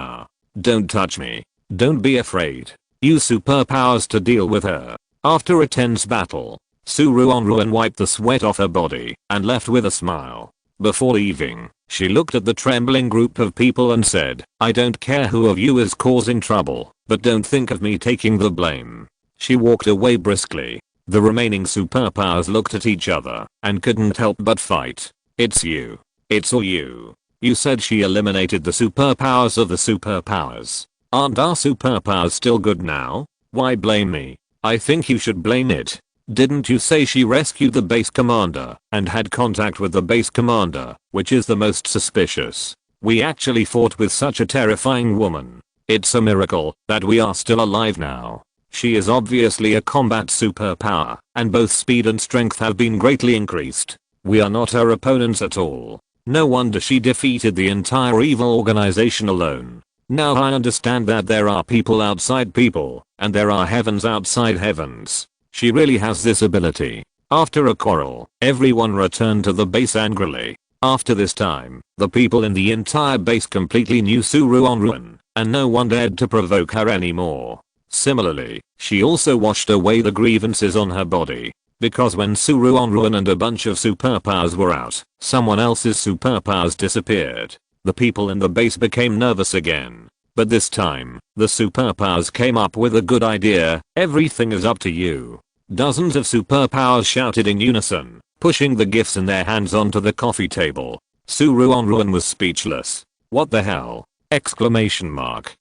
don't touch me. Don't be afraid. Use superpowers to deal with her. After a tense battle, Ruanruan wiped the sweat off her body and left with a smile. Before leaving, she looked at the trembling group of people and said, I don't care who of you is causing trouble, but don't think of me taking the blame. She walked away briskly. The remaining superpowers looked at each other and couldn't help but fight. It's you. It's all you. You said she eliminated the superpowers of the superpowers. Aren't our superpowers still good now? Why blame me? I think you should blame it. Didn't you say she rescued the base commander and had contact with the base commander, which is the most suspicious? We actually fought with such a terrifying woman. It's a miracle that we are still alive now. She is obviously a combat superpower, and both speed and strength have been greatly increased. We are not her opponents at all. No wonder she defeated the entire evil organization alone. Now I understand that there are people outside people, and there are heavens outside heavens. She really has this ability. After a quarrel, everyone returned to the base angrily. After this time, the people in the entire base completely knew Ruanruan, and no one dared to provoke her anymore. Similarly, she also washed away the grievances on her body. Because when Ruanruan and a bunch of superpowers were out, someone else's superpowers disappeared. The people in the base became nervous again. But this time, the superpowers came up with a good idea. Everything is up to you. Dozens of superpowers shouted in unison, pushing the gifts in their hands onto the coffee table. Ruanruan was speechless. What the hell? Exclamation mark.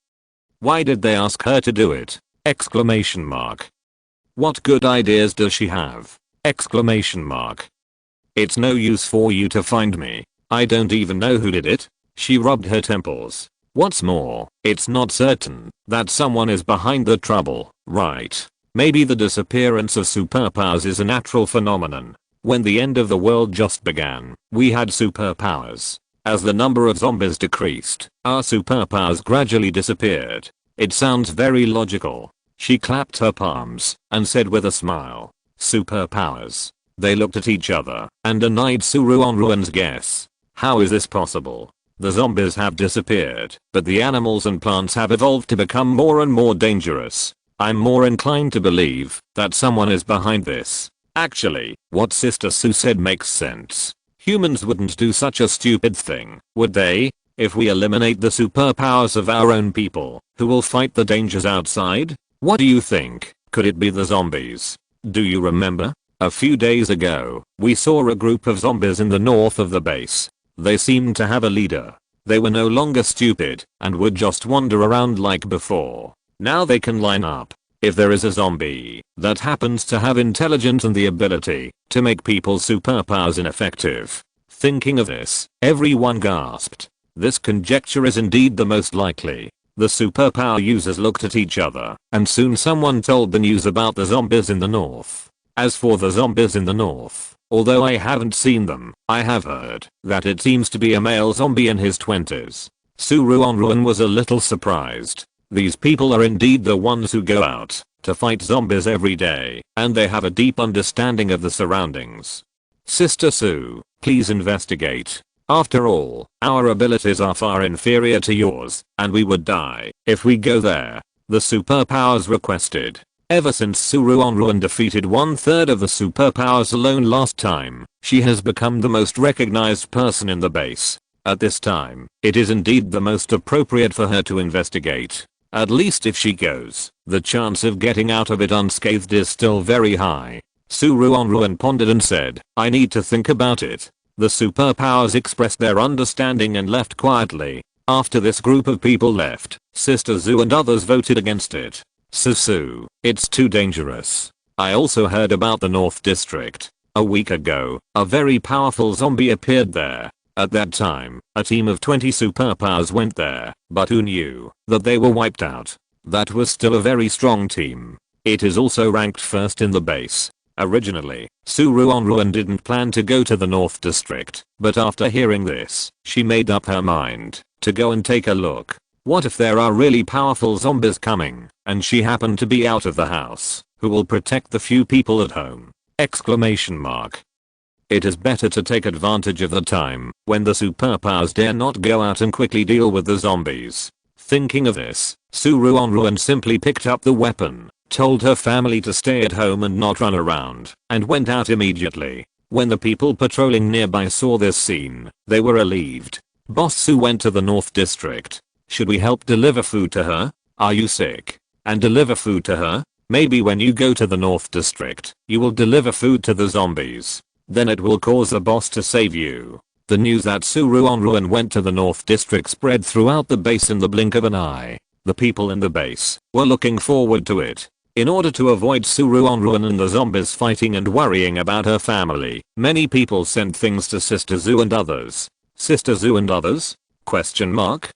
Why did they ask her to do it? Exclamation mark. What good ideas does she have? Exclamation mark. It's no use for you to find me. I don't even know who did it. She rubbed her temples. What's more, it's not certain that someone is behind the trouble, right? Maybe the disappearance of superpowers is a natural phenomenon. When the end of the world just began, we had superpowers. As the number of zombies decreased, our superpowers gradually disappeared. It sounds very logical. She clapped her palms and said with a smile, superpowers. They looked at each other and denied Ruanruan's guess. How is this possible? The zombies have disappeared, but the animals and plants have evolved to become more and more dangerous. I'm more inclined to believe that someone is behind this. Actually, what Sister Sue said makes sense. Humans wouldn't do such a stupid thing, would they? If we eliminate the superpowers of our own people, who will fight the dangers outside? What do you think? Could it be the zombies? Do you remember? A few days ago, we saw a group of zombies in the north of the base. They seemed to have a leader. They were no longer stupid and would just wander around like before. Now they can line up. If there is a zombie that happens to have intelligence and the ability to make people's superpowers ineffective. Thinking of this, everyone gasped. This conjecture is indeed the most likely. The superpower users looked at each other, and soon someone told the news about the zombies in the north. As for the zombies in the north, although I haven't seen them, I have heard that it seems to be a male zombie in his 20s. Ruanruan was a little surprised. These people are indeed the ones who go out to fight zombies every day, and they have a deep understanding of the surroundings. Sister Sue, please investigate. After all, our abilities are far inferior to yours, and we would die if we go there. The superpowers requested. Ever since Ruanruan defeated 1/3 of the superpowers alone last time, she has become the most recognized person in the base. At this time, it is indeed the most appropriate for her to investigate. At least if she goes, the chance of getting out of it unscathed is still very high. Ruanruan pondered and said, I need to think about it. The superpowers expressed their understanding and left quietly. After this group of people left, Sister Zoo and others voted against it. Susu, it's too dangerous. I also heard about the North District. A week ago, a very powerful zombie appeared there. At that time, a team of 20 superpowers went there, but who knew that they were wiped out? That was still a very strong team. It is also ranked first in the base. Originally, Ruanruan didn't plan to go to the North District, but after hearing this, she made up her mind to go and take a look. What if there are really powerful zombies coming, and she happened to be out of the house? Who will protect the few people at home? Exclamation mark. It is better to take advantage of the time when the superpowers dare not go out and quickly deal with the zombies. Thinking of this, Ruanruan simply picked up the weapon, told her family to stay at home and not run around, and went out immediately. When the people patrolling nearby saw this scene, they were relieved. Boss Sue went to the North District. Should we help deliver food to her? Are you sick? And deliver food to her? Maybe when you go to the North District, you will deliver food to the zombies. Then it will cause the boss to save you. The news that Ruanruan went to the North District spread throughout the base in the blink of an eye. The people in the base were looking forward to it. In order to avoid Ruanruan and the zombies fighting and worrying about her family, many people sent things to Sister Zoo and others. Sister Zoo and others? Question mark.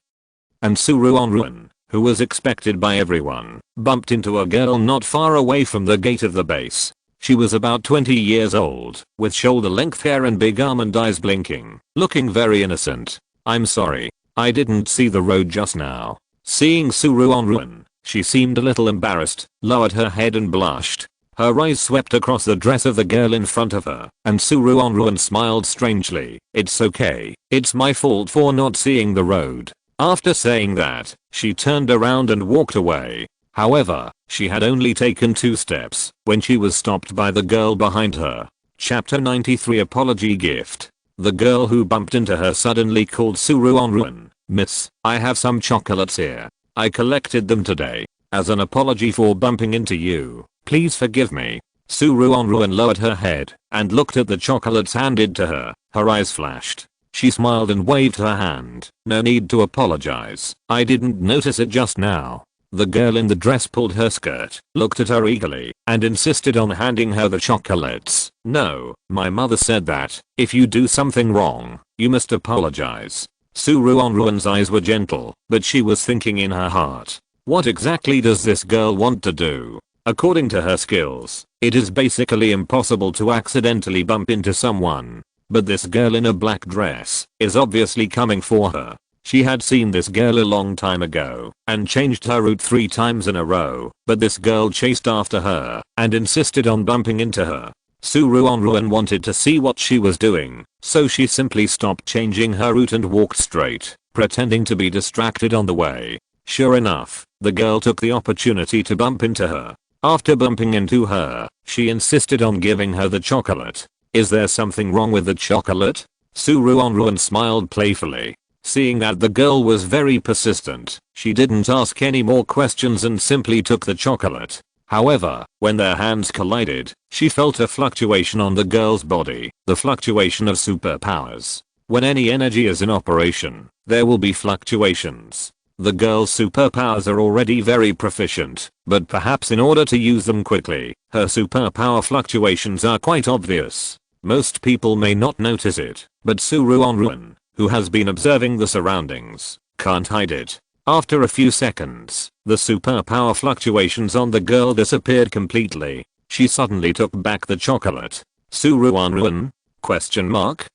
And Ruanruan, who was expected by everyone, bumped into a girl not far away from the gate of the base. She was about 20 years old, with shoulder-length hair and big almond eyes blinking, looking very innocent. I'm sorry, I didn't see the road just now. Seeing Ruanruan, she seemed a little embarrassed, lowered her head and blushed. Her eyes swept across the dress of the girl in front of her, and Ruanruan smiled strangely. It's okay, it's my fault for not seeing the road. After saying that, she turned around and walked away. However, she had only taken 2 steps when she was stopped by the girl behind her. Chapter 93 Apology Gift. The girl who bumped into her suddenly called Ruanruan, "Miss, I have some chocolates here. I collected them today. As an apology for bumping into you, please forgive me." Ruanruan lowered her head and looked at the chocolates handed to her. Her eyes flashed. She smiled and waved her hand. "No need to apologize. I didn't notice it just now." The girl in the dress pulled her skirt, looked at her eagerly, and insisted on handing her the chocolates. "No, my mother said that if you do something wrong, you must apologize." Ruanruan's eyes were gentle, but she was thinking in her heart, what exactly does this girl want to do? According to her skills, it is basically impossible to accidentally bump into someone. But this girl in a black dress is obviously coming for her. She had seen this girl a long time ago and changed her route 3 times in a row, but this girl chased after her and insisted on bumping into her. Ruanruan wanted to see what she was doing, so she simply stopped changing her route and walked straight, pretending to be distracted on the way. Sure enough, the girl took the opportunity to bump into her. After bumping into her, she insisted on giving her the chocolate. Is there something wrong with the chocolate? Ruanruan smiled playfully. Seeing that the girl was very persistent, she didn't ask any more questions and simply took the chocolate. However, when their hands collided, she felt a fluctuation on the girl's body, the fluctuation of superpowers. When any energy is in operation, there will be fluctuations. The girl's superpowers are already very proficient, but perhaps in order to use them quickly, her superpower fluctuations are quite obvious. Most people may not notice it, but Ruanruan, who has been observing the surroundings, can't hide it. After a few seconds, the superpower fluctuations on the girl disappeared completely. She suddenly took back the chocolate. Ruanruan? Question mark?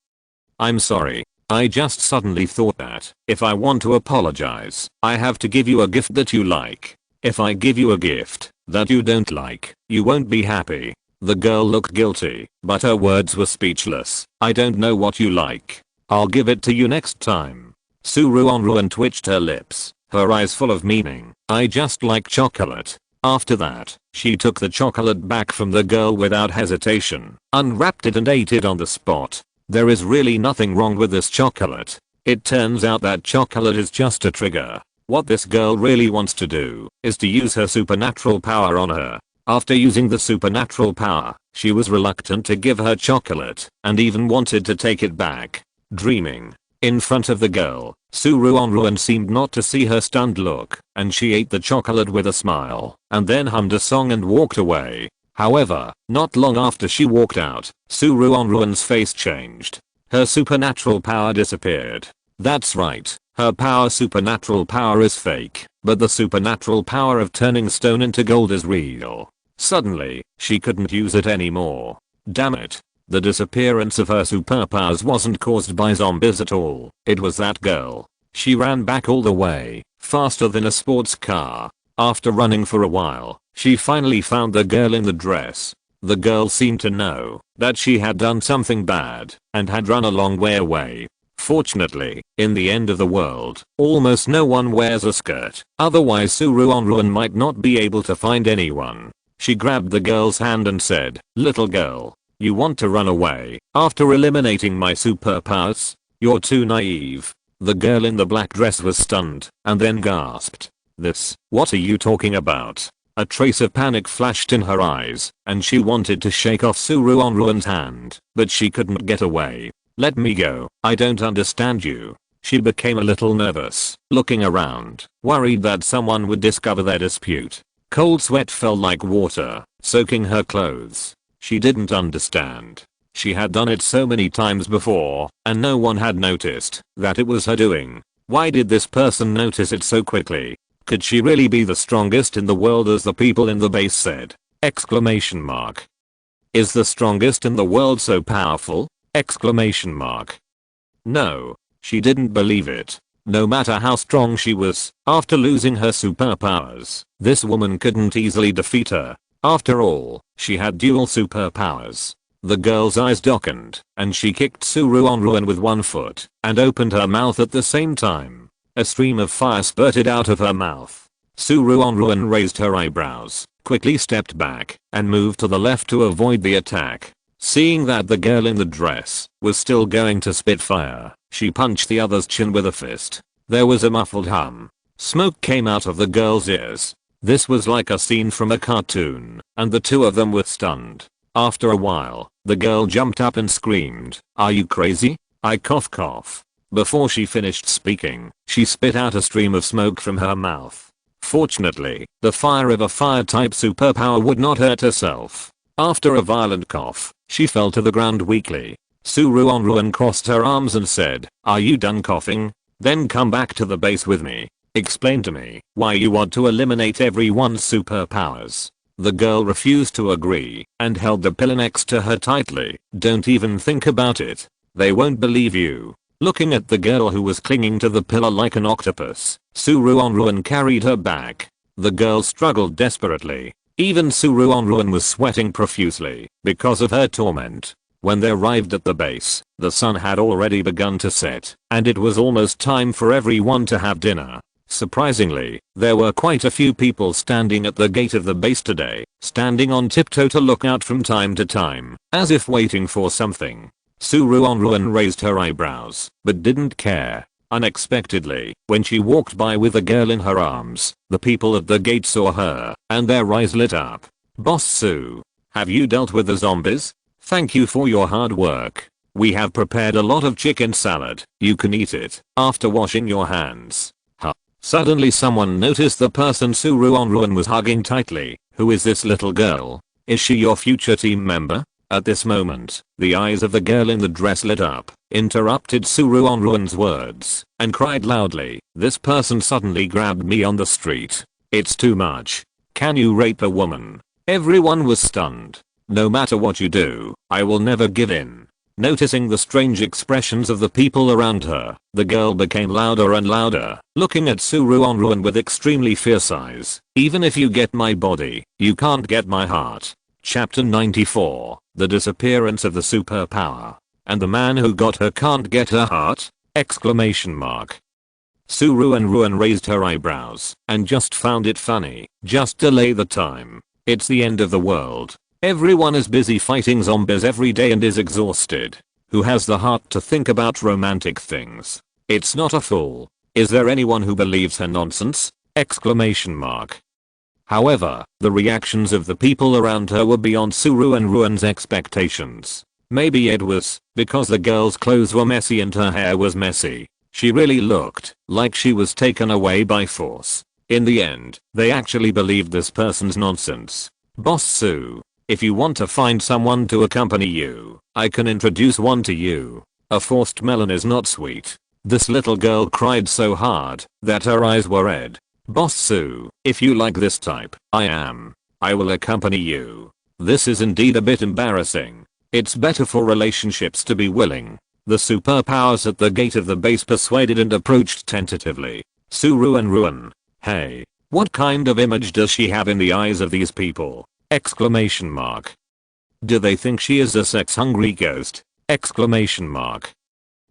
I'm sorry. I just suddenly thought that if I want to apologize, I have to give you a gift that you like. If I give you a gift that you don't like, you won't be happy. The girl looked guilty, but her words were speechless. I don't know what you like. I'll give it to you next time. Ruanruan twitched her lips, her eyes full of meaning. I just like chocolate. After that, she took the chocolate back from the girl without hesitation, unwrapped it and ate it on the spot. There is really nothing wrong with this chocolate. It turns out that chocolate is just a trigger. What this girl really wants to do is to use her supernatural power on her. After using the supernatural power, she was reluctant to give her chocolate and even wanted to take it back. Dreaming. in front of the girl. Ruanruan seemed not to see her stunned look, and she ate the chocolate with a smile, and then hummed a song and walked away. However, not long after she walked out, Ruanruan's face changed. Her supernatural power disappeared. That's right, her supernatural power is fake, but the supernatural power of turning stone into gold is real. Suddenly, she couldn't use it anymore. Damn it. The disappearance of her superpowers wasn't caused by zombies at all, it was that girl. She ran back all the way, faster than a sports car. After running for a while, she finally found the girl in the dress. The girl seemed to know that she had done something bad and had run a long way away. Fortunately, in the end of the world, almost no one wears a skirt, otherwise Ruanruan might not be able to find anyone. She grabbed the girl's hand and said, "Little girl, you want to run away after eliminating my superpowers? You're too naive." The girl in the black dress was stunned and then gasped. What are you talking about? A trace of panic flashed in her eyes, and she wanted to shake off Ruanruan's hand, but she couldn't get away. "Let me go, I don't understand you." She became a little nervous, looking around, worried that someone would discover their dispute. Cold sweat fell like water, soaking her clothes. She didn't understand. She had done it so many times before, and no one had noticed that it was her doing. Why did this person notice it so quickly? Could she really be the strongest in the world as the people in the base said? Exclamation mark. Is the strongest in the world so powerful? Exclamation mark. No, she didn't believe it. No matter how strong she was, after losing her superpowers, this woman couldn't easily defeat her. After all, she had dual superpowers. The girl's eyes darkened, and she kicked Ruanruan with one foot, and opened her mouth at the same time. A stream of fire spurted out of her mouth. Ruanruan raised her eyebrows, quickly stepped back, and moved to the left to avoid the attack. Seeing that the girl in the dress was still going to spit fire, she punched the other's chin with a fist. There was a muffled hum. Smoke came out of the girl's ears. This was like a scene from a cartoon, and the two of them were stunned. After a while, the girl jumped up and screamed, "Are you crazy? I cough cough." Before she finished speaking, she spit out a stream of smoke from her mouth. Fortunately, the fire of a fire-type superpower would not hurt herself. After a violent cough, she fell to the ground weakly. Ruanruan crossed her arms and said, "Are you done coughing? Then come back to the base with me. Explain to me why you want to eliminate everyone's superpowers." The girl refused to agree and held the pillar next to her tightly. "Don't even think about it. They won't believe you." Looking at the girl who was clinging to the pillar like an octopus, Ruanruan carried her back. The girl struggled desperately. Even Ruanruan was sweating profusely because of her torment. When they arrived at the base, the sun had already begun to set, and it was almost time for everyone to have dinner. Surprisingly, there were quite a few people standing at the gate of the base today, standing on tiptoe to look out from time to time, as if waiting for something. Ruanruan raised her eyebrows, but didn't care. Unexpectedly, when she walked by with the girl in her arms, the people at the gate saw her, and their eyes lit up. "Boss Sue, have you dealt with the zombies? Thank you for your hard work. We have prepared a lot of chicken salad. You can eat it after washing your hands." Suddenly someone noticed the person Ruanruan was hugging tightly. "Who is this little girl? Is she your future team member?" At this moment, the eyes of the girl in the dress lit up, interrupted Ruanruan's words, and cried loudly, "This person suddenly grabbed me on the street. It's too much. Can you rape a woman?" Everyone was stunned. "No matter what you do, I will never give in." Noticing the strange expressions of the people around her, the girl became louder and louder, looking at Ruanruan with extremely fierce eyes. "Even if you get my body, you can't get my heart." Chapter 94, The Disappearance of the Superpower. "And the man who got her can't get her heart?" Exclamation mark. Ruanruan raised her eyebrows and just found it funny. "Just delay the time. It's the end of the world. Everyone is busy fighting zombies every day and is exhausted. Who has the heart to think about romantic things? It's not a fool. Is there anyone who believes her nonsense?" Exclamation mark. However, the reactions of the people around her were beyond Ruanruan's expectations. Maybe it was because the girl's clothes were messy and her hair was messy. She really looked like she was taken away by force. In the end, they actually believed this person's nonsense. Boss Sue, if you want to find someone to accompany you, I can introduce one to you. A forced melon is not sweet. This little girl cried so hard that her eyes were red. Boss Sue, if you like this type, I will accompany you. This is indeed a bit embarrassing. It's better for relationships to be willing. The superpowers at the gate of the base persuaded and approached tentatively. Ruanruan. Hey, what kind of image does she have in the eyes of these people? Exclamation mark. Do they think she is a sex-hungry ghost? Exclamation mark.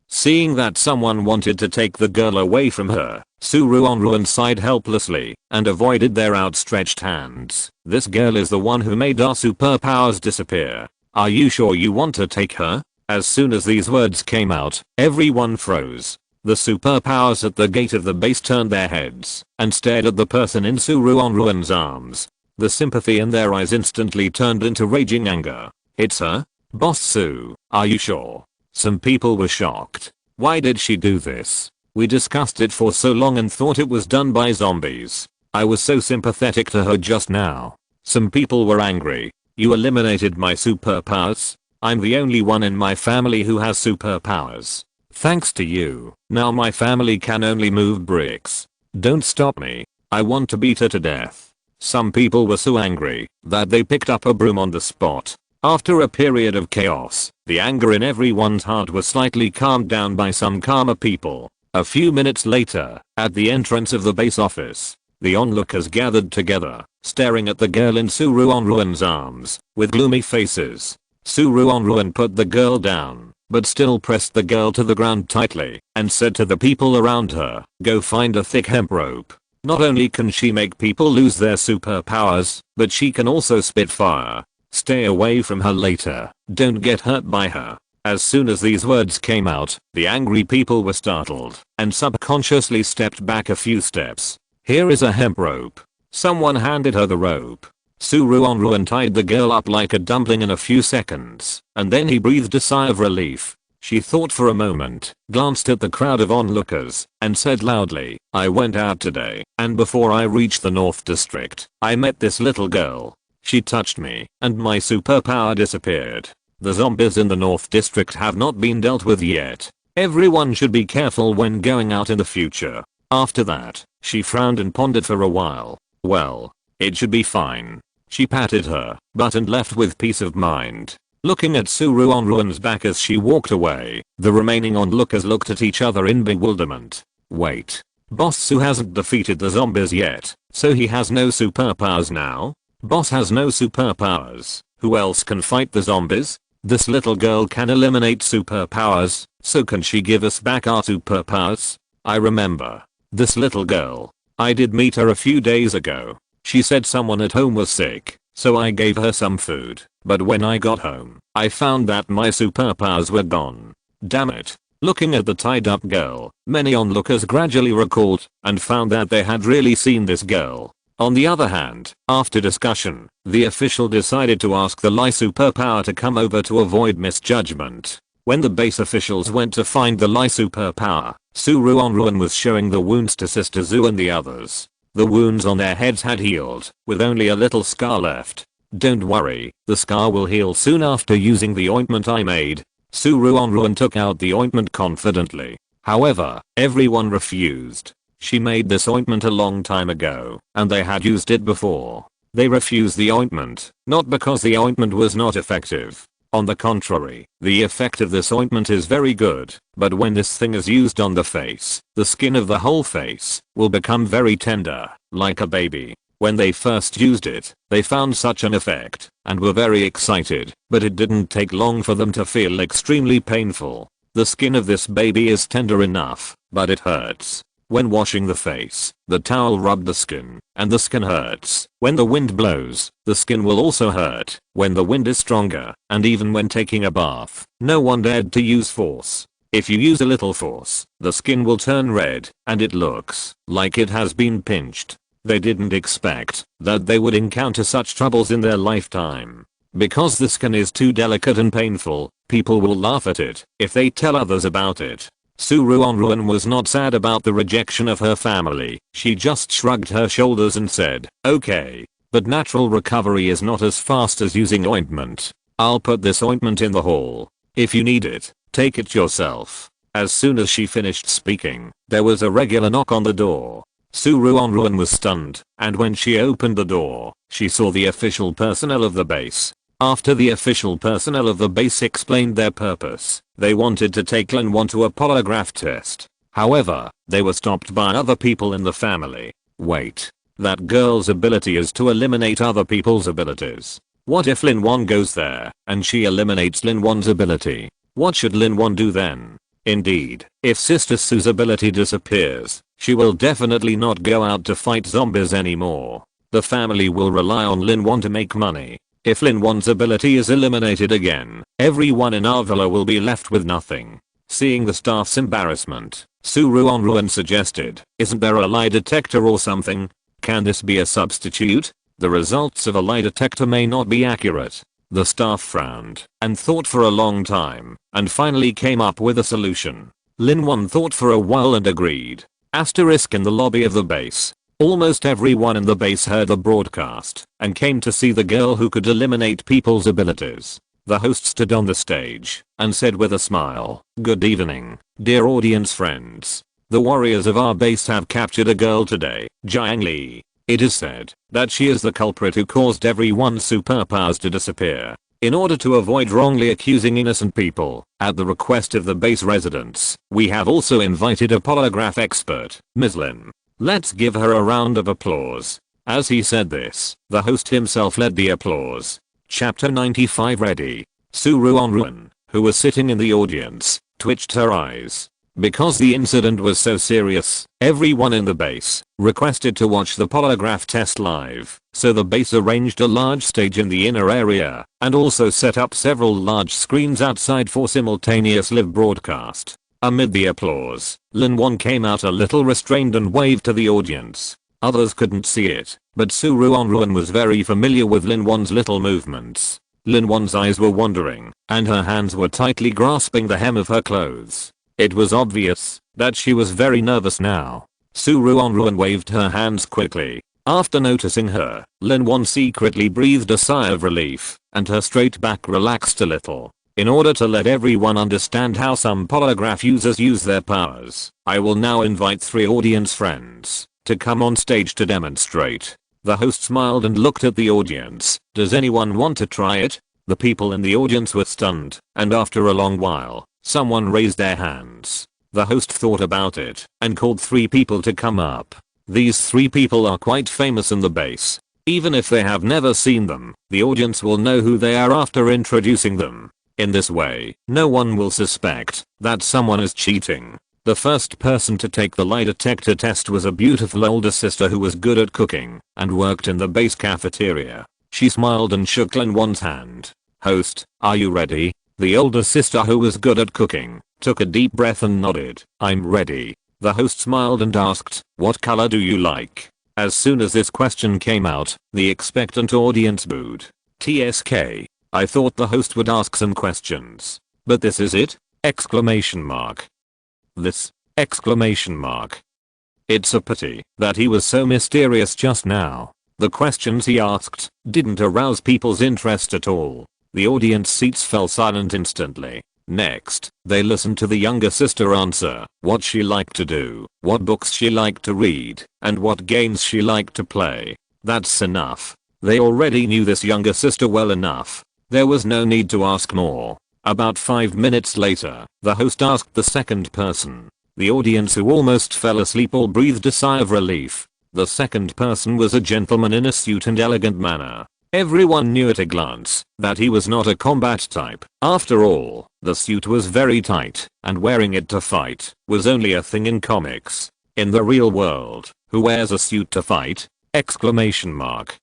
Seeing that someone wanted to take the girl away from her, Ruanruan sighed helplessly and avoided their outstretched hands. This girl is the one who made our superpowers disappear. Are you sure you want to take her? As soon as these words came out, everyone froze. The superpowers at the gate of the base turned their heads and stared at the person in Ruanruan's arms. The sympathy in their eyes instantly turned into raging anger. It's her? Boss Sue, are you sure? Some people were shocked. Why did she do this? We discussed it for so long and thought it was done by zombies. I was so sympathetic to her just now. Some people were angry. You eliminated my superpowers? I'm the only one in my family who has superpowers. Thanks to you, now my family can only move bricks. Don't stop me. I want to beat her to death. Some people were so angry that they picked up a broom on the spot. After a period of chaos, the anger in everyone's heart was slightly calmed down by some calmer people. A few minutes later, at the entrance of the base office, the onlookers gathered together, staring at the girl in Ruanruan's arms, with gloomy faces. Ruanruan put the girl down, but still pressed the girl to the ground tightly, and said to the people around her, go find a thick hemp rope. Not only can she make people lose their superpowers, but she can also spit fire. Stay away from her later. Don't get hurt by her. As soon as these words came out, the angry people were startled and subconsciously stepped back a few steps. Here is a hemp rope. Someone handed her the rope. Ruanruan tied the girl up like a dumpling in a few seconds, and then he breathed a sigh of relief. She thought for a moment, glanced at the crowd of onlookers, and said loudly, I went out today, and before I reached the North District, I met this little girl. She touched me, and my superpower disappeared. The zombies in the North District have not been dealt with yet. Everyone should be careful when going out in the future. After that, she frowned and pondered for a while. Well, it should be fine. She patted her butt and left with peace of mind. Looking at Ruanruan's back as she walked away, the remaining onlookers looked at each other in bewilderment. Wait. Boss Sue hasn't defeated the zombies yet, so he has no superpowers now? Boss has no superpowers. Who else can fight the zombies? This little girl can eliminate superpowers, so can she give us back our superpowers? I remember. This little girl. I did meet her a few days ago. She said someone at home was sick, so I gave her some food. But when I got home, I found that my superpowers were gone. Damn it. Looking at the tied up girl, many onlookers gradually recalled and found that they had really seen this girl. On the other hand, after discussion, the official decided to ask the Lie superpower to come over to avoid misjudgment. When the base officials went to find the Lie superpower, Ruanruan was showing the wounds to Sister Zoo and the others. The wounds on their heads had healed, with only a little scar left. Don't worry, the scar will heal soon after using the ointment I made. Ruanruan took out the ointment confidently. However, everyone refused. She made this ointment a long time ago, and they had used it before. They refused the ointment, not because the ointment was not effective. On the contrary, the effect of this ointment is very good, but when this thing is used on the face, the skin of the whole face will become very tender, like a baby. When they first used it, they found such an effect, and were very excited, but it didn't take long for them to feel extremely painful. The skin of this baby is tender enough, but it hurts. When washing the face, the towel rubbed the skin, and the skin hurts. When the wind blows, the skin will also hurt. When the wind is stronger, and even when taking a bath, no one dared to use force. If you use a little force, the skin will turn red, and it looks like it has been pinched. They didn't expect that they would encounter such troubles in their lifetime. Because the skin is too delicate and painful, People will laugh at it if they tell others about it. Ruanruan was not sad about the rejection of her family. She just shrugged her shoulders and said, okay. But natural recovery is not as fast as using ointment. I'll put this ointment in the hall. If you need it, take it yourself. As soon as she finished speaking, there was a regular knock on the door. Ruanruan was stunned, and when she opened the door, she saw the official personnel of the base. After the official personnel of the base explained their purpose, they wanted to take Linwon to a polygraph test. However, they were stopped by other people in the family. Wait. That girl's ability is to eliminate other people's abilities. What if Linwon goes there, and she eliminates Linwon's ability? What should Linwon do then? Indeed, if Sister Sue's ability disappears, she will definitely not go out to fight zombies anymore. The family will rely on Linwon to make money. If Linwon's ability is eliminated again, everyone in our villa will be left with nothing. Seeing the staff's embarrassment, Ruanruan suggested, isn't there a lie detector or something? Can this be a substitute? The results of a lie detector may not be accurate. The staff frowned and thought for a long time and finally came up with a solution. Linwon thought for a while and agreed. Asterisk in the lobby of the base. Almost everyone in the base heard the broadcast and came to see the girl who could eliminate people's abilities. The host stood on the stage and said with a smile, "Good evening, dear audience friends. The warriors of our base have captured a girl today, Jiang Li. It is said that she is the culprit who caused everyone's superpowers to disappear. In order to avoid wrongly accusing innocent people, at the request of the base residents, we have also invited a polygraph expert, Ms. Lin. Let's give her a round of applause." As he said this, the host himself led the applause. Chapter 95 ready. Ruanruan, who was sitting in the audience, twitched her eyes. Because the incident was so serious, everyone in the base requested to watch the polygraph test live, so the base arranged a large stage in the inner area and also set up several large screens outside for simultaneous live broadcast. Amid the applause, Linwon came out a little restrained and waved to the audience. Others couldn't see it, but Ruanruan was very familiar with Linwon's little movements. Linwon's eyes were wandering, and her hands were tightly grasping the hem of her clothes. It was obvious that she was very nervous now. Ruanruan waved her hands quickly. After noticing her, Linwon secretly breathed a sigh of relief, and her straight back relaxed a little. In order to let everyone understand how some polygraph users use their powers, I will now invite 3 audience friends to come on stage to demonstrate. The host smiled and looked at the audience. Does anyone want to try it? The people in the audience were stunned, and after a long while, someone raised their hands. The host thought about it and called 3 people to come up. These 3 people are quite famous in the base. Even if they have never seen them, the audience will know who they are after introducing them. In this way, no one will suspect that someone is cheating. The first person to take the lie detector test was a beautiful older sister who was good at cooking and worked in the base cafeteria. She smiled and shook Linwon's hand. "Host, are you ready?" The older sister, who was good at cooking, took a deep breath and nodded. "I'm ready." The host smiled and asked, "What color do you like?" As soon as this question came out, the expectant audience booed. TSK. I thought the host would ask some questions. But this is it? Exclamation mark. This! Exclamation mark. It's a pity that he was so mysterious just now. The questions he asked didn't arouse people's interest at all. The audience seats fell silent instantly. Next, they listened to the younger sister answer what she liked to do, what books she liked to read, and what games she liked to play. That's enough. They already knew this younger sister well enough. There was no need to ask more. About 5 minutes later, the host asked the second person. The audience, who almost fell asleep, all breathed a sigh of relief. The second person was a gentleman in a suit and elegant manner. Everyone knew at a glance that he was not a combat type. After all, the suit was very tight, and wearing it to fight was only a thing in comics. In the real world, who wears a suit to fight? Exclamation mark.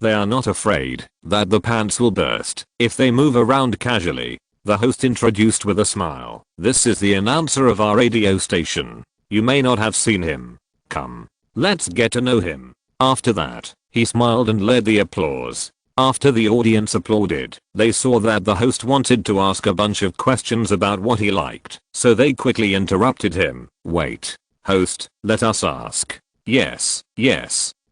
They are not afraid that the pants will burst if they move around casually. The host introduced with a smile. This is the announcer of our radio station. You may not have seen him. Come, let's get to know him. After that, he smiled and led the applause. After the audience applauded, they saw that the host wanted to ask a bunch of questions about what he liked, so they quickly interrupted him. Wait. Host, let us ask. Yes.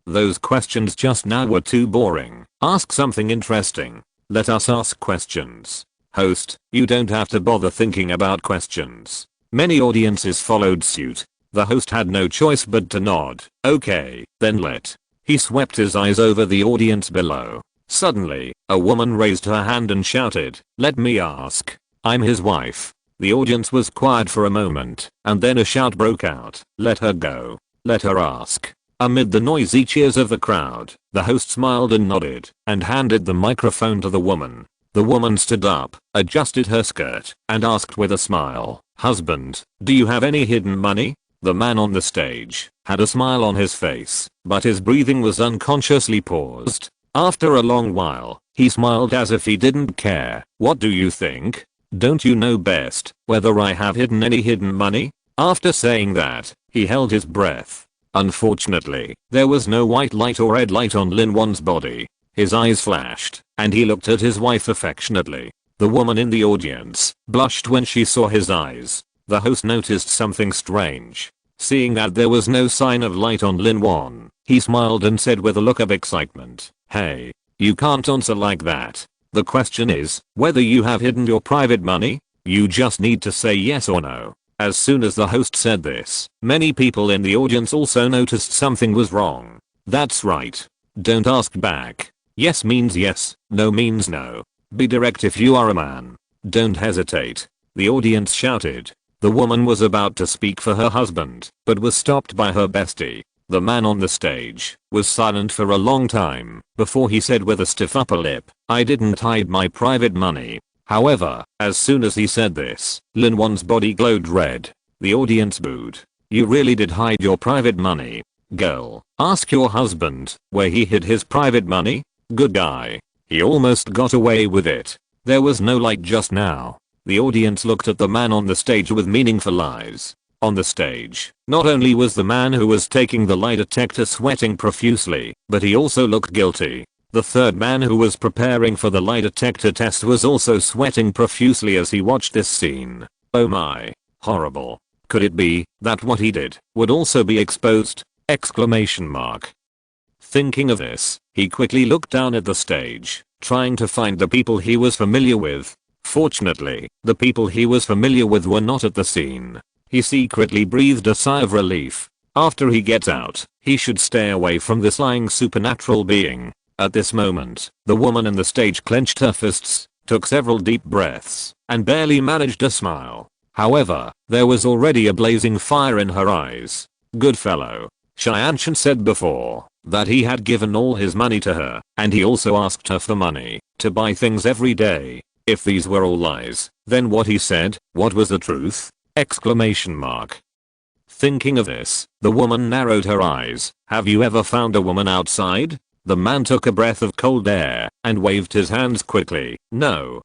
Those questions just now were too boring. Ask something interesting. Let us ask questions. Host, you don't have to bother thinking about questions. Many audiences followed suit. The host had no choice but to nod. Okay, then let. He swept his eyes over the audience below. Suddenly, a woman raised her hand and shouted, "Let me ask. I'm his wife." The audience was quiet for a moment, and then a shout broke out. "Let her go. Let her ask." Amid the noisy cheers of the crowd, the host smiled and nodded, and handed the microphone to the woman. The woman stood up, adjusted her skirt, and asked with a smile, "Husband, do you have any hidden money?" The man on the stage had a smile on his face, but his breathing was unconsciously paused. After a long while, he smiled as if he didn't care. "What do you think? Don't you know best whether I have hidden any hidden money?" After saying that, he held his breath. Unfortunately, there was no white light or red light on Lin Wan's body. His eyes flashed, and he looked at his wife affectionately. The woman in the audience blushed when she saw his eyes. The host noticed something strange. Seeing that there was no sign of light on Lin Wan, he smiled and said with a look of excitement, "Hey, you can't answer like that. The question is whether you have hidden your private money. You just need to say yes or no." As soon as the host said this, many people in the audience also noticed something was wrong. That's right. Don't ask back. Yes means yes, no means no. Be direct if you are a man. Don't hesitate. The audience shouted. The woman was about to speak for her husband, but was stopped by her bestie. The man on the stage was silent for a long time before he said with a stiff upper lip, "I didn't hide my private money." However, as soon as he said this, Lin Wan's body glowed red. The audience booed. "You really did hide your private money? Girl, ask your husband where he hid his private money." Good guy. He almost got away with it. There was no light just now. The audience looked at the man on the stage with meaningful eyes. On the stage, not only was the man who was taking the lie detector sweating profusely, but he also looked guilty. The third man who was preparing for the lie detector test was also sweating profusely as he watched this scene. Oh my. Horrible. Could it be that what he did would also be exposed? Exclamation mark. Thinking of this, he quickly looked down at the stage, trying to find the people he was familiar with. Fortunately, the people he was familiar with were not at the scene. He secretly breathed a sigh of relief. After he gets out, he should stay away from this lying supernatural being. At this moment, the woman in the stage clenched her fists, took several deep breaths, and barely managed a smile. However, there was already a blazing fire in her eyes. Good fellow. Xianshan said before that he had given all his money to her, and he also asked her for money to buy things every day. If these were all lies, then what he said, what was the truth? Exclamation mark. Thinking of this, the woman narrowed her eyes. Have you ever found a woman outside? The man took a breath of cold air and waved his hands quickly. No,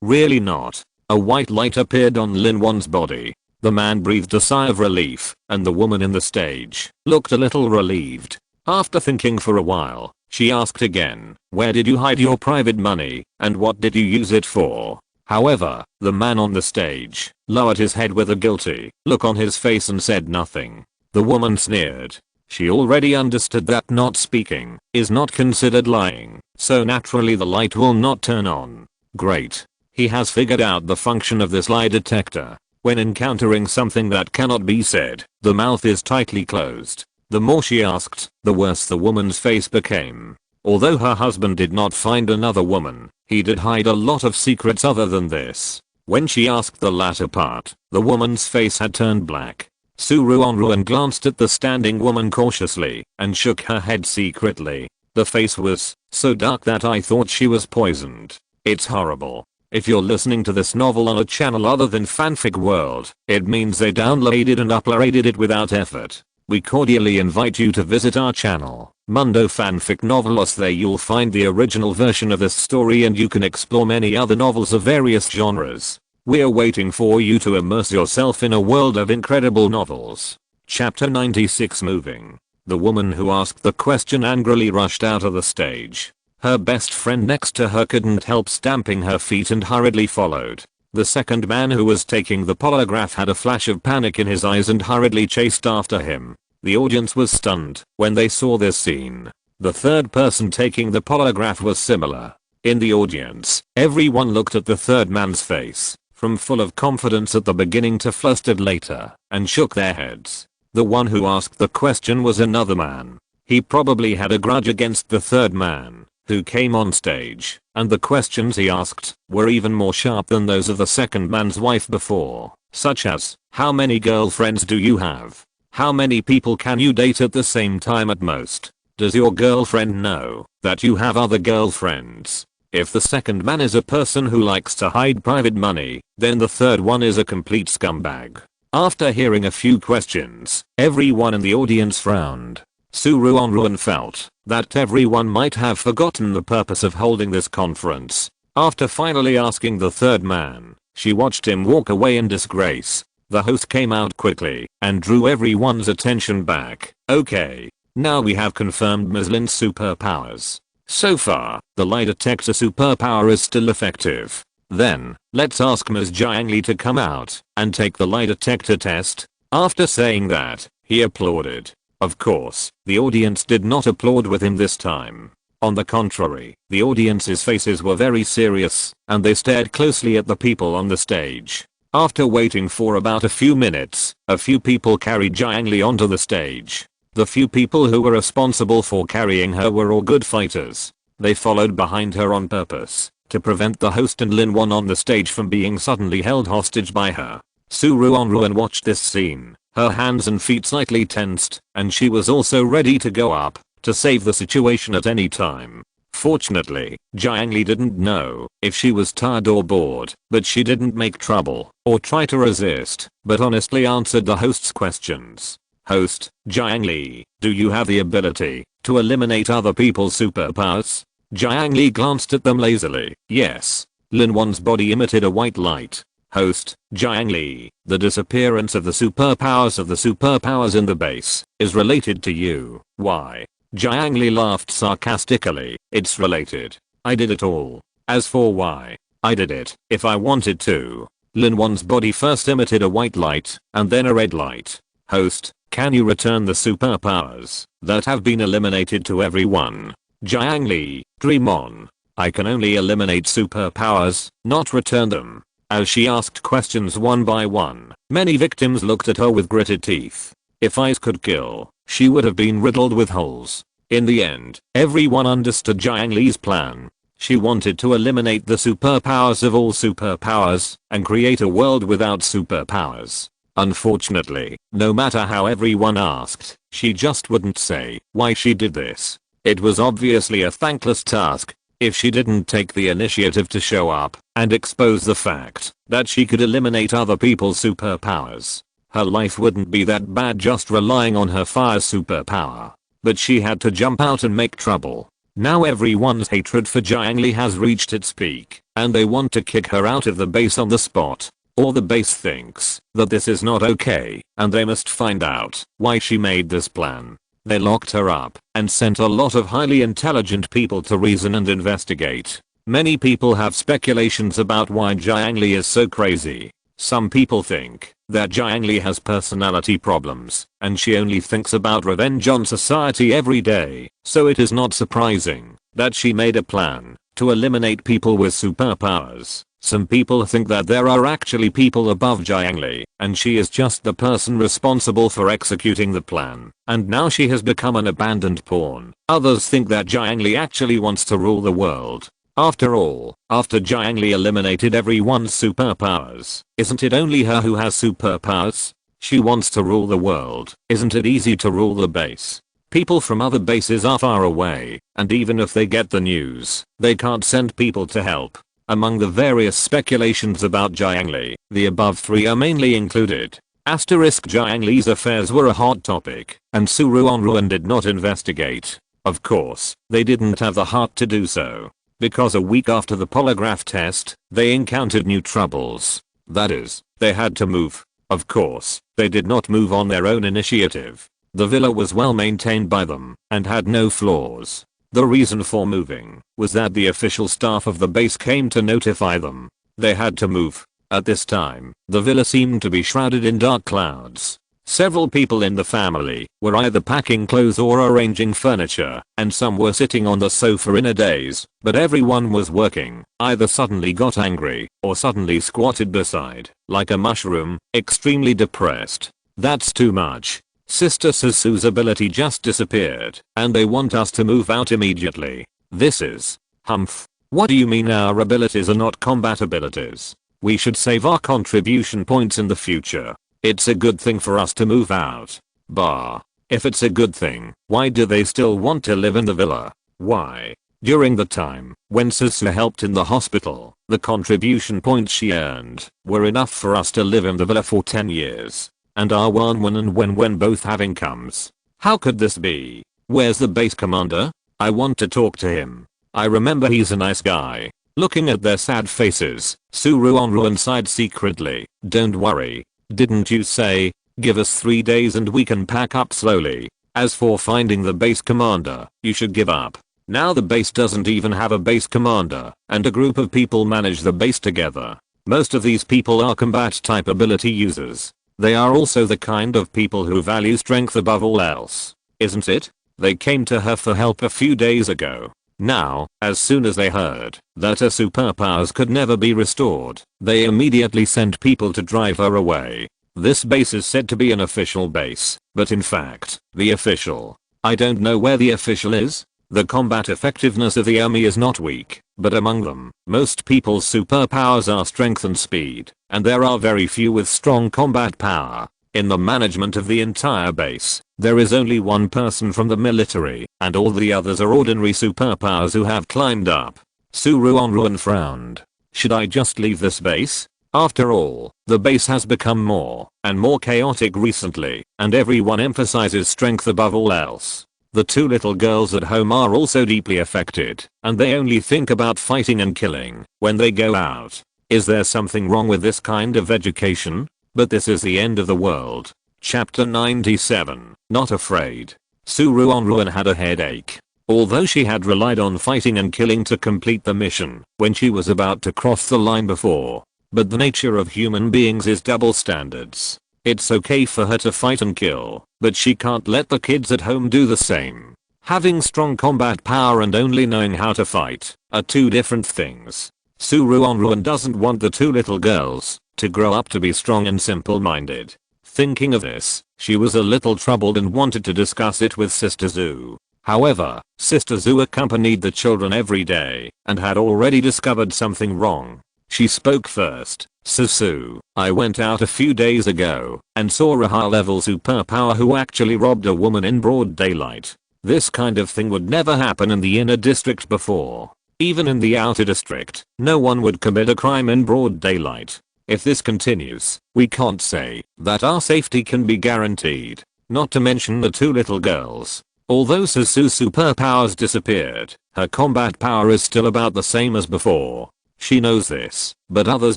really not. A white light appeared on Lin Wan's body. The man breathed a sigh of relief, and the woman in the stage looked a little relieved. After thinking for a while, she asked again, "Where did you hide your private money, and what did you use it for?" However, the man on the stage lowered his head with a guilty look on his face and said nothing. The woman sneered. She already understood that not speaking is not considered lying, so naturally the light will not turn on. Great. He has figured out the function of this lie detector. When encountering something that cannot be said, the mouth is tightly closed. The more she asked, the worse the woman's face became. Although her husband did not find another woman, he did hide a lot of secrets other than this. When she asked the latter part, the woman's face had turned black. Ruanruan glanced at the standing woman cautiously and shook her head secretly. The face was so dark that I thought she was poisoned. It's horrible. If you're listening to this novel on a channel other than Fanfic World, it means they downloaded and uploaded it without effort. We cordially invite you to visit our channel, Mundo Fanfic Novelos. There you'll find the original version of this story and you can explore many other novels of various genres. We're waiting for you to immerse yourself in a world of incredible novels. Chapter 96 Moving. The woman who asked the question angrily rushed out of the stage. Her best friend next to her couldn't help stamping her feet and hurriedly followed. The second man who was taking the polygraph had a flash of panic in his eyes and hurriedly chased after him. The audience was stunned when they saw this scene. The third person taking the polygraph was similar. In the audience, everyone looked at the third man's face, from full of confidence at the beginning to flustered later, and shook their heads. The one who asked the question was another man. He probably had a grudge against the third man, who came on stage, and the questions he asked were even more sharp than those of the second man's wife before, such as, how many girlfriends do you have? How many people can you date at the same time at most? Does your girlfriend know that you have other girlfriends? If the second man is a person who likes to hide private money, then the third one is a complete scumbag. After hearing a few questions, everyone in the audience frowned. Ruanruan felt that everyone might have forgotten the purpose of holding this conference. After finally asking the third man, she watched him walk away in disgrace. The host came out quickly and drew everyone's attention back. Okay, now we have confirmed Ms. Lin's superpowers. So far, the lie detector superpower is still effective. Then, let's ask Ms. Jiang Li to come out and take the lie detector test. After saying that, he applauded. Of course, the audience did not applaud with him this time. On the contrary, the audience's faces were very serious, and they stared closely at the people on the stage. After waiting for about a few minutes, a few people carried Jiang Li onto the stage. The few people who were responsible for carrying her were all good fighters. They followed behind her on purpose, to prevent the host and Lin Wan on the stage from being suddenly held hostage by her. Ruanruan watched this scene. Her hands and feet slightly tensed, and she was also ready to go up to save the situation at any time. Fortunately, Jiang Li didn't know if she was tired or bored, but she didn't make trouble or try to resist, but honestly answered the host's questions. Host, Jiang Li, do you have the ability to eliminate other people's superpowers? Jiang Li glanced at them lazily. Yes. Lin Wan's body emitted a white light. Host, Jiang Li, the disappearance of the superpowers in the base is related to you. Why? Jiang Li laughed sarcastically. It's related. I did it all. As for why, I did it if I wanted to. Lin Wan's body first emitted a white light and then a red light. Host, can you return the superpowers that have been eliminated to everyone? Jiang Li, dream on. I can only eliminate superpowers, not return them. As she asked questions one by one, many victims looked at her with gritted teeth. If ice could kill, she would have been riddled with holes. In the end, everyone understood Jiang Li's plan. She wanted to eliminate the superpowers of all superpowers and create a world without superpowers. Unfortunately, no matter how everyone asked, she just wouldn't say why she did this. It was obviously a thankless task. If she didn't take the initiative to show up and expose the fact that she could eliminate other people's superpowers, her life wouldn't be that bad just relying on her fire superpower. But she had to jump out and make trouble. Now everyone's hatred for Jiang Li has reached its peak, and they want to kick her out of the base on the spot. Or the base thinks that this is not okay, and they must find out why she made this plan. They locked her up and sent a lot of highly intelligent people to reason and investigate. Many people have speculations about why Jiang Li is so crazy. Some people think that Jiang Li has personality problems and she only thinks about revenge on society every day, so it is not surprising that she made a plan to eliminate people with superpowers. Some people think that there are actually people above Jiang Li, and she is just the person responsible for executing the plan, and now she has become an abandoned pawn. Others think that Jiang Li actually wants to rule the world. After all, after Jiang Li eliminated everyone's superpowers, isn't it only her who has superpowers? She wants to rule the world. Isn't it easy to rule the base? People from other bases are far away, and even if they get the news, they can't send people to help. Among the various speculations about Jiang Li, the above three are mainly included. Jiang Li's affairs were a hot topic, and Ruanruan did not investigate. Of course, they didn't have the heart to do so, because a week after the polygraph test, they encountered new troubles. That is, they had to move. Of course, they did not move on their own initiative. The villa was well maintained by them, and had no flaws. The reason for moving was that the official staff of the base came to notify them. They had to move. At this time, the villa seemed to be shrouded in dark clouds. Several people in the family were either packing clothes or arranging furniture, and some were sitting on the sofa in a daze, but everyone was working, either suddenly got angry, or suddenly squatted beside, like a mushroom, extremely depressed. That's too much. Sister Susu's ability just disappeared, and they want us to move out immediately. This is humph. What do you mean our abilities are not combat abilities? We should save our contribution points in the future. It's a good thing for us to move out. Bah. If it's a good thing, why do they still want to live in the villa? Why? During the time when Susu helped in the hospital, the contribution points she earned were enough for us to live in the villa for 10 years. And our Ruanruan and Wen both have incomes. How could this be? Where's the base commander? I want to talk to him. I remember he's a nice guy. Looking at their sad faces, Ruanruan sighed secretly. Don't worry. Didn't you say, give us 3 days and we can pack up slowly? As for finding the base commander, you should give up. Now the base doesn't even have a base commander, and a group of people manage the base together. Most of these people are combat type ability users. They are also the kind of people who value strength above all else. Isn't it? They came to her for help a few days ago. Now, as soon as they heard that her superpowers could never be restored, they immediately sent people to drive her away. This base is said to be an official base, but in fact, the official. I don't know where the official is. The combat effectiveness of the army is not weak, but among them, most people's superpowers are strength and speed, and there are very few with strong combat power. In the management of the entire base, there is only one person from the military, and all the others are ordinary superpowers who have climbed up. Ruanruan frowned. Should I just leave this base? After all, the base has become more and more chaotic recently, and everyone emphasizes strength above all else. The two little girls at home are also deeply affected, and they only think about fighting and killing when they go out. Is there something wrong with this kind of education? But this is the end of the world. Chapter 97. Not afraid. Ruanruan had a headache. Although she had relied on fighting and killing to complete the mission when she was about to cross the line before. But the nature of human beings is double standards. It's okay for her to fight and kill, but she can't let the kids at home do the same. Having strong combat power and only knowing how to fight are two different things. Ruanruan doesn't want the two little girls to grow up to be strong and simple-minded. Thinking of this, she was a little troubled and wanted to discuss it with Sister Zhu. However, Sister Zhu accompanied the children every day and had already discovered something wrong. She spoke first. Susu, I went out a few days ago and saw a high-level superpower who actually robbed a woman in broad daylight. This kind of thing would never happen in the inner district before. Even in the outer district, no one would commit a crime in broad daylight. If this continues, we can't say that our safety can be guaranteed. Not to mention the two little girls. Although Susu's superpowers disappeared, her combat power is still about the same as before. She knows this, but others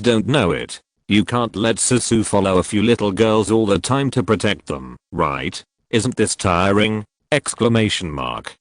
don't know it. You can't let Susu follow a few little girls all the time to protect them, right? Isn't this tiring? Exclamation mark.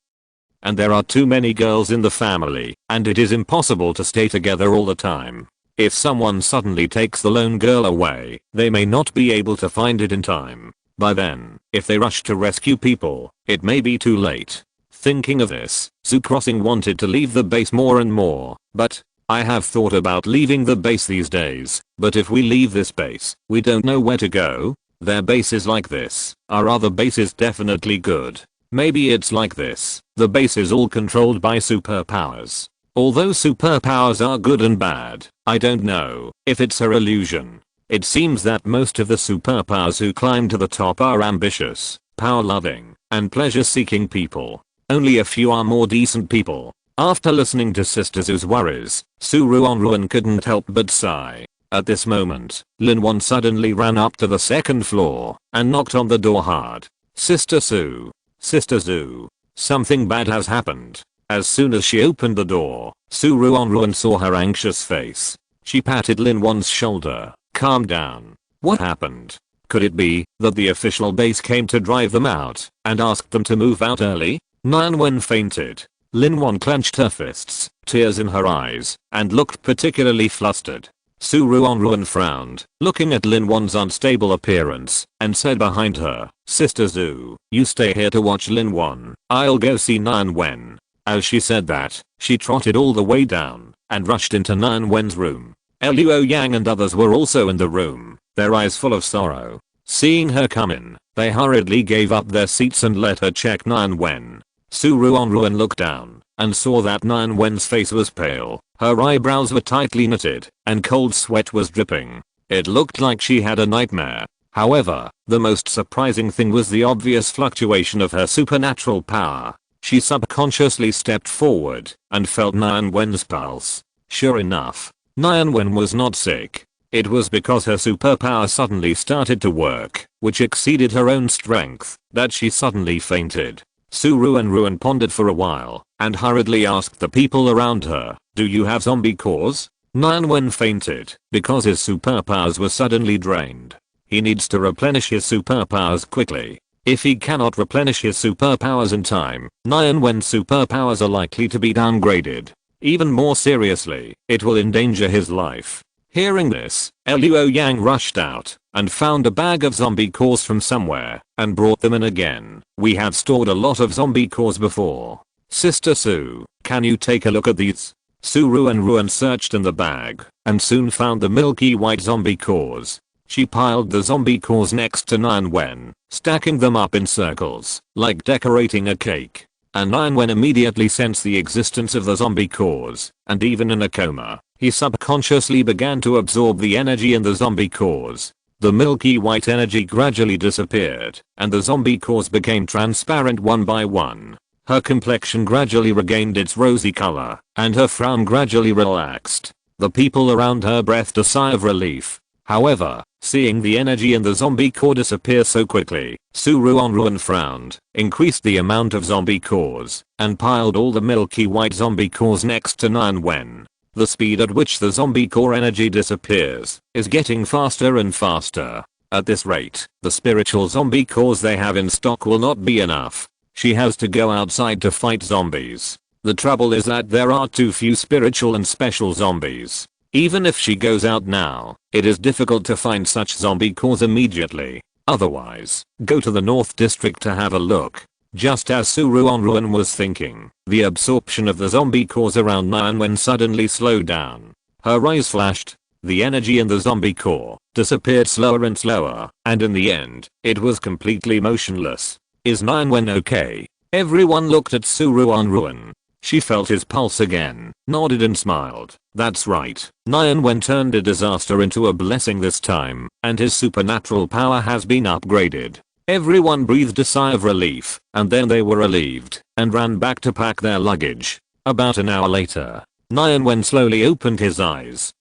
And there are too many girls in the family, and it is impossible to stay together all the time. If someone suddenly takes the lone girl away, they may not be able to find it in time. By then, if they rush to rescue people, it may be too late. Thinking of this, Zhu Crossing wanted to leave the base more and more, but I have thought about leaving the base these days, but if we leave this base, we don't know where to go. Their base is like this. Our other base is definitely good. Maybe it's like this. The base is all controlled by superpowers. Although superpowers are good and bad, I don't know if it's her illusion. It seems that most of the superpowers who climb to the top are ambitious, power-loving, and pleasure-seeking people. Only a few are more decent people. After listening to Sister Zhu's worries, Ruanruan couldn't help but sigh. At this moment, Linwan suddenly ran up to the second floor and knocked on the door hard. Sister Zhu. Sister Zhu. Something bad has happened. As soon as she opened the door, Ruanruan saw her anxious face. She patted Linwan's shoulder. Calm down. What happened? Could it be that the official base came to drive them out and asked them to move out early? Nanwen fainted. Lin Wan clenched her fists, tears in her eyes, and looked particularly flustered. Ruanruan frowned, looking at Lin Wan's unstable appearance, and said behind her, "Sister Zhu, you stay here to watch Lin Wan. I'll go see Nan Wen." As she said that, she trotted all the way down, and rushed into Nan Wen's room. Luo Yang and others were also in the room, their eyes full of sorrow. Seeing her come in, they hurriedly gave up their seats and let her check Nan Wen. Ruanruan looked down, and saw that Nan Wen's face was pale, her eyebrows were tightly knitted, and cold sweat was dripping. It looked like she had a nightmare. However, the most surprising thing was the obvious fluctuation of her supernatural power. She subconsciously stepped forward, and felt Nan Wen's pulse. Sure enough, Nan Wen was not sick. It was because her superpower suddenly started to work, which exceeded her own strength, that she suddenly fainted. Ruanruan pondered for a while, and hurriedly asked the people around her, "Do you have zombie cores?" Nan Wen fainted, because his superpowers were suddenly drained. He needs to replenish his superpowers quickly. If he cannot replenish his superpowers in time, Nan Wen's superpowers are likely to be downgraded. Even more seriously, it will endanger his life. Hearing this, Luo Yang rushed out, and found a bag of zombie cores from somewhere, and brought them in again. "We have stored a lot of zombie cores before. Sister Su, can you take a look at these?" Ruanruan searched in the bag, and soon found the milky white zombie cores. She piled the zombie cores next to Nan Wen, stacking them up in circles, like decorating a cake. And Nan Wen immediately sensed the existence of the zombie cores, and even in a coma, he subconsciously began to absorb the energy in the zombie cores. The milky white energy gradually disappeared, and the zombie cores became transparent one by one. Her complexion gradually regained its rosy color, and her frown gradually relaxed. The people around her breathed a sigh of relief. However, seeing the energy in the zombie core disappear so quickly, Ruanruan frowned, increased the amount of zombie cores, and piled all the milky white zombie cores next to Nan Wen. The speed at which the zombie core energy disappears is getting faster and faster. At this rate, the spiritual zombie cores they have in stock will not be enough. She has to go outside to fight zombies. The trouble is that there are too few spiritual and special zombies. Even if she goes out now, it is difficult to find such zombie cores immediately. Otherwise, go to the North District to have a look. Just as Ruanruan was thinking, the absorption of the zombie cores around Nan Wen suddenly slowed down. Her eyes flashed. The energy in the zombie core disappeared slower and slower, and in the end, it was completely motionless. "Is Nan Wen okay?" Everyone looked at Ruanruan. She felt his pulse again, nodded and smiled. That's right, Nan Wen turned a disaster into a blessing this time, and his supernatural power has been upgraded. Everyone breathed a sigh of relief, and then they were relieved, and ran back to pack their luggage. About an hour later, Nan Wen slowly opened his eyes.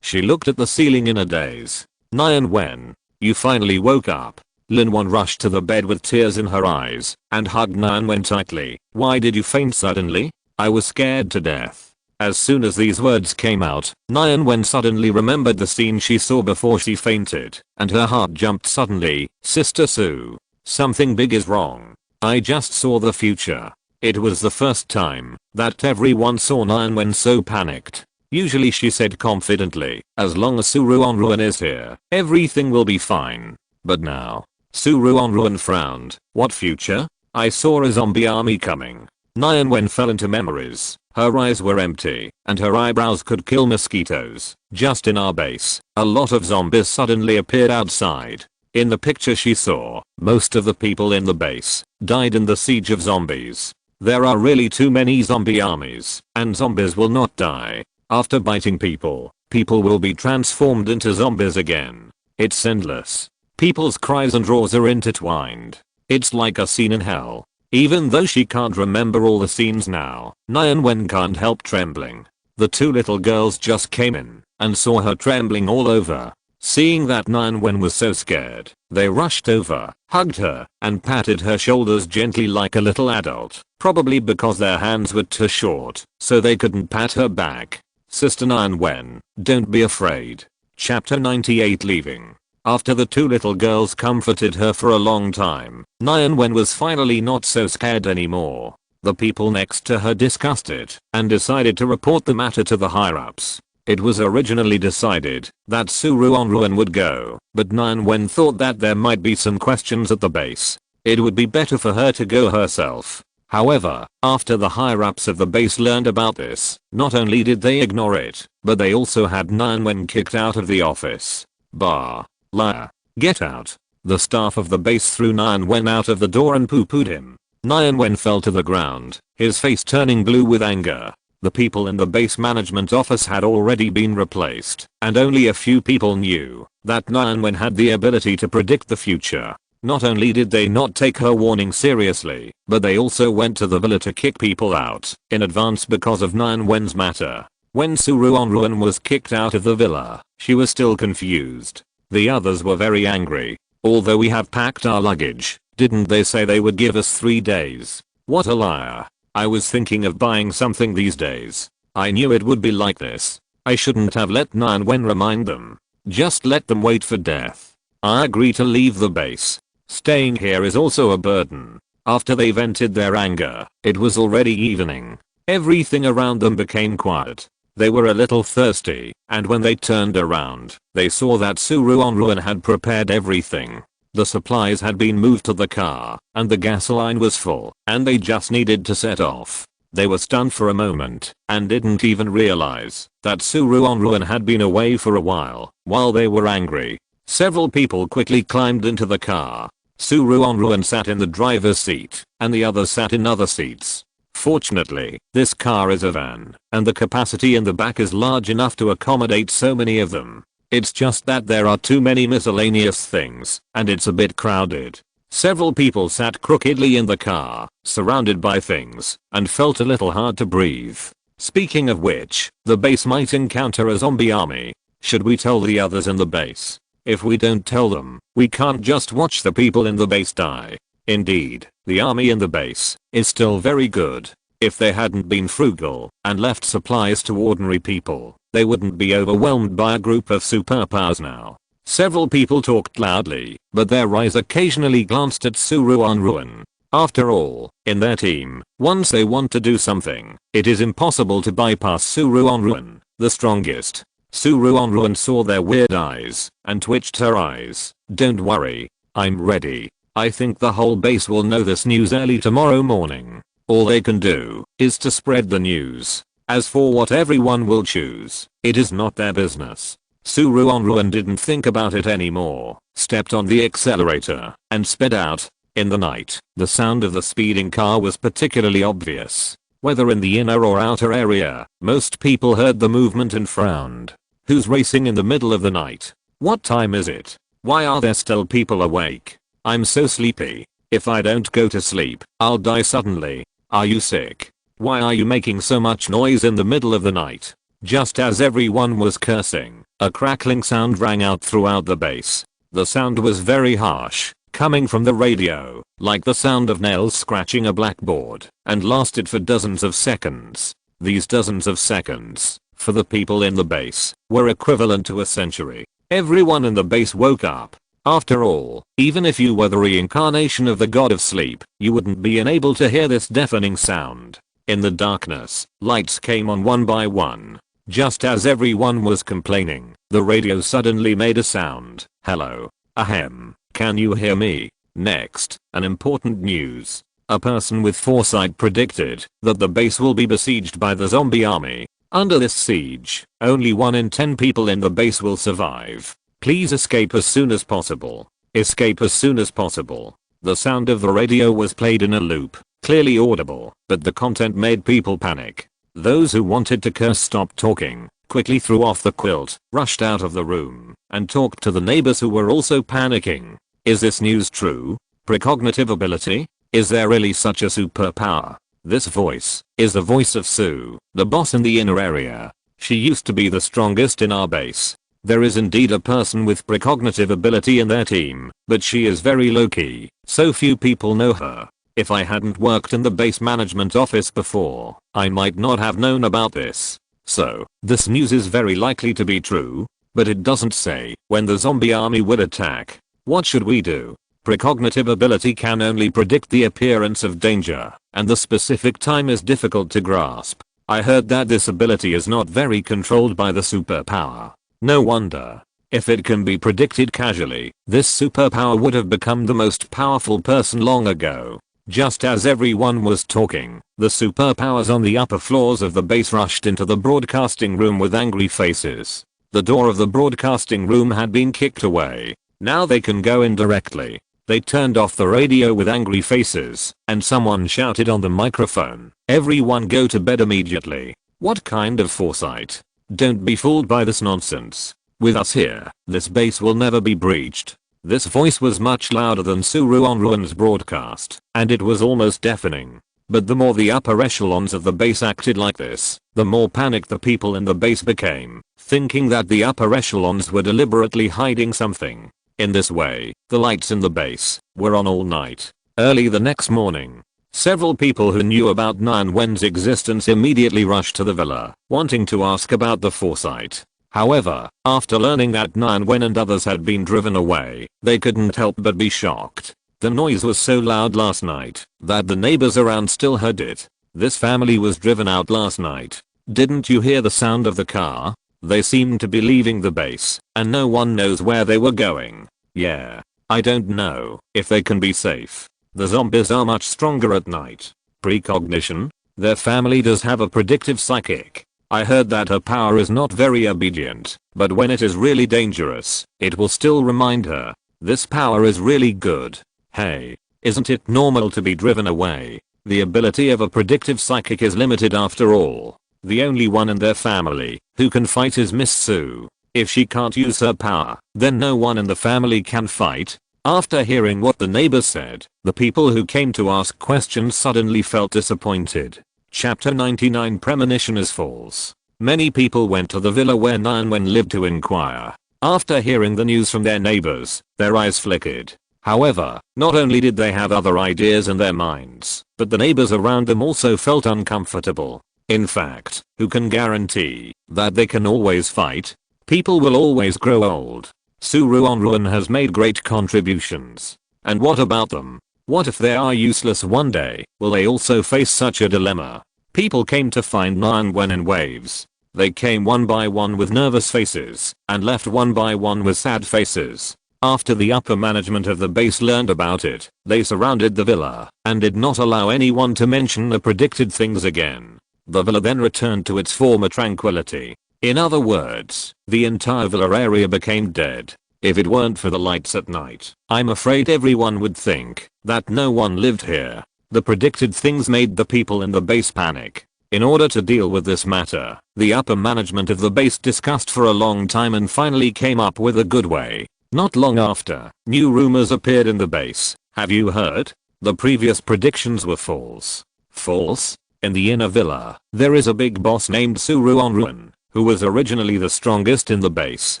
She looked at the ceiling in a daze. "Nan Wen, you finally woke up." Lin Wan rushed to the bed with tears in her eyes, and hugged Nan Wen tightly. "Why did you faint suddenly? I was scared to death." As soon as these words came out, Nan Wen suddenly remembered the scene she saw before she fainted, and her heart jumped suddenly. "Sister Su, something big is wrong. I just saw the future." It was the first time that everyone saw Nan Wen so panicked. Usually she said confidently, "As long as Ruanruan is here, everything will be fine." But now, Ruanruan frowned. "What future? I saw a zombie army coming." Nan Wen fell into memories. Her eyes were empty, and her eyebrows could kill mosquitoes. Just in our base, a lot of zombies suddenly appeared outside. In the picture she saw, most of the people in the base died in the siege of zombies. There are really too many zombie armies, and zombies will not die. After biting people, people will be transformed into zombies again. It's endless. People's cries and roars are intertwined. It's like a scene in hell. Even though she can't remember all the scenes now, Nan Wen can't help trembling. The two little girls just came in and saw her trembling all over. Seeing that Nan Wen was so scared, they rushed over, hugged her, and patted her shoulders gently like a little adult, probably because their hands were too short, so they couldn't pat her back. "Sister Nan Wen, don't be afraid." Chapter 98 Leaving. After the two little girls comforted her for a long time, Nan Wen was finally not so scared anymore. The people next to her discussed it and decided to report the matter to the higher-ups. It was originally decided that Ruanruan would go, but Ruanruan thought that there might be some questions at the base. It would be better for her to go herself. However, after the higher-ups of the base learned about this, not only did they ignore it, but they also had Ruanruan kicked out of the office. Liar. Get out. The staff of the base threw Ruanruan out of the door and poo-pooed him. Ruanruan fell to the ground, his face turning blue with anger. The people in the base management office had already been replaced, and only a few people knew that Ruanruan had the ability to predict the future. Not only did they not take her warning seriously, but they also went to the villa to kick people out in advance because of Ruanruan's matter. When Ruanruan was kicked out of the villa, she was still confused. The others were very angry. Although we have packed our luggage, didn't they say they would give us 3 days? What a liar. I was thinking of buying something these days. I knew it would be like this. I shouldn't have let Ruanruan remind them. Just let them wait for death. I agree to leave the base. Staying here is also a burden. After they vented their anger, it was already evening. Everything around them became quiet. They were a little thirsty, and when they turned around, they saw that Ruanruan had prepared everything. The supplies had been moved to the car, and the gasoline was full, and they just needed to set off. They were stunned for a moment, and didn't even realize that Ruanruan had been away for a while they were angry. Several people quickly climbed into the car. Ruanruan sat in the driver's seat, and the others sat in other seats. Fortunately, this car is a van, and the capacity in the back is large enough to accommodate so many of them. It's just that there are too many miscellaneous things, and it's a bit crowded. Several people sat crookedly in the car, surrounded by things, and felt a little hard to breathe. Speaking of which, the base might encounter a zombie army. Should we tell the others in the base? If we don't tell them, we can't just watch the people in the base die. Indeed, the army in the base is still very good. If they hadn't been frugal and left supplies to ordinary people, they wouldn't be overwhelmed by a group of superpowers now. Several people talked loudly, but their eyes occasionally glanced at Ruanruan. After all, in their team, once they want to do something, it is impossible to bypass Ruanruan, the strongest. Ruanruan saw their weird eyes and twitched her eyes. Don't worry, I'm ready. I think the whole base will know this news early tomorrow morning. All they can do is to spread the news. As for what everyone will choose, it is not their business. Ruanruan didn't think about it anymore, stepped on the accelerator, and sped out. In the night, the sound of the speeding car was particularly obvious. Whether in the inner or outer area, most people heard the movement and frowned. Who's racing in the middle of the night? What time is it? Why are there still people awake? I'm so sleepy. If I don't go to sleep, I'll die suddenly. Are you sick? Why are you making so much noise in the middle of the night? Just as everyone was cursing, a crackling sound rang out throughout the base. The sound was very harsh, coming from the radio, like the sound of nails scratching a blackboard, and lasted for dozens of seconds. These dozens of seconds, for the people in the base, were equivalent to a century. Everyone in the base woke up. After all, even if you were the reincarnation of the god of sleep, you wouldn't be unable to hear this deafening sound. In the darkness, lights came on one by one. Just as everyone was complaining, the radio suddenly made a sound. Hello. Ahem. Can you hear me? Next, an important news. A person with foresight predicted that the base will be besieged by the zombie army. Under this siege, only 1 in 10 people in the base will survive. Please escape as soon as possible. Escape as soon as possible. The sound of the radio was played in a loop, clearly audible, but the content made people panic. Those who wanted to curse stopped talking, quickly threw off the quilt, rushed out of the room, and talked to the neighbors who were also panicking. Is this news true? Precognitive ability? Is there really such a superpower? This voice is the voice of Sue, the boss in the inner area. She used to be the strongest in our base. There is indeed a person with precognitive ability in their team, but she is very low-key, so few people know her. If I hadn't worked in the base management office before, I might not have known about this. So, this news is very likely to be true, but it doesn't say when the zombie army will attack. What should we do? Precognitive ability can only predict the appearance of danger, and the specific time is difficult to grasp. I heard that this ability is not very controlled by the superpower. No wonder. If it can be predicted casually, this superpower would have become the most powerful person long ago. Just as everyone was talking, the superpowers on the upper floors of the base rushed into the broadcasting room with angry faces. The door of the broadcasting room had been kicked away. Now they can go in directly. They turned off the radio with angry faces, and someone shouted on the microphone, "Everyone go to bed immediately." What kind of foresight? Don't be fooled by this nonsense. With us here, this base will never be breached. This voice was much louder than Ruanruan's broadcast, and it was almost deafening. But the more the upper echelons of the base acted like this, the more panicked the people in the base became, thinking that the upper echelons were deliberately hiding something. In this way, the lights in the base were on all night. Early the next morning, several people who knew about Ruanruan's existence immediately rushed to the villa, wanting to ask about the foresight. However, after learning that Ruanruan and others had been driven away, they couldn't help but be shocked. The noise was so loud last night that the neighbors around still heard it. This family was driven out last night. Didn't you hear the sound of the car? They seemed to be leaving the base, and no one knows where they were going. Yeah. I don't know if they can be safe. The zombies are much stronger at night. Precognition? Their family does have a predictive psychic. I heard that her power is not very obedient, but when it is really dangerous, it will still remind her. This power is really good. Hey, isn't it normal to be driven away? The ability of a predictive psychic is limited after all. The only one in their family who can fight is Miss Sue. If she can't use her power, then no one in the family can fight. After hearing what the neighbors said, the people who came to ask questions suddenly felt disappointed. Chapter 99 Premonition is false. Many people went to the villa where Ruanruan lived to inquire. After hearing the news from their neighbors, their eyes flickered. However, not only did they have other ideas in their minds, but the neighbors around them also felt uncomfortable. In fact, who can guarantee that they can always fight? People will always grow old. Ruanruan has made great contributions. And what about them? What if they are useless one day? Will they also face such a dilemma? People came to find Ruanruan in waves. They came one by one with nervous faces, and left one by one with sad faces. After the upper management of the base learned about it, they surrounded the villa, and did not allow anyone to mention the predicted things again. The villa then returned to its former tranquility. In other words, the entire villa area became dead. If it weren't for the lights at night, I'm afraid everyone would think that no one lived here. The predicted things made the people in the base panic. In order to deal with this matter, the upper management of the base discussed for a long time and finally came up with a good way. Not long after, new rumors appeared in the base. Have you heard? The previous predictions were false. False? In the inner villa, there is a big boss named Ruanruan, who was originally the strongest in the base.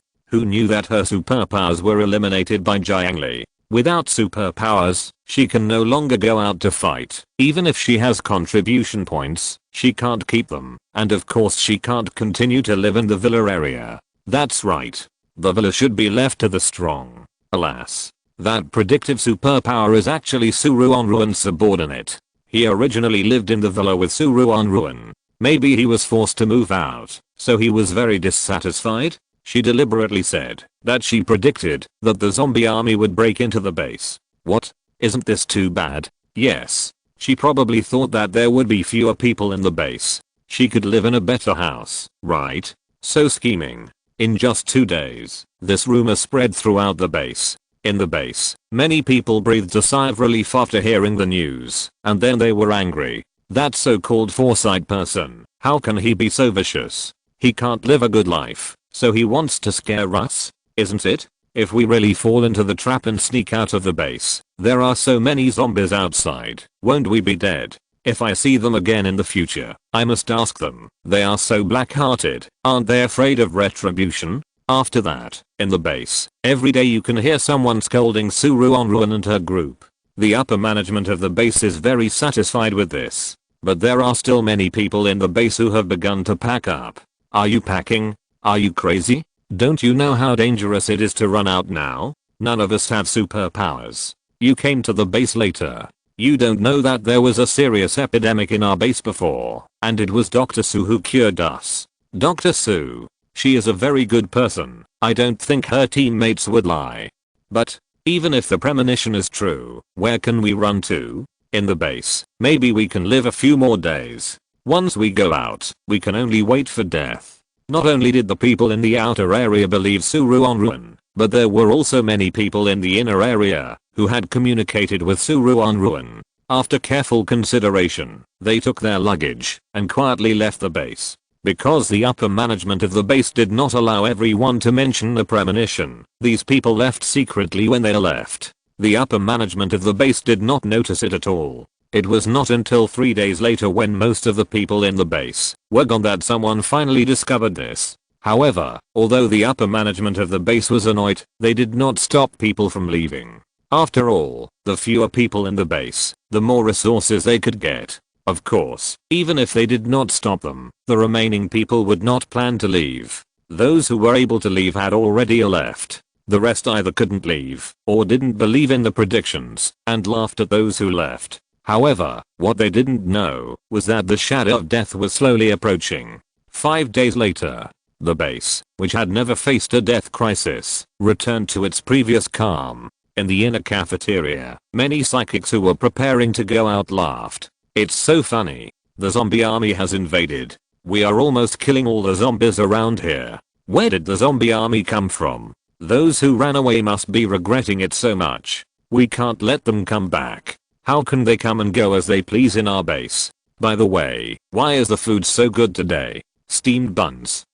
Who knew that her superpowers were eliminated by Jiangli? Without superpowers, she can no longer go out to fight. Even if she has contribution points, she can't keep them. And of course she can't continue to live in the villa area. That's right. The villa should be left to the strong. Alas. That predictive superpower is actually Ruanruan's subordinate. He originally lived in the villa with Ruanruan. Maybe he was forced to move out, so he was very dissatisfied. She deliberately said that she predicted that the zombie army would break into the base. What? Isn't this too bad? Yes. She probably thought that there would be fewer people in the base. She could live in a better house, right? So scheming. In just 2 days, this rumor spread throughout the base. In the base, many people breathed a sigh of relief after hearing the news, and then they were angry. That so-called foresight person, how can he be so vicious? He can't live a good life, so he wants to scare us? Isn't it? If we really fall into the trap and sneak out of the base, there are so many zombies outside, won't we be dead? If I see them again in the future, I must ask them. They are so black-hearted, aren't they afraid of retribution? After that, in the base, every day you can hear someone scolding Ruanruan and her group. The upper management of the base is very satisfied with this. But there are still many people in the base who have begun to pack up. Are you packing? Are you crazy? Don't you know how dangerous it is to run out now? None of us have superpowers. You came to the base later. You don't know that there was a serious epidemic in our base before, and it was Dr. Sue who cured us. Dr. Sue. She is a very good person. I don't think her teammates would lie. But, even if the premonition is true, where can we run to? In the base. Maybe we can live a few more days. Once we go out, we can only wait for death. Not only did the people in the outer area believe Ruanruan, but there were also many people in the inner area who had communicated with Ruanruan. After careful consideration, they took their luggage and quietly left the base. Because the upper management of the base did not allow everyone to mention the premonition, these people left secretly when they left. The upper management of the base did not notice it at all. It was not until 3 days later when most of the people in the base were gone that someone finally discovered this. However, although the upper management of the base was annoyed, they did not stop people from leaving. After all, the fewer people in the base, the more resources they could get. Of course, even if they did not stop them, the remaining people would not plan to leave. Those who were able to leave had already left. The rest either couldn't leave, or didn't believe in the predictions, and laughed at those who left. However, what they didn't know was that the shadow of death was slowly approaching. 5 days later, the base, which had never faced a death crisis, returned to its previous calm. In the inner cafeteria, many psychics who were preparing to go out laughed. It's so funny. The zombie army has invaded. We are almost killing all the zombies around here. Where did the zombie army come from? Those who ran away must be regretting it so much. We can't let them come back. How can they come and go as they please in our base? By the way, why is the food so good today? Steamed buns,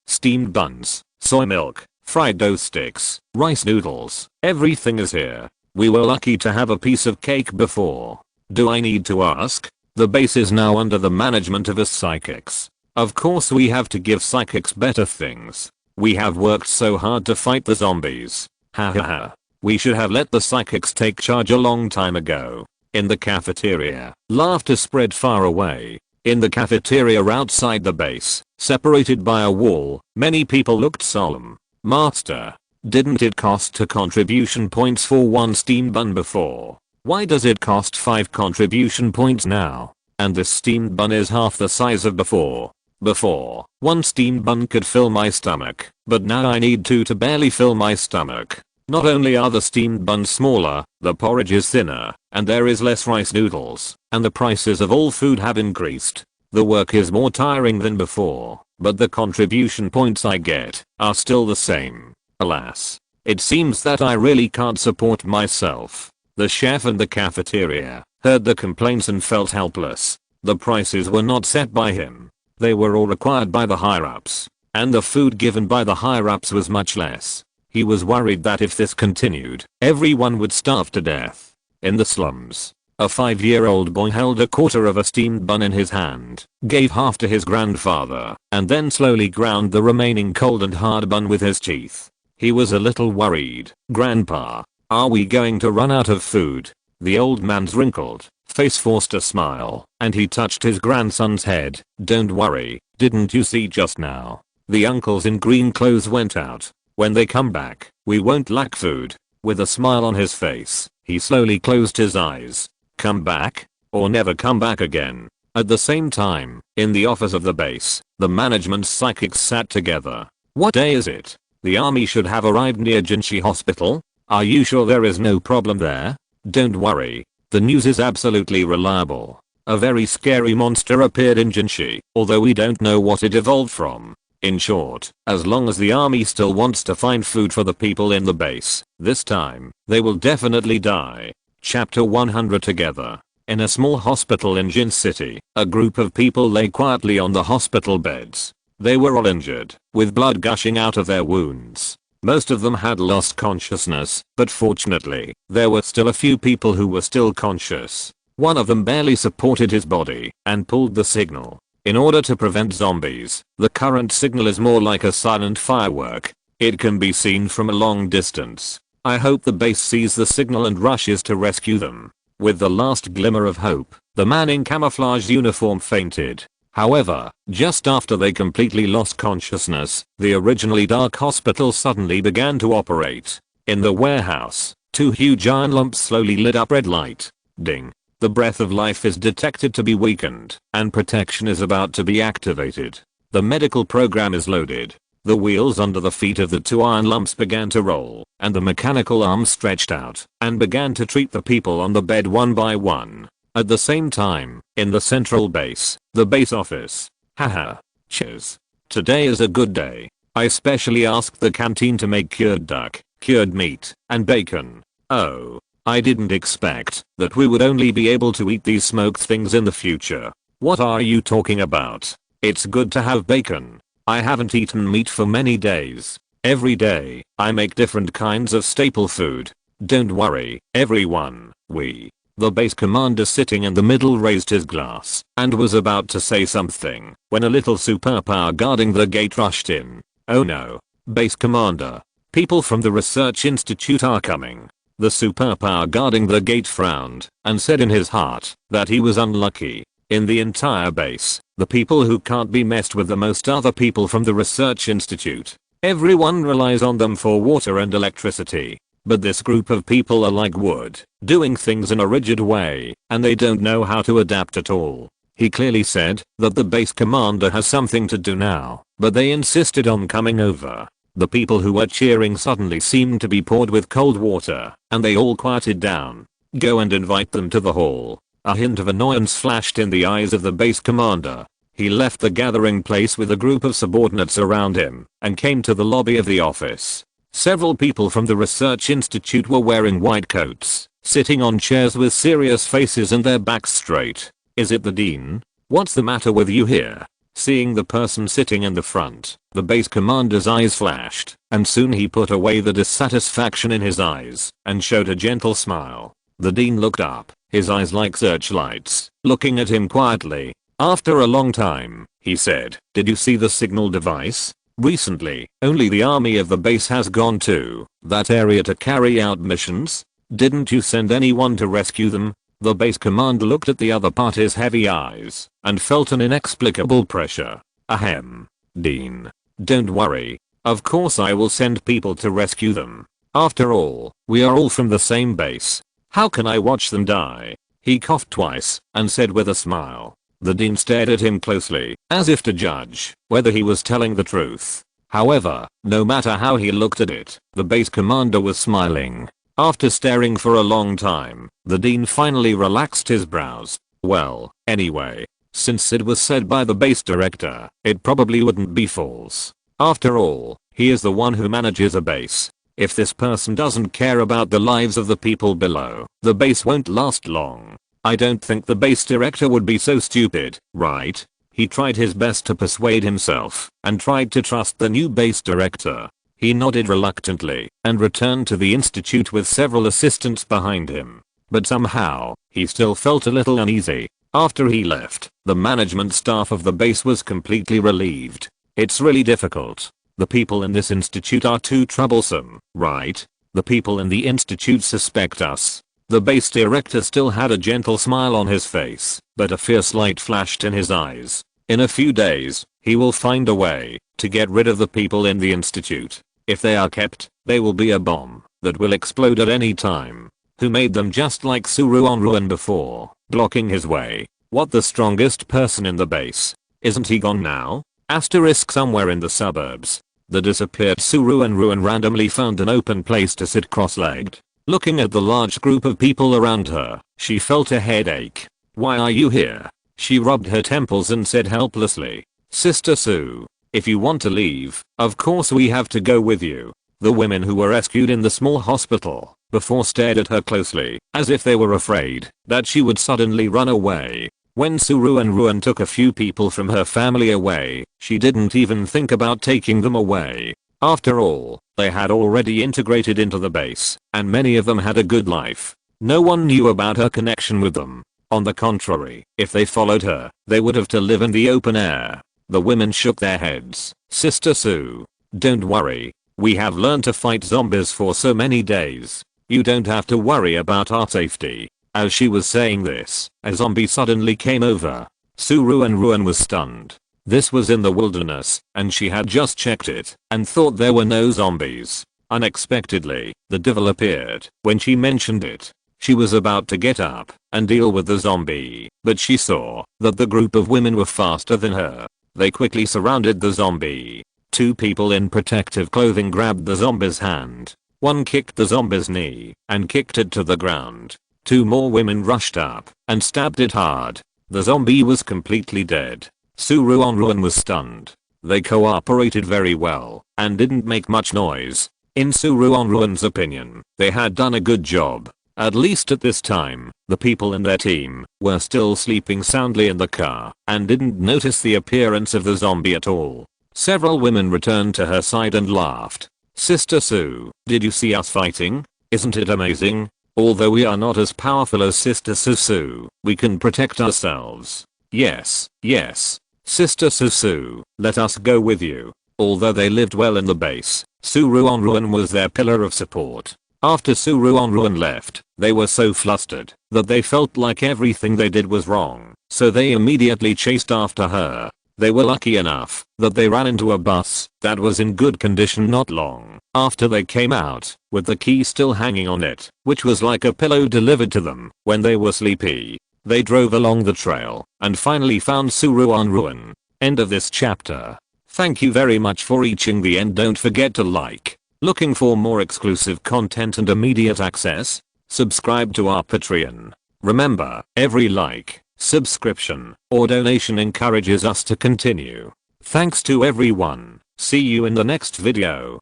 soy milk, fried dough sticks, rice noodles, everything is here. We were lucky to have a piece of cake before. Do I need to ask? The base is now under the management of us psychics. Of course we have to give psychics better things. We have worked so hard to fight the zombies. Ha ha ha. We should have let the psychics take charge a long time ago. In the cafeteria, laughter spread far away. In the cafeteria outside the base, separated by a wall, many people looked solemn. Master, didn't it cost 2 contribution points for 1 steamed bun before? Why does it cost 5 contribution points now? And this steamed bun is half the size of before. Before, 1 steamed bun could fill my stomach, but now I need 2 to barely fill my stomach. Not only are the steamed buns smaller, the porridge is thinner, and there is less rice noodles, and the prices of all food have increased. The work is more tiring than before, but the contribution points I get are still the same. Alas. It seems that I really can't support myself. The chef in the cafeteria heard the complaints and felt helpless. The prices were not set by him. They were all required by the higher-ups, and the food given by the higher-ups was much less. He was worried that if this continued, everyone would starve to death. In the slums, a 5-year-old boy held a quarter of a steamed bun in his hand, gave half to his grandfather, and then slowly ground the remaining cold and hard bun with his teeth. He was a little worried. Grandpa, are we going to run out of food? The old man's wrinkled face forced a smile, and he touched his grandson's head. Don't worry, didn't you see just now? The uncles in green clothes went out. When they come back, we won't lack food. With a smile on his face, he slowly closed his eyes. Come back? Or never come back again. At the same time, in the office of the base, the management's psychics sat together. What day is it? The army should have arrived near Jinshi Hospital. Are you sure there is no problem there? Don't worry. The news is absolutely reliable. A very scary monster appeared in Jinshi, although we don't know what it evolved from. In short, as long as the army still wants to find food for the people in the base, this time, they will definitely die. Chapter 100 Together. In a small hospital in Jin City, a group of people lay quietly on the hospital beds. They were all injured, with blood gushing out of their wounds. Most of them had lost consciousness, but fortunately, there were still a few people who were still conscious. One of them barely supported his body and pulled the signal. In order to prevent zombies, the current signal is more like a silent firework. It can be seen from a long distance. I hope the base sees the signal and rushes to rescue them. With the last glimmer of hope, the man in camouflage uniform fainted. However, just after they completely lost consciousness, the originally dark hospital suddenly began to operate. In the warehouse, Two huge iron lumps slowly lit up red light. Ding. The breath of life is detected to be weakened, and protection is about to be activated. The medical program is loaded. The wheels under the feet of the two iron lumps began to roll, and the mechanical arms stretched out and began to treat the people on the bed one by one. At the same time, in the central base, the base office. Haha. Cheers. Today is a good day. I specially asked the canteen to make cured duck, cured meat, and bacon. Oh. I didn't expect that we would only be able to eat these smoked things in the future. What are you talking about? It's good to have bacon. I haven't eaten meat for many days. Every day, I make different kinds of staple food. Don't worry, everyone. The base commander sitting in the middle raised his glass and was about to say something when a little superpower guarding the gate rushed in. Oh no. Base commander. People from the research institute are coming. The superpower guarding the gate frowned and said in his heart that he was unlucky. In the entire base, the people who can't be messed with the most are the people from the research institute. Everyone relies on them for water and electricity. But this group of people are like wood, doing things in a rigid way, and they don't know how to adapt at all. He clearly said that the base commander has something to do now, but they insisted on coming over. The people who were cheering suddenly seemed to be poured with cold water, and they all quieted down. Go and invite them to the hall. A hint of annoyance flashed in the eyes of the base commander. He left the gathering place with a group of subordinates around him, and came to the lobby of the office. Several people from the research institute were wearing white coats, sitting on chairs with serious faces and their backs straight. Is it the dean? What's the matter with you here? Seeing the person sitting in the front, the base commander's eyes flashed, and soon he put away the dissatisfaction in his eyes and showed a gentle smile. The dean looked up, his eyes like searchlights, looking at him quietly. After a long time, he said, "Did you see the signal device? Recently, only the army of the base has gone to that area to carry out missions. Didn't you send anyone to rescue them?" The base commander looked at the other party's heavy eyes and felt an inexplicable pressure. Ahem. Dean. Don't worry. Of course I will send people to rescue them. After all, we are all from the same base. How can I watch them die? He coughed twice and said with a smile. The dean stared at him closely, as if to judge whether he was telling the truth. However, no matter how he looked at it, the base commander was smiling. After staring for a long time, the dean finally relaxed his brows. Well, anyway, since it was said by the base director, it probably wouldn't be false. After all, he is the one who manages a base. If this person doesn't care about the lives of the people below, the base won't last long. I don't think the base director would be so stupid, right? He tried his best to persuade himself and tried to trust the new base director. He nodded reluctantly and returned to the institute with several assistants behind him. But somehow, he still felt a little uneasy. After he left, the management staff of the base was completely relieved. It's really difficult. The people in this institute are too troublesome, right? The people in the institute suspect us. The base director still had a gentle smile on his face, but a fierce light flashed in his eyes. In a few days, he will find a way to get rid of the people in the institute. If they are kept, they will be a bomb that will explode at any time. Who made them just like Ruanruan before, blocking his way? What, the strongest person in the base? Isn't he gone now? Asterisk somewhere in the suburbs. The disappeared Ruanruan randomly found an open place to sit cross-legged. Looking at the large group of people around her, she felt a headache. Why are you here? She rubbed her temples and said helplessly. Sister Sue. If you want to leave, of course we have to go with you. The women who were rescued in the small hospital before stared at her closely, as if they were afraid that she would suddenly run away. When Ruanruan took a few people from her family away, she didn't even think about taking them away. After all, they had already integrated into the base, and many of them had a good life. No one knew about her connection with them. On the contrary, if they followed her, they would have to live in the open air. The women shook their heads. Sister Sue. Don't worry. We have learned to fight zombies for so many days. You don't have to worry about our safety. As she was saying this, a zombie suddenly came over. Ruanruan was stunned. This was in the wilderness, and she had just checked it and thought there were no zombies. Unexpectedly, the devil appeared. When she mentioned it, she was about to get up and deal with the zombie, but she saw that the group of women were faster than her. They quickly surrounded the zombie. Two people in protective clothing grabbed the zombie's hand. One kicked the zombie's knee and kicked it to the ground. Two more women rushed up and stabbed it hard. The zombie was completely dead. Ruanruan was stunned. They cooperated very well and didn't make much noise. In Ruanruan's opinion, they had done a good job. At least at this time, the people in their team were still sleeping soundly in the car and didn't notice the appearance of the zombie at all. Several women returned to her side and laughed. Sister Sue, did you see us fighting? Isn't it amazing? Although we are not as powerful as Sister Susu, we can protect ourselves. Yes, yes. Sister Susu, let us go with you. Although they lived well in the base, Ruanruan was their pillar of support. After Ruanruan left, they were so flustered that they felt like everything they did was wrong, so they immediately chased after her. They were lucky enough that they ran into a bus that was in good condition not long after they came out, with the key still hanging on it, which was like a pillow delivered to them when they were sleepy. They drove along the trail and finally found Ruanruan. End of this chapter. Thank you very much for reaching the end. Don't forget to like. Looking for more exclusive content and immediate access? Subscribe to our Patreon. Remember, every like, subscription, or donation encourages us to continue. Thanks to everyone. See you in the next video.